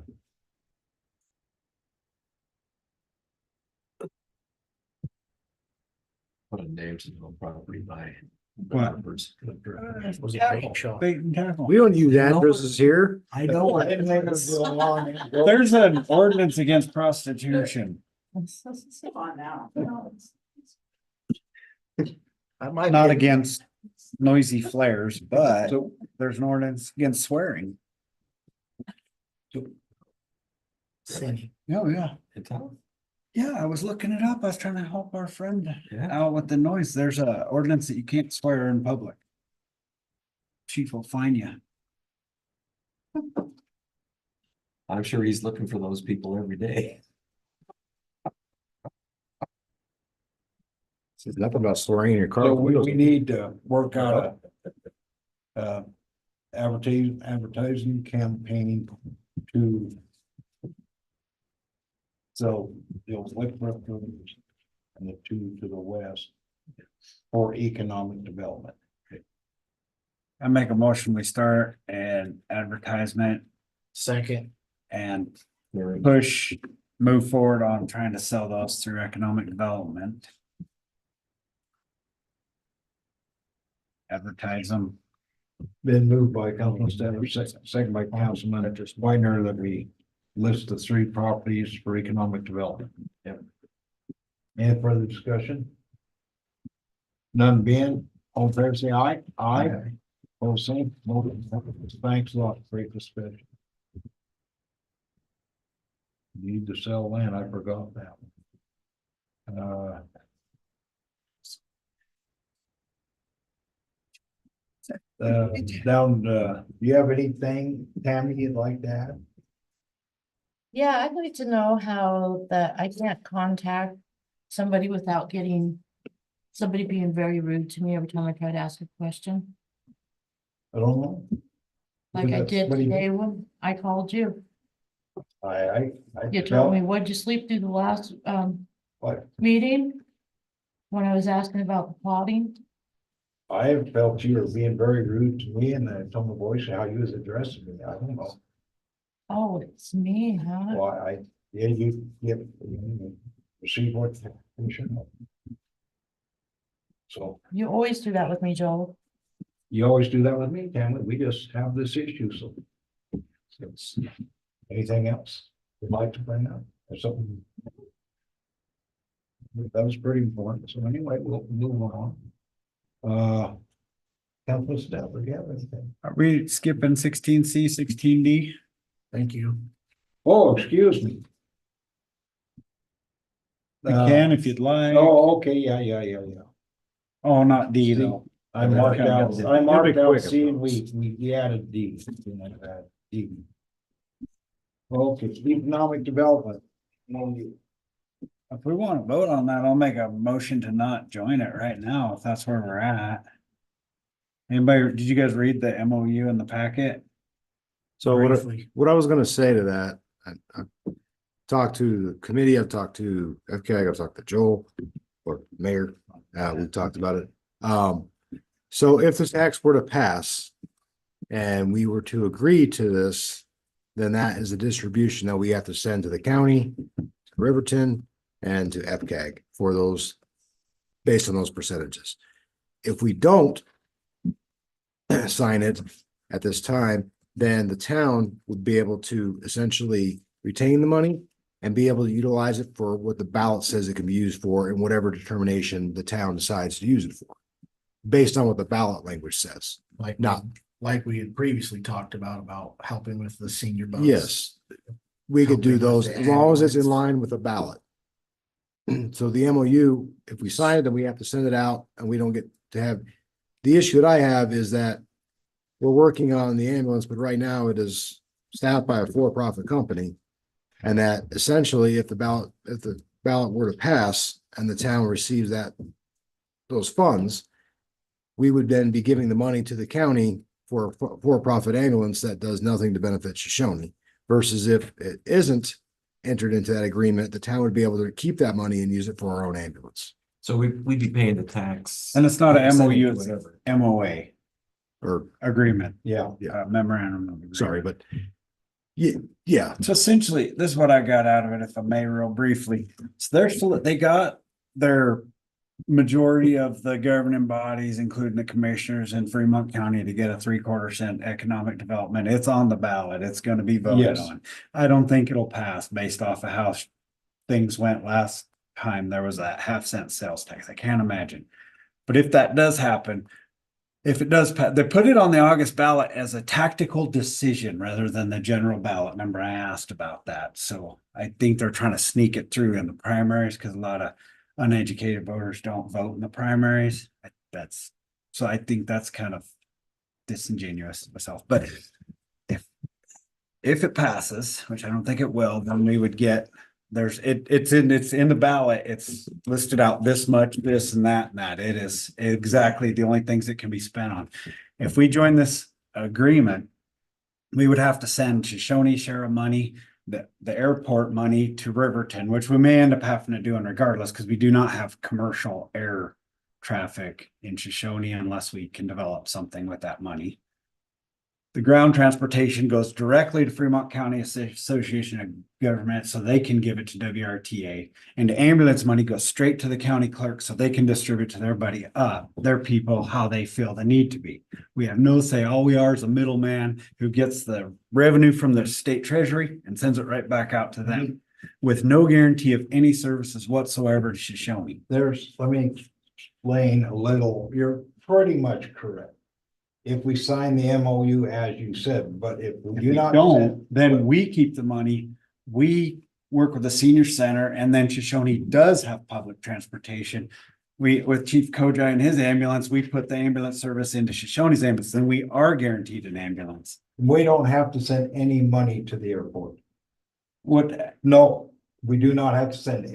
Put a name to the property by. What? numbers. Was it Bait Shop? Bait and tackle. We don't use addresses here. I know. I didn't think it was going on. There's an ordinance against prostitution. Come on now. I might Not get- against noisy flares, but So, there's an ordinance against swearing. Cindy. Oh, yeah. In town? Yeah, I was looking it up. I was trying to help our friend Yeah. out with the noise. There's a ordinance that you can't swear in public. Chief will fine you. I'm sure he's looking for those people every day. It's nothing about swearing in your car. so we need to work out a advertising campaign to. So those liquor rooms and the two to the west for economic development. I make a motion, we start an advertisement Second, and move forward on trying to sell those through economic development. Advertise them. Been moved by Councilman Stafford, second by Councilman Weiner, that we list the three properties for economic development. Yep. Any further discussion? None being, all in favor, say aye. Aye. All same, thanks a lot, great discussion. Need to sell land, I forgot that. Down, do you have anything, Tammy, you'd like to add? Yeah, I'd like to know how that I can't contact somebody without getting somebody being very rude to me every time I try to ask a question. I don't know. Like I did What do you- today when I called you. I. You told me, what'd you sleep through the last What? meeting? When I was asking about the plotting? I have felt you were being very rude to me and I told my voice how you was addressing me. I don't know. Oh, it's me, huh? Why, yeah, you receive what you should know. So You always do that with me, Joel. you always do that with me, Tammy. We just have this issue, so. It's- Anything else you'd like to bring up or something? That was pretty important. So anyway, we'll move on. Council Stafford, do you have anything? Are we skipping 16C, 16D? thank you. Oh, excuse me. We can if you'd like. Oh, okay, yeah. Oh, not D though. I marked out quick. C and we added D. D. Okay, economic development. If we want to vote on that, I'll make a motion to not join it right now, if that's where we're at. Anybody, did you guys read the MOU in the packet? So Briefly. what I was gonna say to that, I talked to the committee, I've talked to FCAG, I've talked to Joel or Mayor, we've talked about it. So if this act were to pass and we were to agree to this, then that is a distribution that we have to send to the county, to Riverton, and to FCAG for those, based on those percentages. If we don't sign it at this time, then the town would be able to essentially retain the money and be able to utilize it for what the ballot says it can be used for and whatever determination the town decides to use it for, based on what the ballot language says. Like, Not- like we had previously talked about helping with the senior bus. Yes, we could do Helping with those the as long as it's in ambulance. line with the ballot. So the MOU, if we sign it, then we have to send it out and we don't get to have, the issue that I have is that we're working on the ambulance, but right now it is staffed by a for-profit company. And that essentially, if the ballot were to pass and the town receives those funds, we would then be giving the money to the county for a for-profit ambulance that does nothing to benefit Shoshoni. Versus if it isn't entered into that agreement, the town would be able to keep that money and use it for our own ambulance. So we'd be paying the tax. And it's not a percentage, MOU, it's whatever. MOA Or, agreement, Yeah, memorandum of agreement. sorry, but yeah, So essentially, this is what I got out of it, if I may, real briefly. So they got their majority of the governing bodies, including the commissioners in Fremont County, to get a 3/4 cent economic development. It's on the ballot. It's gonna be voted Yes. on. I don't think it'll pass based off of how things went last time, there was a 0.5 cent sales tax. I can't imagine. But if that does happen, if it does, they put it on the August ballot as a tactical decision rather than the general ballot. Remember, I asked about that. So I think they're trying to sneak it through in the primaries because a lot of uneducated voters don't vote in the primaries. So I think that's kind of disingenuous myself. But if it passes, which I don't think it will, then we would get, it's in the ballot, it's listed out this much, this and that, and that. It is exactly the only things that can be spent on. If we join this agreement, we would have to send Shoshoni share of money, the airport money to Riverton, which we may end up having to do regardless, because we do not have commercial air traffic in Shoshoni unless we can develop something with that money. The ground transportation goes directly to Fremont County Association of Government, so they can give it to WRTA. And the ambulance money goes straight to the county clerk, so they can distribute to their people, how they feel the need to be. We have no say. All we are is a middleman who gets the revenue from the state treasury and sends it right back out to them with no guarantee of any services whatsoever to Shoshoni. Let me explain a little. You're pretty much correct. If we sign the MOU, as you said, but if we If do we not. don't, then we keep the money. We work with the senior center, and then Shoshoni does have public transportation. With Chief Kojai and his ambulance, we put the ambulance service into Shoshoni's ambulance, then we are guaranteed an ambulance. We don't have to send any money to the airport. What, No, we do not have to send it.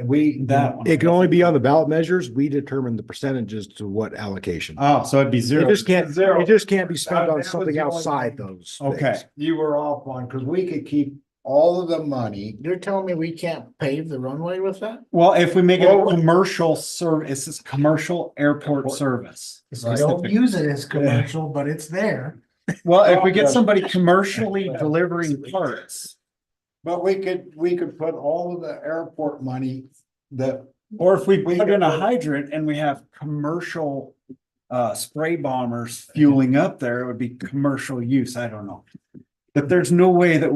that one? It can only be on the ballot measures. We determine the percentages to what allocation. Oh, so it'd be It zero. just can't, Zero. it just can't be spent That on was something the only outside thing. those. Okay. things. You were off one, because we could keep all of the money. You're telling me we can't pave the runway with that? Well, if we make it Well, a commercial service, it's commercial airport service. We don't use it as commercial, but it's there. Well, if we get somebody commercially delivering parts. But we could put all of the airport money that, Or if we put in a hydrant and we have commercial spray bombers fueling up there, it would be commercial use. I don't know. But there's no way that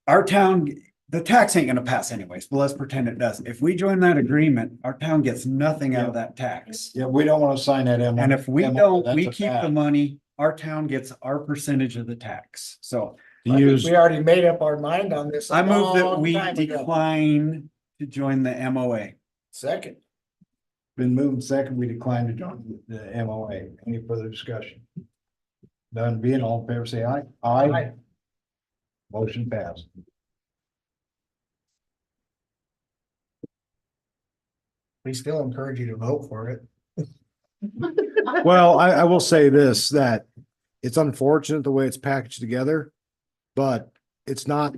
our town, the tax ain't gonna pass anyways, but let's pretend it does. If we join that agreement, our town gets nothing out of that tax. yeah, we don't want to sign that MOU. And if we don't, we That's a keep the fact. money, our town gets our percentage of the tax. So To use, We already made up our mind on this. I move that long we time ago. decline to join the MOA. Second. Been moved second, we declined to join the MOA. Any further discussion? None being, all in favor, say aye. Aye. Motion passed. We still encourage you to vote for it. well, I will say this, that it's unfortunate the way it's packaged together, but it's not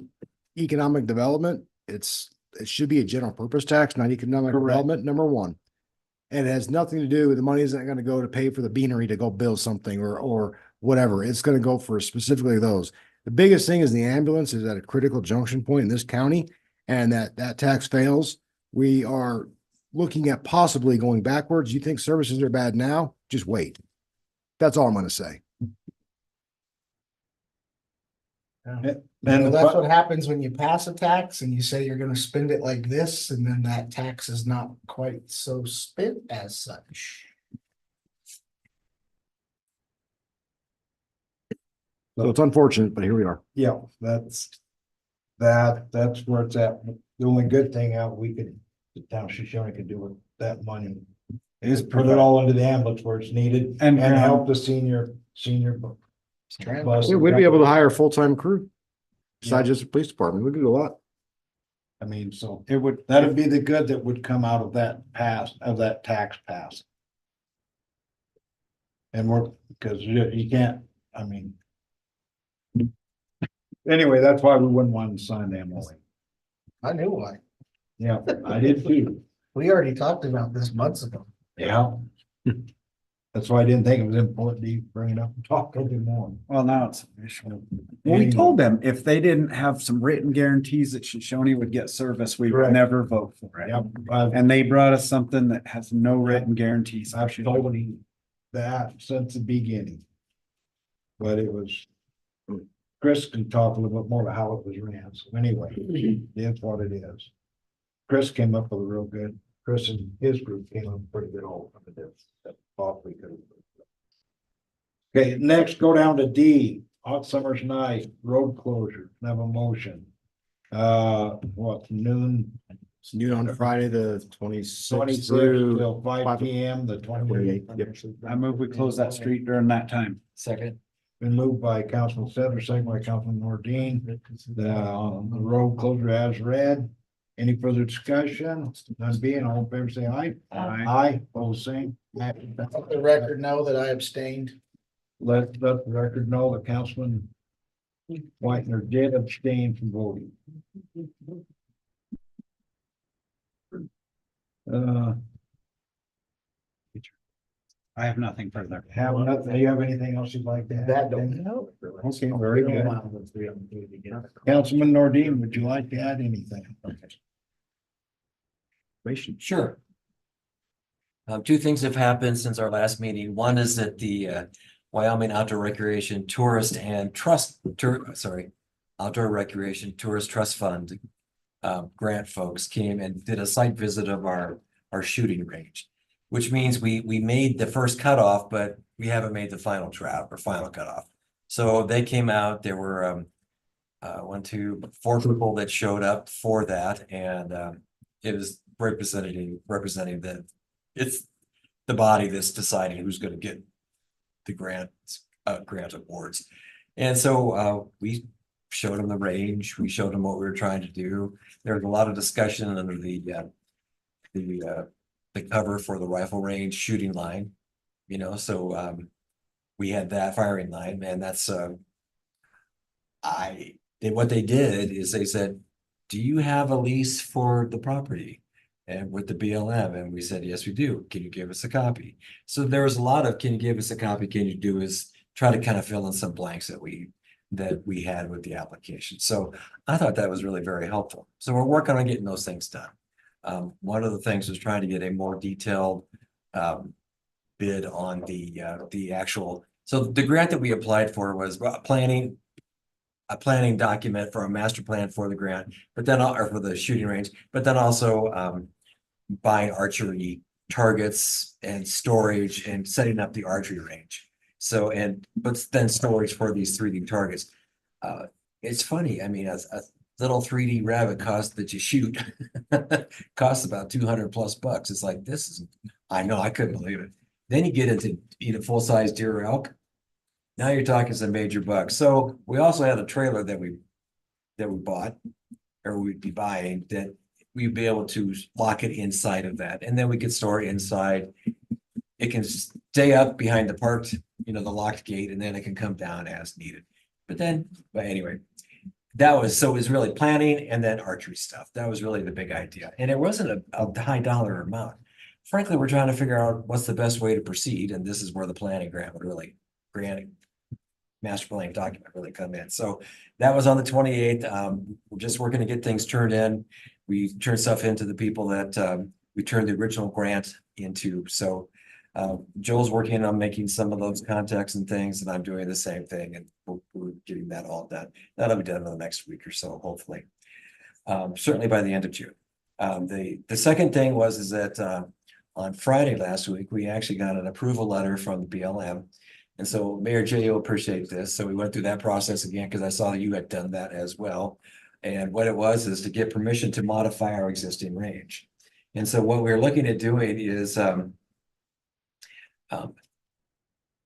economic development. It should be a general purpose tax, not economic development, number one. And it has nothing to do with the money isn't going to go to pay for the beanery to go build something or whatever. It's going to go for specifically those. The biggest thing is the ambulance is at a critical junction point in this county, and that tax fails. We are looking at possibly going backwards. You think services are bad now? Just wait. That's all I'm going to say. Well, that's what happens when you pass a tax and you say you're gonna spend it like this, and then that tax is not quite so spent as such. So it's unfortunate, but here we are. Yeah, that's where it's at. The only good thing the town of Shoshone could do with that money is put it all into the ambulance where it's needed and help the senior bus. We'd be able to hire a full-time crew. Besides Yeah. just the police department, we could do a lot. I mean, so that'd be the good that would come out of that tax pass. And because you can't, I mean. Anyway, that's why we wouldn't want to sign the MOA. I knew why. Yeah, I did too. We already talked about this months ago. Yeah. That's why I didn't think it was important to bring it up and talk a little more. Well, now it's official. Well, we told them if they didn't have some written guarantees that Shoshone would get service, we would Correct. never vote for it. Yep, And they brought us something that has no written guarantees. I've told him that since the beginning. But it was, Chris can talk a little bit more about how it was ran. So anyway, it's what it is. Chris came up with a real good, Chris and his group came up with pretty good alternatives that thought we could. Okay, next, go down to D, hot summer's night, road closure, have a motion. What, noon, It's noon on Friday, the 26th 26 through till 5 PM, the 28th. 28th. Yep. I move we close that street during that time. Second. Been moved by Councilman Cedar, second by Councilman Nordine, the road closure as read. Any further discussion? None being, all in favor, say aye. Aye, pose same. Let the record know that I abstained. Let the record know that Councilman Whitener did abstain from voting. I have nothing further. Have nothing, you have anything else you'd like to add? That don't help. Okay, very good. Councilman Nordine, would you like to add anything? Sure. Two things have happened since our last meeting. One is that the Wyoming Outdoor Recreation Tourist and Outdoor Recreation Tourist Trust Fund grant folks came and did a site visit of our shooting range, which means we made the first cutoff, but we haven't made the final trap or final cutoff. So they came out, there were 4 people that showed up for that, and it was representing that it's the body that's deciding who's going to get the grant awards. And so we showed them the range, we showed them what we were trying to do. There was a lot of discussion under the cover for the rifle range shooting line, so we had that firing line, and that's what they did is they said, do you have a lease for the property and with the BLM? And we said, yes, we do. Can you give us a copy? So there was a lot of, can you give us a copy? Can you do is try to kind of fill in some blanks that we had with the application. So I thought that was really very helpful. So we're working on getting those things done. One of the things was trying to get a more detailed bid on the actual. So the grant that we applied for was a planning document for a master plan for the grant, but then or for the shooting range, but then also buying archery targets and storage and setting up the archery range. So but then storage for these 3D targets. It's funny. I mean, a little 3D rabbit that you shoot costs about $200+ It's like, I know, I couldn't believe it. Then you get into eat a full-size deer or elk. Now you're talking some major bucks. So we also had a trailer that we bought, or we'd be buying, that we'd be able to lock it inside of that, and then we could store it inside. It can stay up behind the parked, the locked gate, and then it can come down as needed. But anyway, it was really planning and then archery stuff. That was really the big idea, and it wasn't a high dollar amount. Frankly, we're trying to figure out what's the best way to proceed, and this is where the planning grant would really master plan document really come in. So that was on the 28th. We're just working to get things turned in. We turned stuff into the people that we turned the original grant into. So Joel's working on making some of those contacts and things, and I'm doing the same thing, and we're getting that all done. That'll be done in the next week or so, hopefully. Certainly by the end of June. The second thing is that on Friday last week, we actually got an approval letter from the BLM. And so Mayor Jay will appreciate this. So we went through that process again, because I saw that you had done that as well. And what it was is to get permission to modify our existing range. And so what we're looking at doing is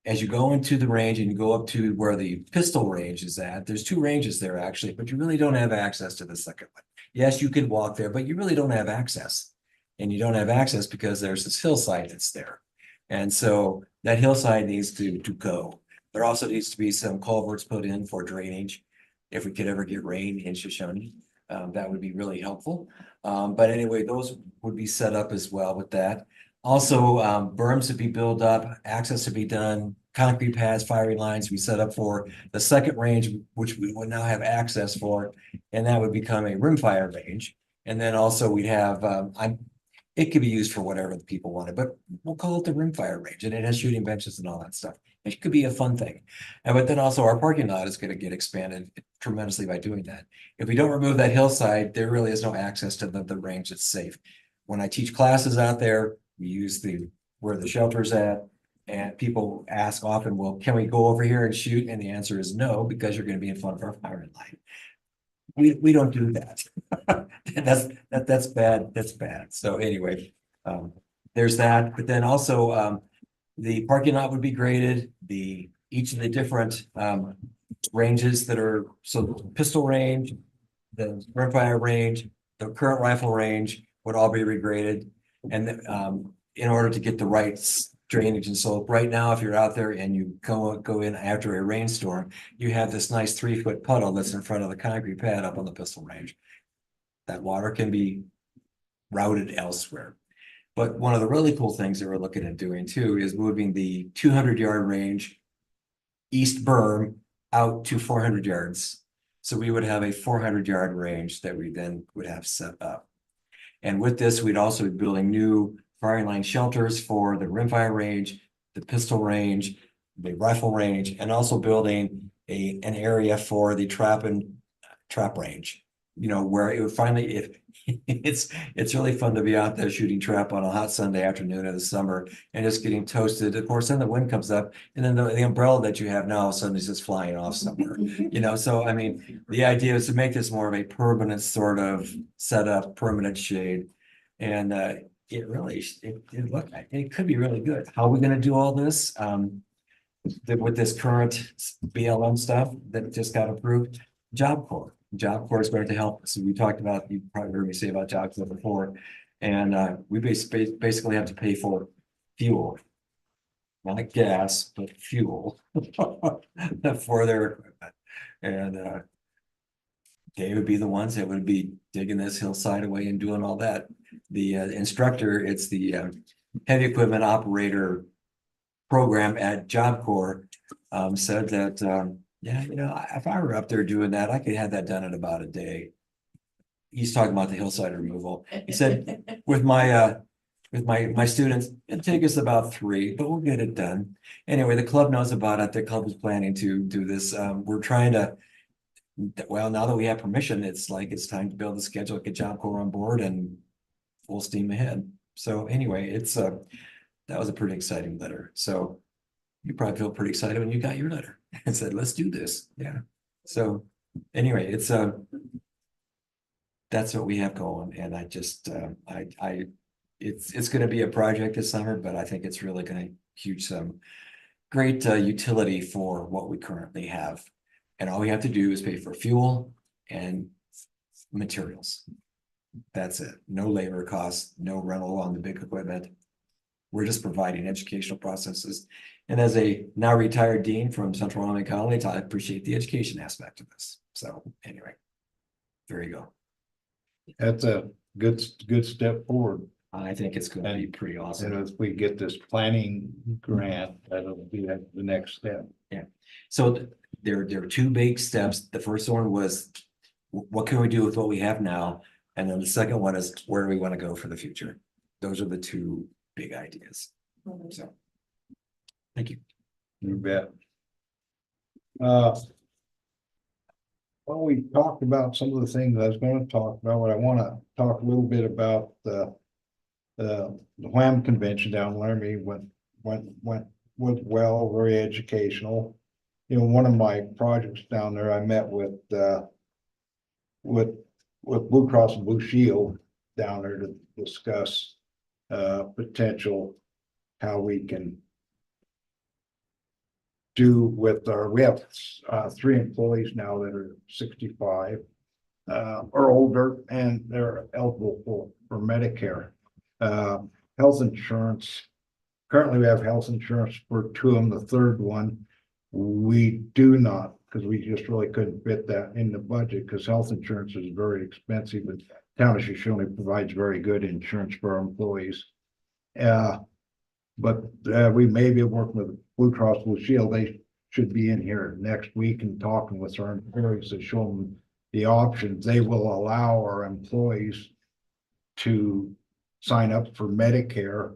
as you go into the range and you go up to where the pistol range is at, there's 2 ranges there actually, but you really don't have access to the second one. Yes, you can walk there, but you really don't have access. And you don't have access because there's this hillside that's there. And so that hillside needs to go. There also needs to be some culverts put in for drainage. If we could ever get rain in Shoshoni, that would be really helpful. But anyway, those would be set up as well with that. Also, berms to be built up, access to be done, concrete pads, firing lines to be set up for the second range, which we would now have access for, and that would become a rimfire range. And then also we'd have, it could be used for whatever the people wanted, but we'll call it the rimfire range, and it has shooting benches and all that stuff. It could be a fun thing. And but then also our parking lot is gonna get expanded tremendously by doing that. If we don't remove that hillside, there really is no access to the range that's safe. When I teach classes out there, we use where the shelter's at. And people ask often, well, can we go over here and shoot? And the answer is no, because you're gonna be in front of our firing line. We don't do that. That's bad, that's bad. So anyway, there's that, but then also, the parking lot would be graded, each of the different, ranges that are, so the pistol range, the rimfire range, the current rifle range would all be regraded. And, in order to get the right drainage and slope, right now, if you're out there and you go in after a rainstorm, you have this nice 3-foot puddle that's in front of the concrete pad up on the pistol range. That water can be routed elsewhere. But one of the really cool things that we're looking at doing too is moving the 200-yard range east berm out to 400 yards. So we would have a 400-yard range that we then would have set up. And with this, we'd also be building new firing line shelters for the rimfire range, the pistol range, the rifle range, and also building an area for the trap range. You know, where it would finally, it's really fun to be out there shooting trap on a hot Sunday afternoon in the summer and just getting toasted. Of course, then the wind comes up and then the umbrella that you have now suddenly is just flying off somewhere. You know, so I mean, the idea is to make this more of a permanent sort of setup, permanent shade. And it really, it could be really good. How are we gonna do all this? With this current BLM stuff that just got approved, Job Corps. Job Corps is going to help. So we talked about, you probably heard me say about Job Corps before. And we basically have to pay for fuel. Not gas, but fuel for their equipment. And they would be the ones that would be digging this hillside away and doing all that. The instructor, it's the heavy equipment operator program at Job Corps, said that yeah, you know, if I were up there doing that, I could have that done in about a day. He's talking about the hillside removal. He said, with my students, it'd take us about 3, but we'll get it done. Anyway, the club knows about it. The club is planning to do this. We're trying to, well, now that we have permission, it's like it's time to build the schedule, get Job Corps on board and full steam ahead. So anyway, that was a pretty exciting letter. So you probably feel pretty excited when you got your letter and said, let's do this. Yeah. So anyway, that's what we have going. And I just, it's going to be a project this summer, but I think it's really going to huge some great utility for what we currently have. And all we have to do is pay for fuel and materials. That's it. No labor costs, no rental on the big equipment. We're just providing educational processes. And as a now retired dean from Central Wyoming College, I appreciate the education aspect of this. So anyway, there you go. That's a good step forward. I think it's going to be pretty awesome. And if we get this planning grant, that'll be the next step. Yeah. So there are 2 big steps. The first one was, what can we do with what we have now? And then the second one is, where do we want to go for the future? Those are the 2 big ideas. So, thank you. You bet. Well, we talked about some of the things I was going to talk about, but I want to talk a little bit about the Wham convention down in Laramie went well, very educational. You know, one of my projects down there, I met with Blue Cross and Blue Shield down there to discuss potential how we can do with we have 3 employees now that are 65 or older, and they're eligible for Medicare. Health insurance, currently we have health insurance for 2 of them. The third one we do not, because we just really couldn't fit that in the budget, because health insurance is very expensive, and town of Shoshoni provides very good insurance for our employees. But we may be working with Blue Cross Blue Shield. They should be in here next week and talking with our employees to show them the options. They will allow our employees to sign up for Medicare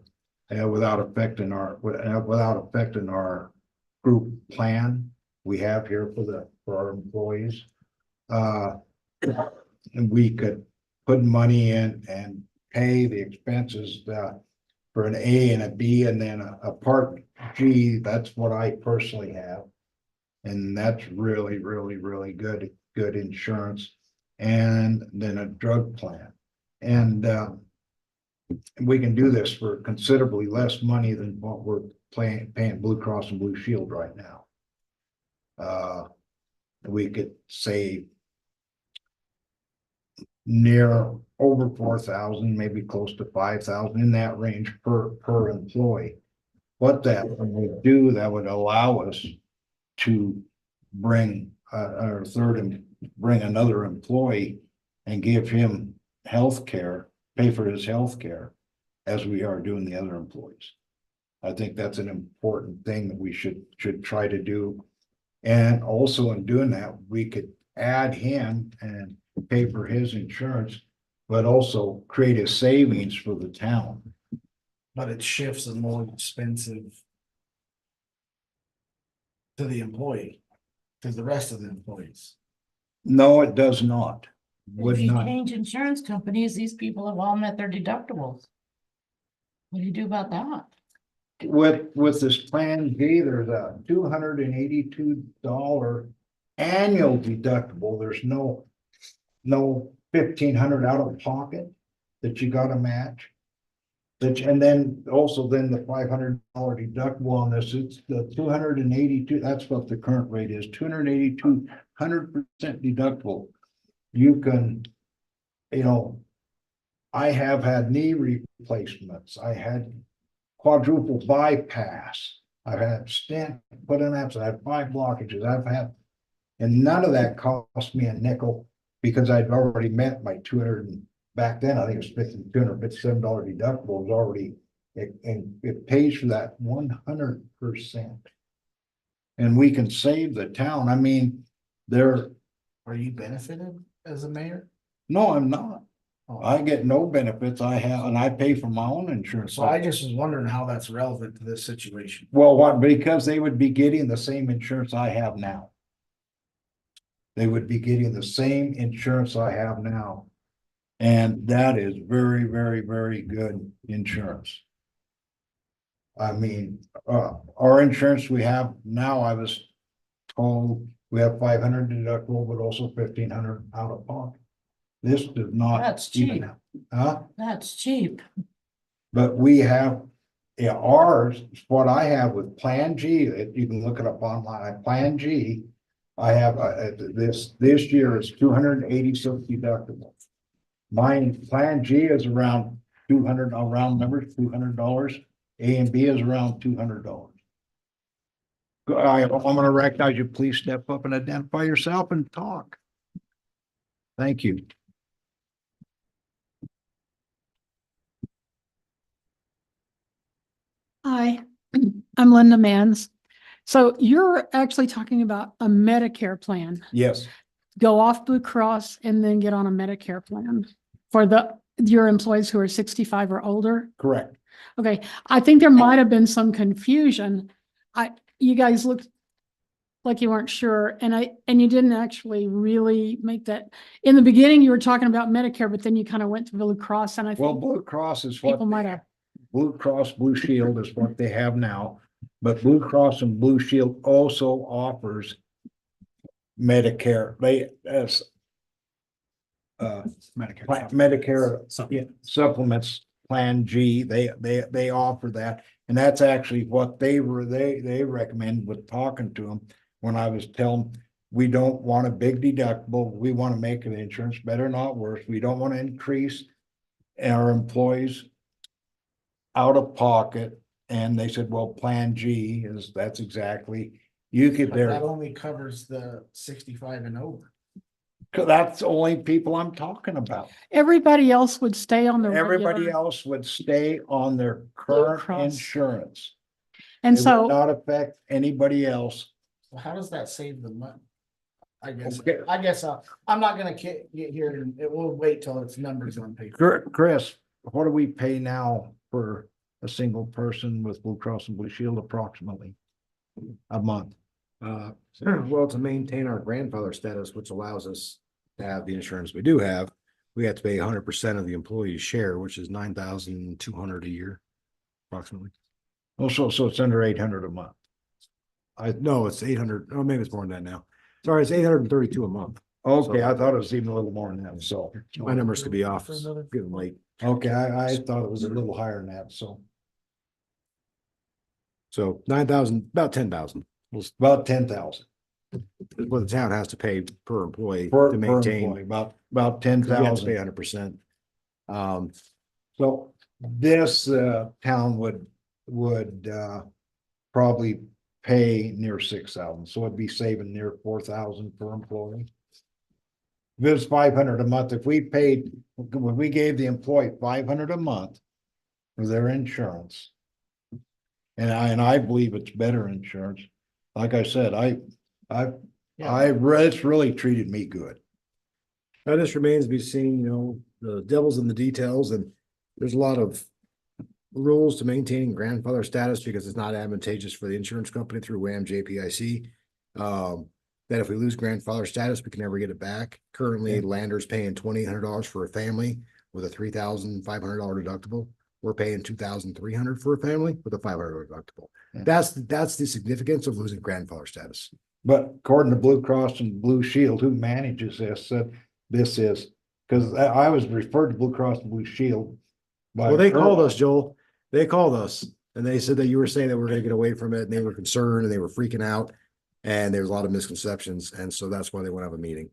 without affecting our group plan we have here for our employees. And we could put money in and pay the expenses, for an A and a B, and then a part G. That's what I personally have. And that's really, really, really good insurance. And then a drug plan. And we can do this for considerably less money than what we're paying Blue Cross and Blue Shield right now. We could save near over 4,000, maybe close to 5,000, in that range per employee. What that would do, that would allow us to bring bring another employee and give him health care, pay for his health care, as we are doing the other employees. I think that's an important thing that we should try to do. And also in doing that, we could add him and pay for his insurance, but also create a savings for the town. But it shifts and more expensive to the employee, to the rest of the employees. No, it does not. Would If you not. change insurance companies, these people have all met their deductibles. What do you do about that? With this plan G, there's a $282 annual deductible. There's no 1,500 out of pocket that you gotta match. And then also then the $500 deductible on this, it's the 282, that's what the current rate is, 282, 100% deductible. You can, I have had knee replacements. I had quadruple bypass. I've had stent put in that, so I have 5 blockages. And none of that cost me a nickel because I'd already met my 200, back then, I think it was $257 deductible was already, and it pays for that 100%. And we can save the town. I mean, Are you benefited as a mayor? no, I'm not. Oh. I get no benefits. And I pay for my own insurance. So I just was wondering how that's relevant to this situation. Well, what, because they would be getting the same insurance I have now. They would be getting the same insurance I have now. And that is very, very, very good insurance. I mean, our insurance we have now, I was told we have 500 deductible, but also 1,500 out of pocket. This does not. That's even- cheap. Huh? That's cheap. But we have, ours, what I have with Plan G, you can look it up online, Plan G. I have, this year is 286 deductible. Mine, Plan G is around 200, I'll round numbers, $200. A and B is around $200. I'm gonna recognize you, please step up and identify yourself and talk. Thank you. Hi, I'm Linda Mans. So you're actually talking about a Medicare plan. Yes, Go off Blue Cross and then get on a Medicare plan for your employees who are 65 or older. correct. Okay, I think there might have been some confusion. You guys looked like you weren't sure, and you didn't actually really make that. In the beginning, you were talking about Medicare, but then you kind of went to Blue Cross, and I Well, think Blue Cross is what. people might have. Blue Cross Blue Shield is what they have now, but Blue Cross and Blue Shield also offers Medicare. Medicare supplements Plan G. They offer that, and that's actually what they recommend with talking to them. When I was telling them, we don't want a big deductible. We want to make the insurance better, not worse. We don't want to increase our employees out of pocket. And they said, well, Plan G that's exactly, you could But there. that only covers the 65 and over. That's the only people I'm talking about. Everybody else would stay on the Everybody regular, else would stay on their current Cross. insurance. and It would so. not affect anybody else. Well, how does that save the money? Okay. I guess, I'm not gonna get here and it will wait till it's numbers on paper. Chris, what do we pay now for a single person with Blue Cross and Blue Shield approximately? a month? Well, to maintain our grandfather status, which allows us to have the insurance we do have, we have to pay 100% of the employee's share, which is 9,200 a year, approximately. Oh, so it's under 800 a month. No, it's 800. Oh, maybe it's more than that now. Sorry, it's 832 a month. Okay, I thought it was even a little more than that, so. My numbers could be off. It's getting late. Okay, I thought it was a little higher than that, so. So 9,000, about 10,000 It's about 10,000 is what the town has to pay per employee per to employee, maintain. about We have to pay 10,000. 100%. So this town would probably pay near 6,000, so it'd be saving near 4,000 per employee. If it was 500 a month, if we paid, when we gave the employee 500 a month for their insurance. And I believe it's better insurance. Like I said, it's really treated me good. Now, this remains to be seen, the devil's in the details, and there's a lot of rules to maintaining grandfather status because it's not advantageous for the insurance company through WAM JPIC. That if we lose grandfather status, we can never get it back. Currently, Lander's paying $2,800 for a family with a $3,500 deductible. We're paying $2,300 for a family with a $500 deductible. Yeah. That's the significance of losing grandfather status. But according to Blue Cross and Blue Shield, who manages this, this is, because I was referred to Blue Cross and Blue Shield. Well, they called us, Joel. They called us and they said that you were saying that we're gonna get away from it and they were concerned and they were freaking out. And there was a lot of misconceptions. And so that's why they want to have a meeting.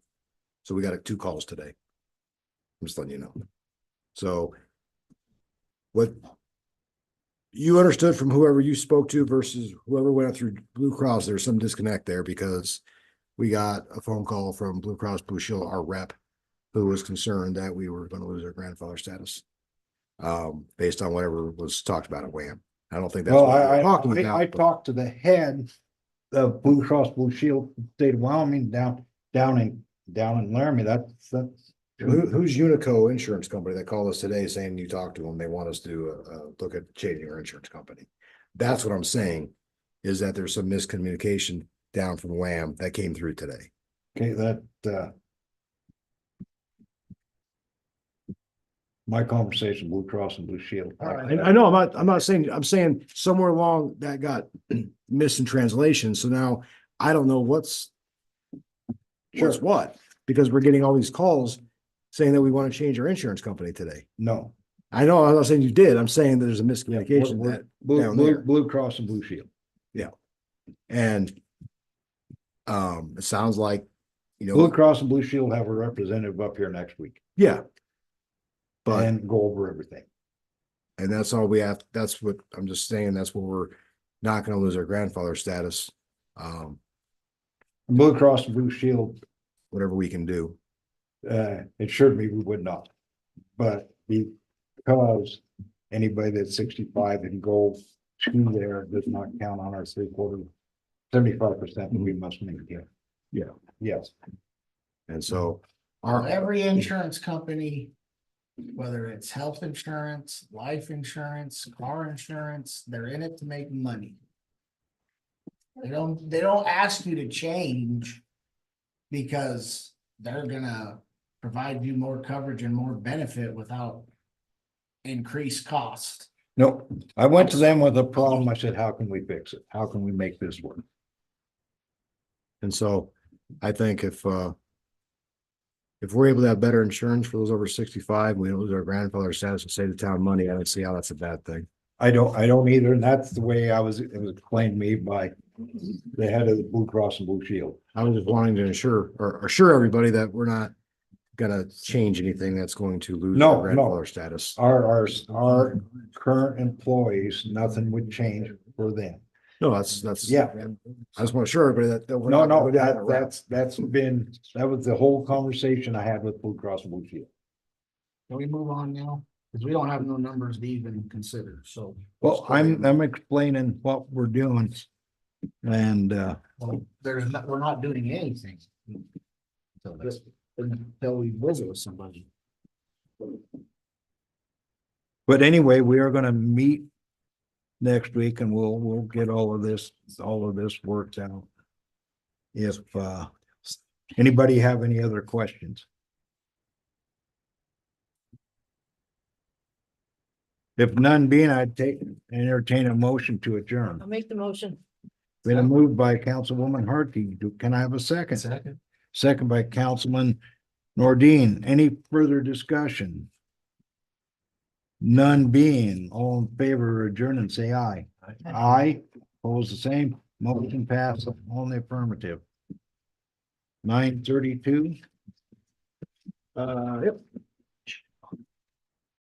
So we got 2 calls today. I'm just letting you know. So what you understood from whoever you spoke to versus whoever went through Blue Cross, there's some disconnect there because we got a phone call from Blue Cross Blue Shield, our rep, who was concerned that we were going to lose our grandfather status. Based on whatever was talked about at WAM. I don't think that's Well, what we're talking I about. but- talked to the head of Blue Cross Blue Shield, state of Wyoming, down in Laramie, that's. Who's Unico Insurance Company that called us today saying you talked to them, they want us to look at changing our insurance company. That's what I'm saying, is that there's some miscommunication down from WAM that came through today. Okay, my conversation, Blue Cross and Blue Shield. I know, I'm not saying, I'm saying somewhere along that got missed in translation, so now I don't know what's what, because we're getting all these calls saying that we want to change our insurance company today. No. I know, I'm not saying you did, I'm saying that there's a miscommunication We're- that Blue, down there. Blue Cross and Blue Shield. And it sounds like, Blue Cross and Blue Shield have a representative up here next week yeah. But, and go over everything. and that's all we have, that's what, I'm just saying, that's what we're not gonna lose our grandfather status. Blue Cross and Blue Shield, Whatever we can do. it assured me we would not. But because anybody that's 65 and go to there does not count on our 75% that we must maintain. Yeah. Yes. And so Well, every insurance company, whether it's health insurance, life insurance, car insurance, they're in it to make money. They don't ask you to change because they're gonna provide you more coverage and more benefit without increased cost. No, I went to them with a problem. I said, how can we fix it? How can we make this work? And so I think if we're able to have better insurance for those over 65, we don't lose our grandfather status and save the town money, I don't see how that's a bad thing. I don't either. And that's the way it was explained to me by the head of the Blue Cross and Blue Shield. I was just wanting to assure everybody that we're not gonna change anything that's going to lose No, our no. grandfather status. Our current employees, nothing would change for them. No, that's. Yeah. I just want to assure everybody that we're No, not. no, gonna go down that route. that was the whole conversation I had with Blue Cross and Blue Shield. Can we move on now? Because we don't have no numbers to even consider, so. Well, I'm explaining what we're doing. And Well, we're not doing anything. Until we visit with somebody. but anyway, we are gonna meet next week and we'll get all of this worked out. If, anybody have any other questions? If none being, I'd entertain a motion to adjourn. I'll make the motion. Been a move by Councilwoman Hartke. Can I have a second? Second. Second by Councilman Nordine. Any further discussion? None being, all in favor of adjourning, say aye. Aye, opposed the same, motion passed, all in the affirmative. 9:32. Yep.